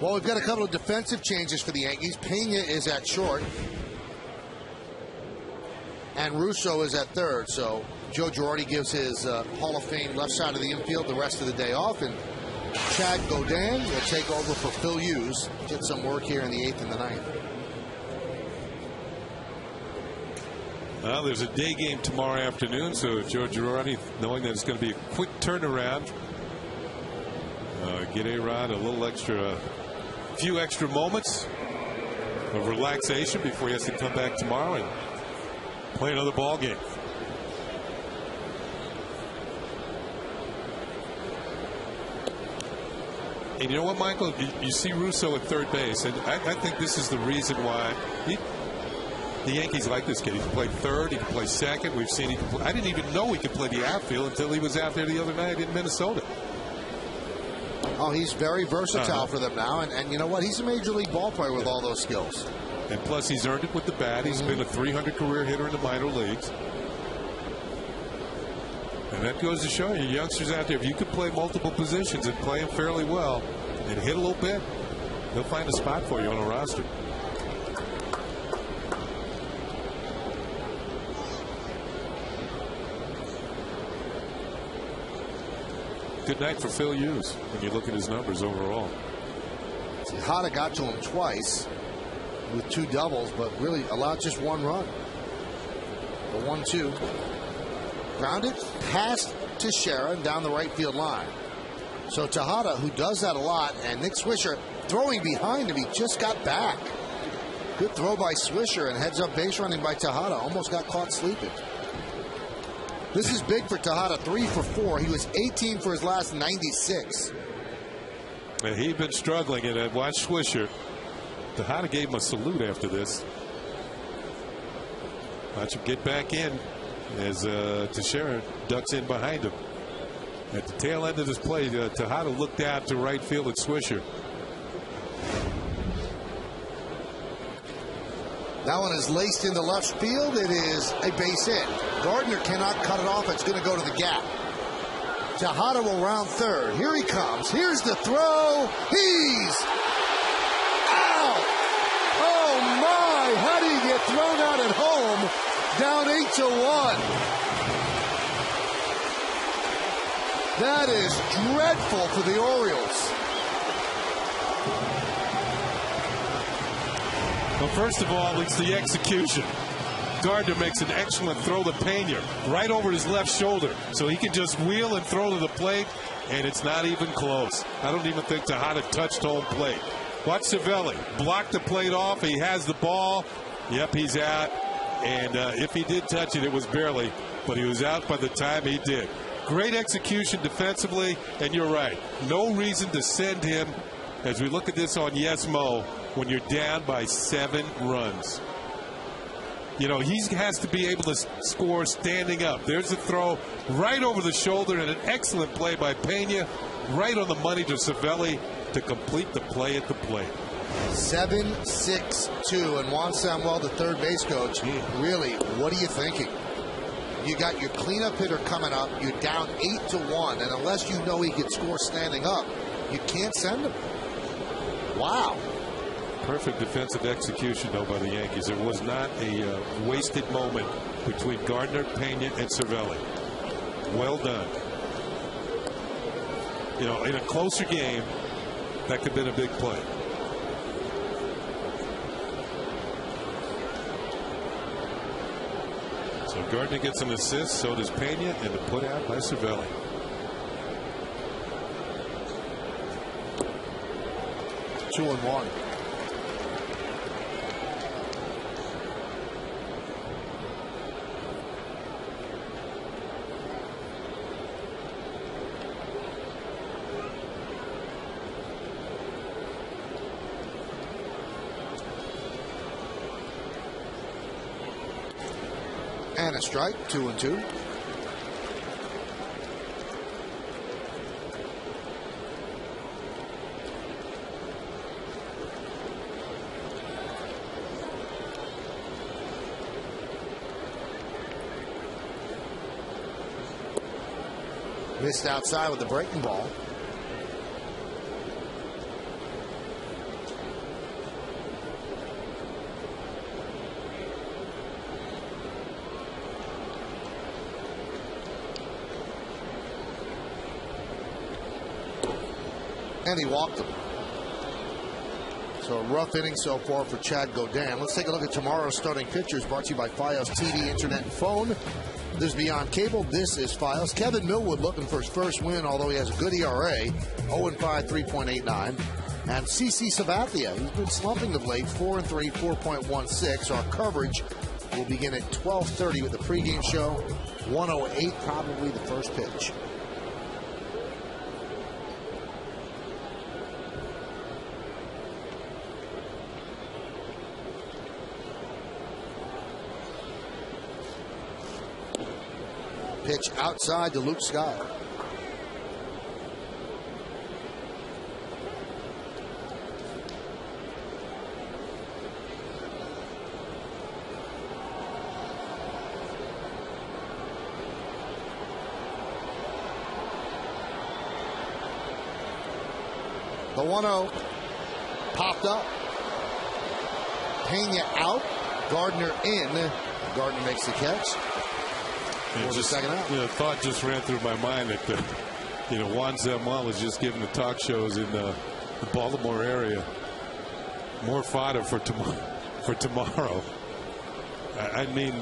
B: Well, we've got a couple of defensive changes for the Yankees. Pena is at short, and Russo is at third. So Joe Girardi gives his Hall of Fame left side of the infield the rest of the day off, and Chad Godin will take over for Phil Hughes. Get some work here in the 8th and the 9th.
F: Well, there's a day game tomorrow afternoon, so Joe Girardi, knowing that it's going to be a quick turnaround, get A-Rod a few extra moments of relaxation before he has to come back tomorrow and play another ball game. And you know what, Michael? You see Russo at third base, and I think this is the reason why the Yankees like this kid. He can play third, he can play second. We've seen he can play. I didn't even know he could play the outfield until he was out there the other night in Minnesota.
B: Oh, he's very versatile for them now, and you know what? He's a major league ball player with all those skills.
F: And plus, he's earned it with the bat. He's been a .300 career hitter in the minor leagues. And that goes to show you, youngsters out there, if you could play multiple positions and play them fairly well and hit a little bit, they'll find a spot for you on a roster. Good night for Phil Hughes when you look at his numbers overall.
B: Tejada got to him twice with 2 doubles, but really allowed just 1 run. The 1-2. Grounded past Teixeira and down the right field line. So Tejada, who does that a lot, and Nick Swisher throwing behind him, he just got back. Good throw by Swisher, and heads up base running by Tejada. Almost got caught sleeping. This is big for Tejada, 3 for 4. He was 18 for his last 96.
F: And he'd been struggling, and watch Swisher. Tejada gave him a salute after this. Watch him get back in as Teixeira ducks in behind him. At the tail end of this play, Tejada looked out to right field at Swisher.
B: That one is laced into left field. It is a base hit. Gardner cannot cut it off. It's going to go to the gap. Tejada will round third. Here he comes. Here's the throw. He's out. Oh, my. How do you get thrown out at home Down 8-1. That is dreadful for the Orioles.
C: Well, first of all, it's the execution. Gardner makes an excellent throw to Pena right over his left shoulder, so he can just wheel and throw to the plate, and it's not even close. I don't even think Tejada touched home plate. Watch Cervelli block the plate off. He has the ball. Yep, he's out. And if he did touch it, it was barely, but he was out by the time he did. Great execution defensively, and you're right. No reason to send him, as we look at this on Yes Mo, when you're down by 7 runs. You know, he has to be able to score standing up. There's a throw right over the shoulder and an excellent play by Pena, right on the money to Cervelli to complete the play at the plate.
B: 7-6-2, and Juan Samuel, the third base coach, really, what are you thinking? You got your cleanup hitter coming up, you're down 8-1, and unless you know he can score standing up, you can't send him. Wow.
F: Perfect defensive execution, though, by the Yankees. There was not a wasted moment between Gardner, Pena, and Cervelli. Well done. You know, in a closer game, that could have been a big play. So Gardner gets an assist, so does Pena, and the put out by Cervelli.
B: Two and one. And a strike, 2-2. Missed outside with the breaking ball. And he walked him. So a rough inning so far for Chad Godin. Let's take a look at tomorrow's starting pitchers, brought to you by Fios TV, Internet, and Phone. This is Beyond Cable. This is Fios. Kevin Millwood looking for his first win, although he has a good ERA, 0-5, 3.89. And CC Sabathia, he's been slumping of late, 4-3, 4.16. Our coverage will begin at 12:30 with the pregame show. 1:08, probably the first pitch. Pitch outside to Luke Scott. The 1-0 popped up. Pena out. Gardner in. Gardner makes the catch.
F: Just,
B: second out.
F: You know, thought just ran through my mind that Juan Samuel is just giving the talk shows in the Baltimore area more fodder for tomorrow. I mean,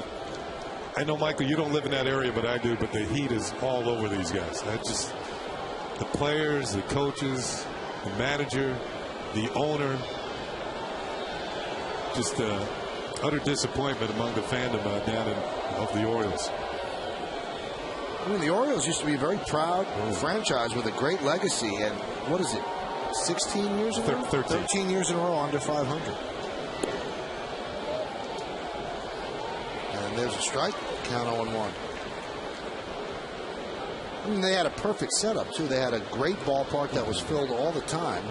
F: I know, Michael, you don't live in that area, but I do. But the heat is all over these guys. The players, the coaches, the manager, the owner. Just utter disappointment among the fandom of the Orioles.
B: I mean, the Orioles used to be a very proud franchise with a great legacy, and what is it, 16 years in a row? 13 years in a row under 500. And there's a strike, count 0-1. I mean, they had a perfect setup, too. They had a great ballpark that was filled all the time,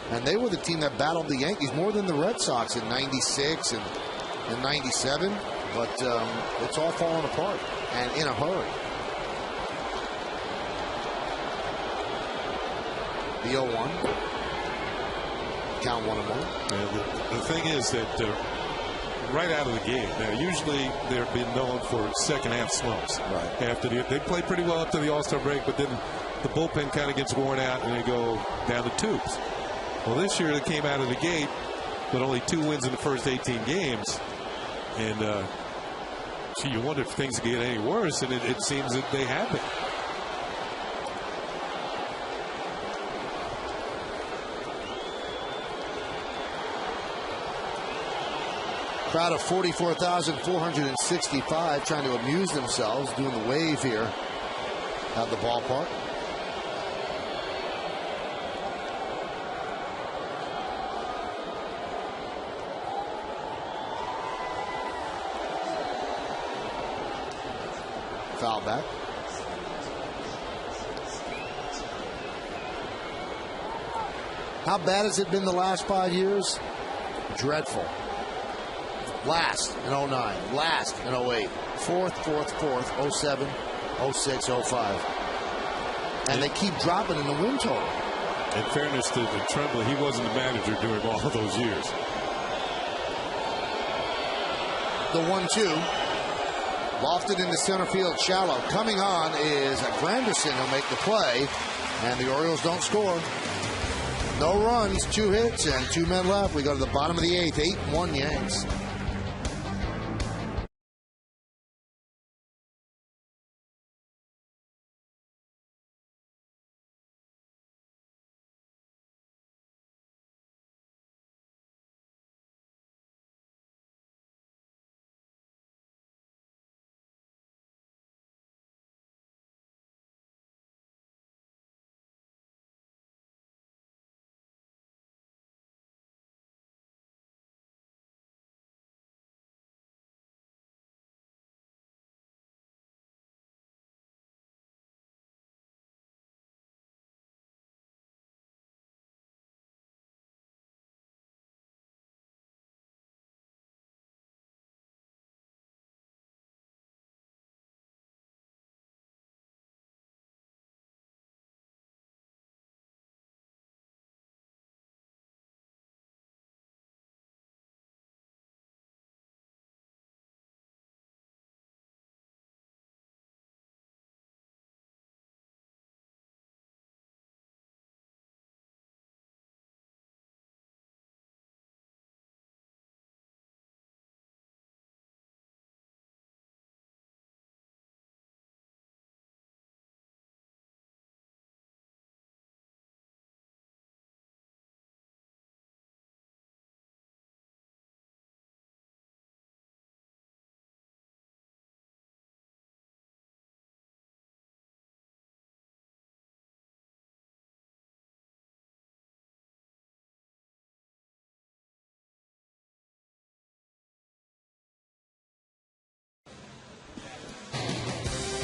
B: and they were the team that battled the Yankees more than the Red Sox in 96 and 97, but it's all falling apart, and in a hurry. The 0-1. Count 1-1.
F: The thing is that right out of the game. Now, usually they're been known for second half slumps.
B: Right.
F: After they play pretty well up to the All-Star break, but then the bullpen kind of gets worn out and they go down the tubes. Well, this year they came out of the gate, but only 2 wins in the first 18 games. And you wonder if things get any worse, and it seems that they haven't.
B: Crowd of 44,465 trying to amuse themselves, doing the wave here at the ballpark. Foul back. How bad has it been the last 5 years? Dreadful. Last in 09, last in 08, fourth, 07, 06, 05. And they keep dropping in the win total.
F: In fairness to Tremblay, he wasn't the manager during all of those years.
B: The 1-2. Lofted into center field, shallow. Coming on is Granderson who'll make the play. And the Orioles don't score. No runs, 2 hits, and 2 men left. We go to the bottom of the 8th, 8-1 Yanks.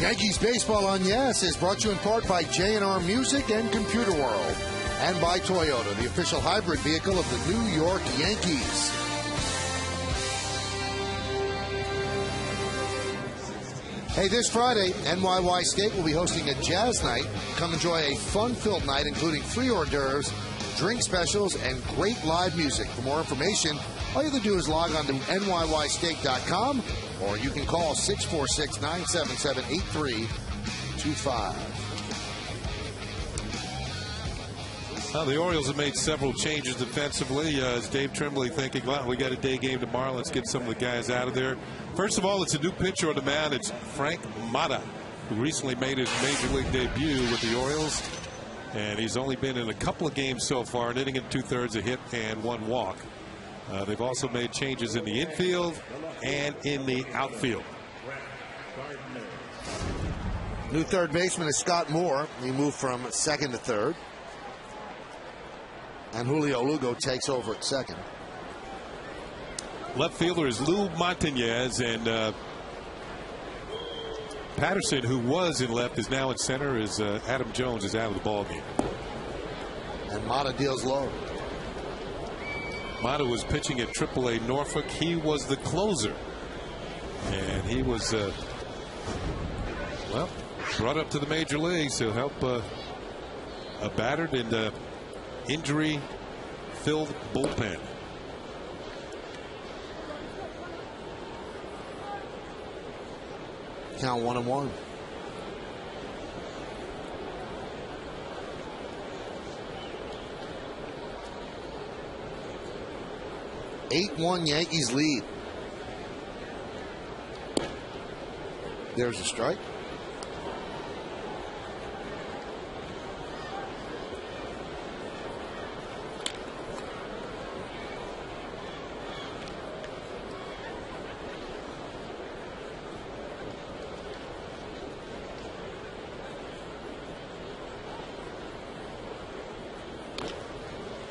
B: Yankees Baseball on Yes is brought to you in part by J&R Music and Computer World, and by Toyota, the official hybrid vehicle of the New York Yankees. Hey, this Friday, NYY Steak will be hosting a jazz night. Come enjoy a fun-filled night, including free hors d'oeuvres, drink specials, and great live music. For more information, all you have to do is log on to NYYsteak.com, or you can call 646-977-8325.
F: Well, the Orioles have made several changes defensively. As Dave Tremblay thinking, well, we got a day game tomorrow. Let's get some of the guys out of there. First of all, it's a new pitcher on the mound. It's Frank Mata, who recently made his Major League debut with the Orioles. And he's only been in a couple of games so far, an inning and 2/3, a hit and 1 walk. They've also made changes in the infield and in the outfield.
B: New third baseman is Scott Moore. He moved from second to third. And Julio Lugo takes over at second.
F: Left fielder is Lou Montañez, and Patterson, who was in left, is now in center. Is Adam Jones is out of the ball game.
B: And Mata deals low.
F: Mata was pitching at AAA Norfolk. He was the closer, and he was well, brought up to the major leagues to help a battered and injury-filled bullpen.
B: Count 1-1. Eight-1 Yankees lead. There's a strike.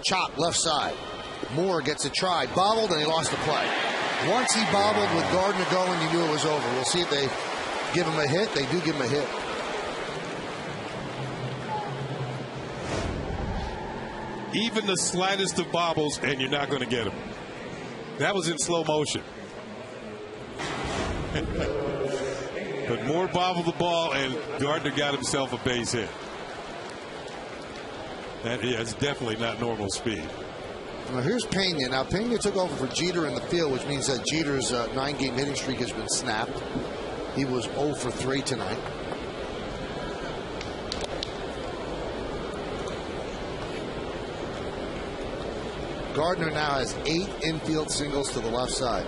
B: Chop left side. Moore gets a try. Bobbled, and he lost the play. Once he bobbled with Gardner going, you knew it was over. We'll see if they give him a hit. They do give him a hit.
F: Even the slightest of bobbles, and you're not going to get him. That was in slow motion. But Moore bobbled the ball, and Gardner got himself a base hit. That's definitely not normal speed.
B: Now here's Pena. Now Pena took over for Jeter in the field, which means that Jeter's 9-game hitting streak has been snapped. He was 0 for 3 tonight. Gardner now has 8 infield singles to the left side.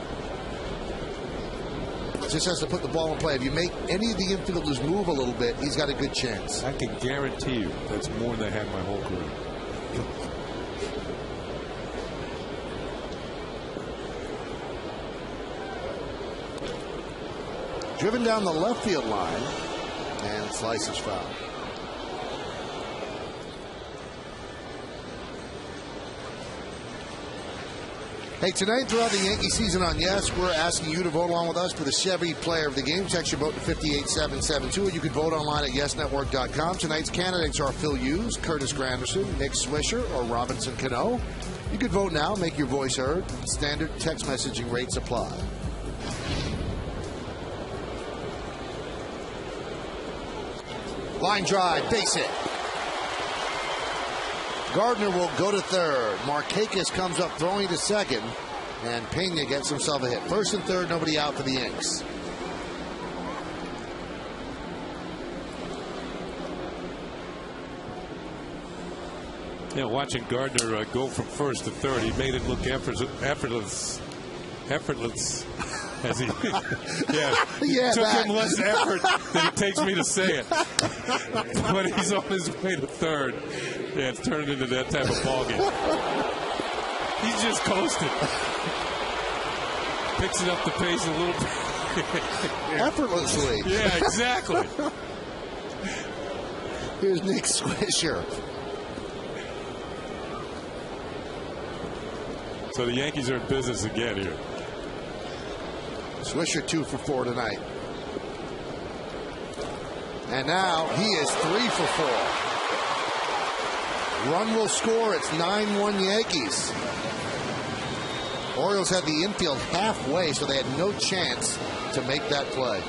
B: Just has to put the ball in play. If you make any of the infielders move a little bit, he's got a good chance.
F: I can guarantee you that's more than I had my whole career.
B: Driven down the left field line, and slice is foul. Hey, tonight throughout the Yankee season on Yes, we're asking you to vote along with us for the Chevy Player of the Game. Text your vote to 58772, or you can vote online at yesnetwork.com. Tonight's candidates are Phil Hughes, Curtis Granderson, Nick Swisher, or Robinson Cano. You can vote now, make your voice heard. Standard text messaging rates apply. Line drive, base hit. Gardner will go to third. Markakis comes up throwing to second, and Pena gets himself a hit. First and third, nobody out for the Yanks.
F: Yeah, watching Gardner go from first to third, he made it look effortless. As he, it took him less effort than it takes me to say it. But he's on his way to third. Yeah, it's turned into that type of ballgame. He's just coasting. Picks it up the pace a little bit.
B: Effortlessly.
F: Yeah, exactly.
B: Here's Nick Swisher.
F: So the Yankees are in business again here.
B: Swisher 2 for 4 tonight. And now he is 3 for 4. Run will score. It's 9-1 Yankees. Orioles had the infield halfway, so they had no chance to make that play.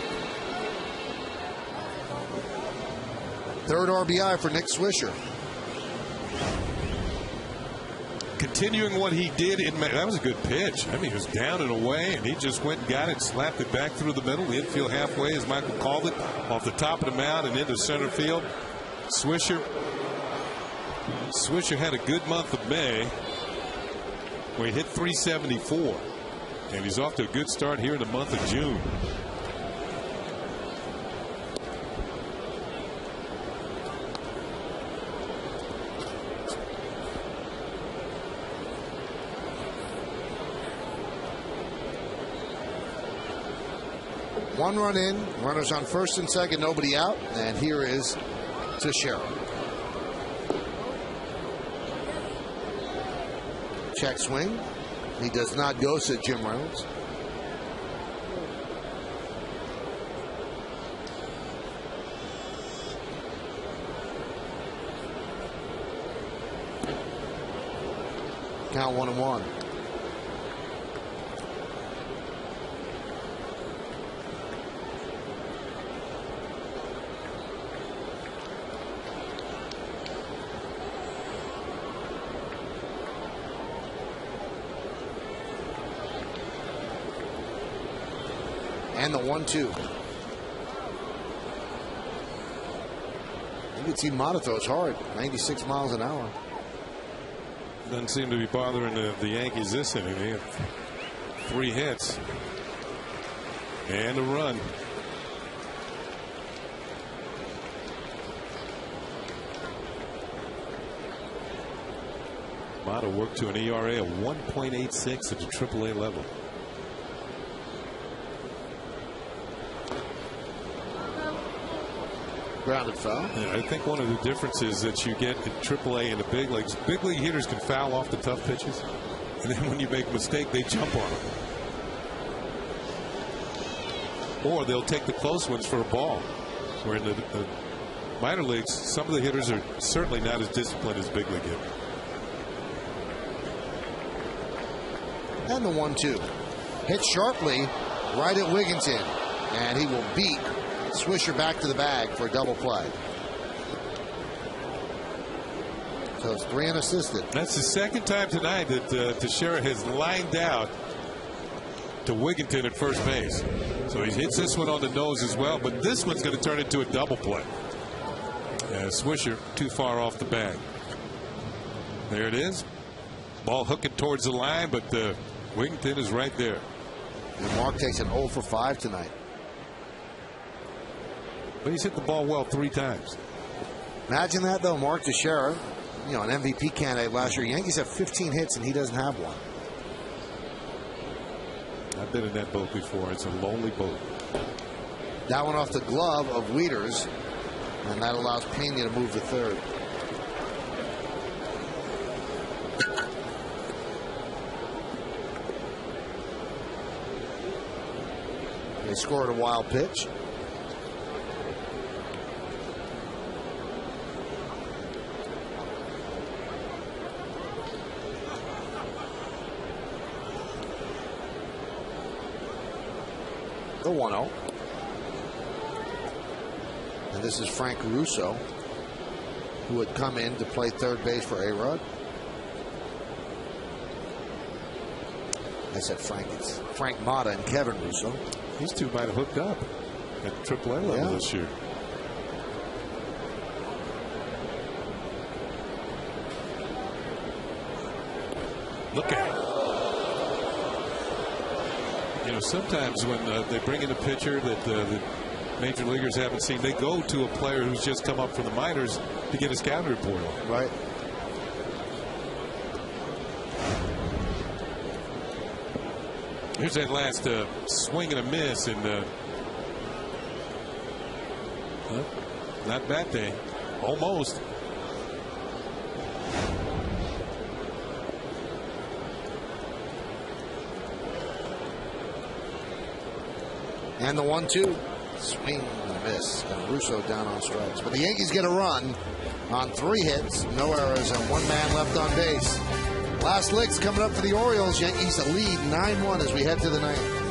B: Third RBI for Nick Swisher.
F: Continuing what he did that was a good pitch. I mean, he was down and away, and he just went and got it, slapped it back through the middle, the infield halfway, as Michael called it, off the top of the mound and into center field. Swisher had a good month of May, where he hit 374, and he's off to a good start here in the month of June.
B: One run in, runners on first and second, nobody out, and here is Teixeira. Check swing. He does not go, said Jim Reynolds. Count 1-1. And the 1-2. could see Mata throws hard, 96 miles an hour.
F: Doesn't seem to be bothering the Yankees this inning. They have 3 hits and a run. Mata worked to an ERA of 1.86 at the AAA level.
B: Grounded foul.
F: Yeah, I think one of the differences that you get in AAA and the big leagues, big league hitters can foul off the tough pitches, and then when you make a mistake, they jump on them. Or they'll take the close ones for a ball. Where in the minor leagues, some of the hitters are certainly not as disciplined as big league hitters.
B: And the 1-2. Hit sharply right at Wigginton. And he will beat Swisher back to the bag for a double play. So it's 3 unassisted.
F: That's the second time tonight that Teixeira has lined out to Wigginton at first base. So he hits this one on the nose as well, but this one's going to turn into a double play. Swisher too far off the bag. There it is. Ball hooking towards the line, but Wigginton is right there.
B: And Mark takes an 0 for 5 tonight.
F: But he's hit the ball well 3 times.
B: Imagine that, though. Mark Teixeira, an MVP candidate last year. Yankees have 15 hits, and he doesn't have one.
F: I've been in that boat before. It's a lonely boat.
B: That one off the glove of Wieters, and that allows Pena to move to third. They scored a wild pitch. The 1-0. And this is Frank Russo, who had come in to play third base for A-Rod. I said Frank. It's Frank Mata and Kevin Russo.
F: These two might have hooked up at AAA level this year. Look at it. Sometimes when they bring in a pitcher that the major leaguers haven't seen, they go to a player who's just come up from the minors to get his scouting report on.
B: Right.
F: Here's that last swing and a miss, and not bad day, almost.
B: And the 1-2. Swing and a miss. And Russo down on strikes. But the Yankees get a run on 3 hits, no errors, and 1 man left on base. Last licks coming up for the Orioles. Yankees lead 9-1 as we head to the 9th.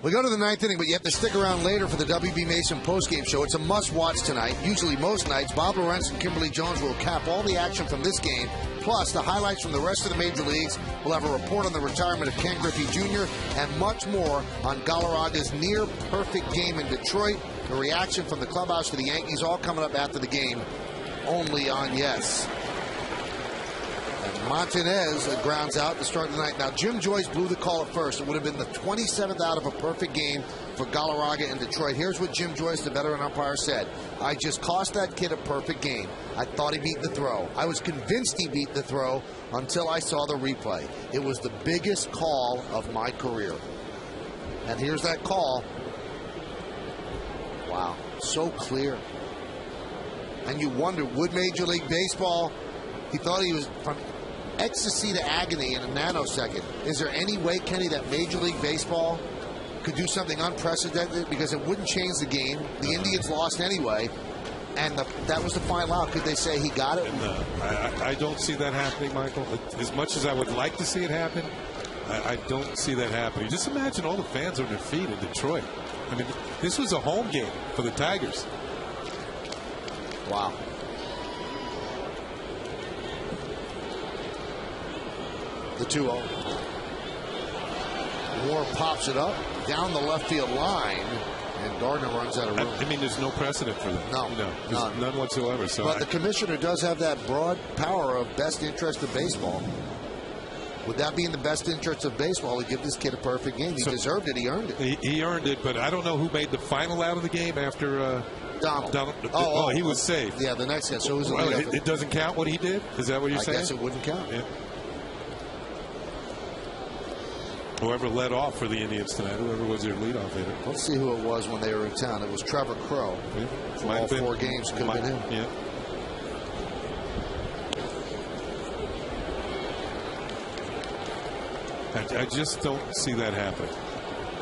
B: We go to the ninth inning, but you have to stick around later for the W.B. Mason postgame show. It's a must-watch tonight. Usually most nights, Bob Lorenz and Kimberly Jones will cap all the action from this game, plus the highlights from the rest of the major leagues. We'll have a report on the retirement of Ken Griffey Jr. and much more on Galarraga's near-perfect game in Detroit, the reaction from the clubhouse to the Yankees, all coming up after the game, only on Yes. And Montanez grounds out to start the night. Now, Jim Joyce blew the call at first. It would have been the 27th out of a perfect game for Galarraga in Detroit. Here's what Jim Joyce, the veteran umpire, said. I just cost that kid a perfect game. I thought he beat the throw. I was convinced he beat the throw until I saw the replay. It was the biggest call of my career. And here's that call. Wow, so clear. And you wonder, would Major League Baseball, he thought he was from ecstasy to agony in a nanosecond. Is there any way, Kenny, that Major League Baseball could do something unprecedented? Because it wouldn't change the game. The Indians lost anyway, and that was the final out. Could they say he got it?
F: No, I don't see that happening, Michael. As much as I would like to see it happen, I don't see that happening. Just imagine all the fans on their feet in Detroit. I mean, this was a home game for the Tigers.
B: Wow. The 2-0. Moore pops it up down the left field line, and Gardner runs out of room.
F: I mean, there's no precedent for that.
B: No,
F: none whatsoever. So
B: but the commissioner does have that broad power of best interest of baseball. Would that be in the best interest of baseball to give this kid a perfect game? He deserved it. He earned it.
F: He earned it, but I don't know who made the final out of the game after
B: Donald.
F: He was safe.
B: Yeah, the next guy. So
F: it doesn't count what he did? Is that what you're saying?
B: I guess it wouldn't count.
F: Yeah. Whoever led off for the Indians tonight, whoever was their leadoff hitter.
B: Let's see who it was when they were in town. It was Trevor Crowe.
F: Yeah.
B: For all 4 games, could have been him.
F: Yeah. I just don't see that happening.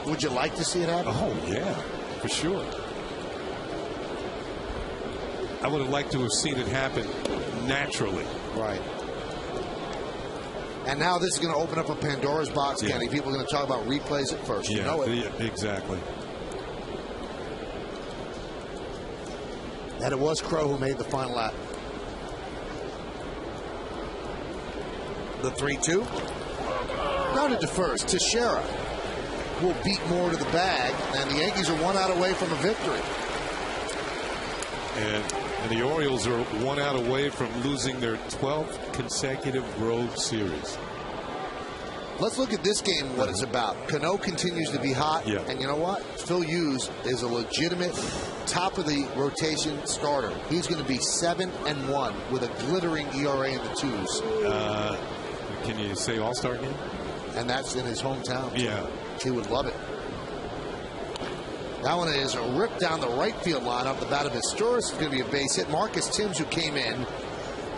B: Would you like to see it happen?
F: Oh, yeah, for sure. I would have liked to have seen it happen naturally.
B: Right. And now this is going to open up a Pandora's box, Kenny. People are going to talk about replays at first. You know it.
F: Yeah, exactly.
B: And it was Crowe who made the final out. The 3-2. Grounded to first. Teixeira will beat Moore to the bag, and the Yankees are 1 out away from a victory.
F: And the Orioles are 1 out away from losing their 12th consecutive road series.
B: Let's look at this game, what it's about. Cano continues to be hot, and you know what? Phil Hughes is a legitimate top of the rotation starter. He's going to be 7-1 with a glittering ERA in the 2s.
F: Can you say All-Star game?
B: And that's in his hometown.
F: Yeah.
B: He would love it. That one is a rip down the right field line off the bat of Historis. It's going to be a base hit. Marcus Timms, who came in,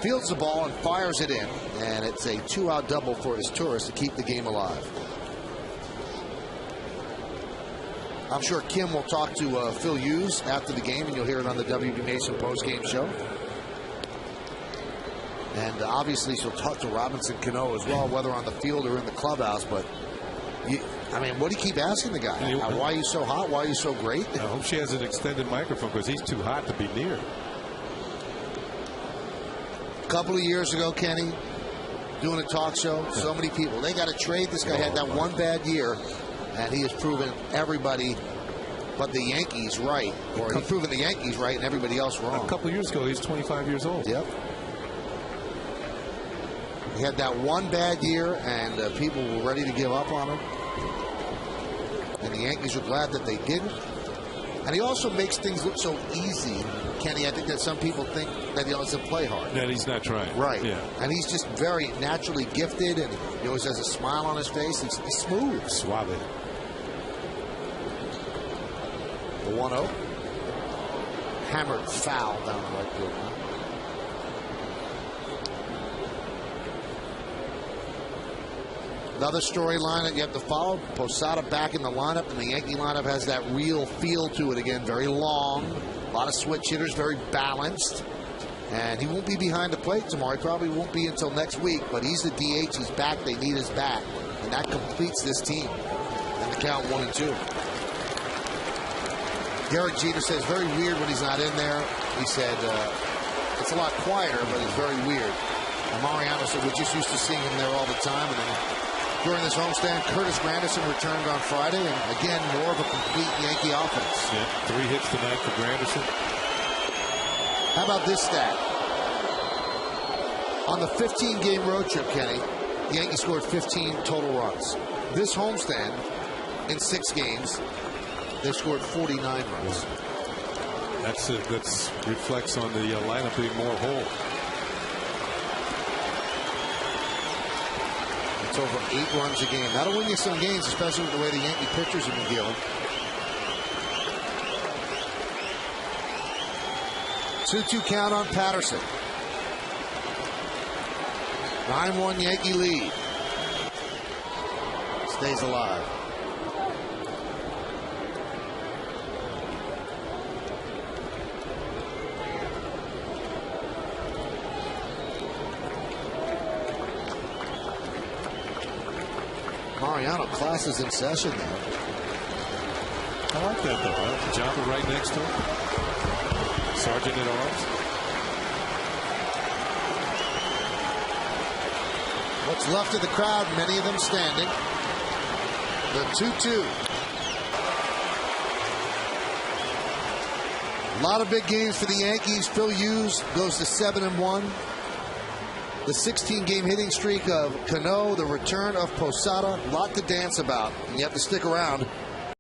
B: fields the ball and fires it in. And it's a 2-out double for Historis to keep the game alive. I'm sure Kim will talk to Phil Hughes after the game, and you'll hear it on the W.B. Mason postgame show. And obviously she'll talk to Robinson Cano as well, whether on the field or in the clubhouse. But, I mean, what do you keep asking the guy? Why are you so hot? Why are you so great?
F: I hope she has an extended microphone because he's too hot to be near.
B: A couple of years ago, Kenny, doing a talk show, so many people, they got to trade. This guy had that one bad year, and he has proven everybody but the Yankees right. Or he's proven the Yankees right and everybody else wrong.
F: A couple of years ago, he was 25 years old.
B: Yep. He had that one bad year, and people were ready to give up on him. And the Yankees are glad that they didn't. And he also makes things look so easy, Kenny. I think that some people think that he doesn't play hard.
F: That he's not trying.
B: Right.
F: Yeah.
B: And he's just very naturally gifted, and he always has a smile on his face. He's smooth.
F: Suave.
B: The 1-0. Hammered foul down the right field line. Another storyline that you have to follow. Posada back in the lineup, and the Yankee lineup has that real feel to it again. Very long, a lot of switch hitters, very balanced. And he won't be behind the plate tomorrow. He probably won't be until next week, but he's the DH. He's back. They need his bat. And that completes this team. And the count 1-2. Derek Jeter says very weird when he's not in there. He said it's a lot quieter, but it's very weird. And Mariano said we're just used to seeing him there all the time. And then during this homestand, Curtis Granderson returned on Friday, and again, more of a complete Yankee offense.
F: Yeah, 3 hits tonight for Granderson.
B: How about this stat? On the 15-game road trip, Kenny, the Yankees scored 15 total runs. This homestand, in 6 games, they scored 49 runs.
F: That's reflects on the lineup being more whole.
B: It's over 8 runs a game. That'll win you some games, especially with the way the Yankee pitchers have been dealing. 2-2 count on Patterson. 9-1 Yankee lead. Stays alive. Mariano, class is in session now.
F: I like that though. Huh? Jamba right next to him. Sergeant at arms.
B: What's left of the crowd, many of them standing. The 2-2. A lot of big games for the Yankees. Phil Hughes goes to 7-1. The 16-game hitting streak of Cano, the return of Posada, a lot to dance about. And you have to stick around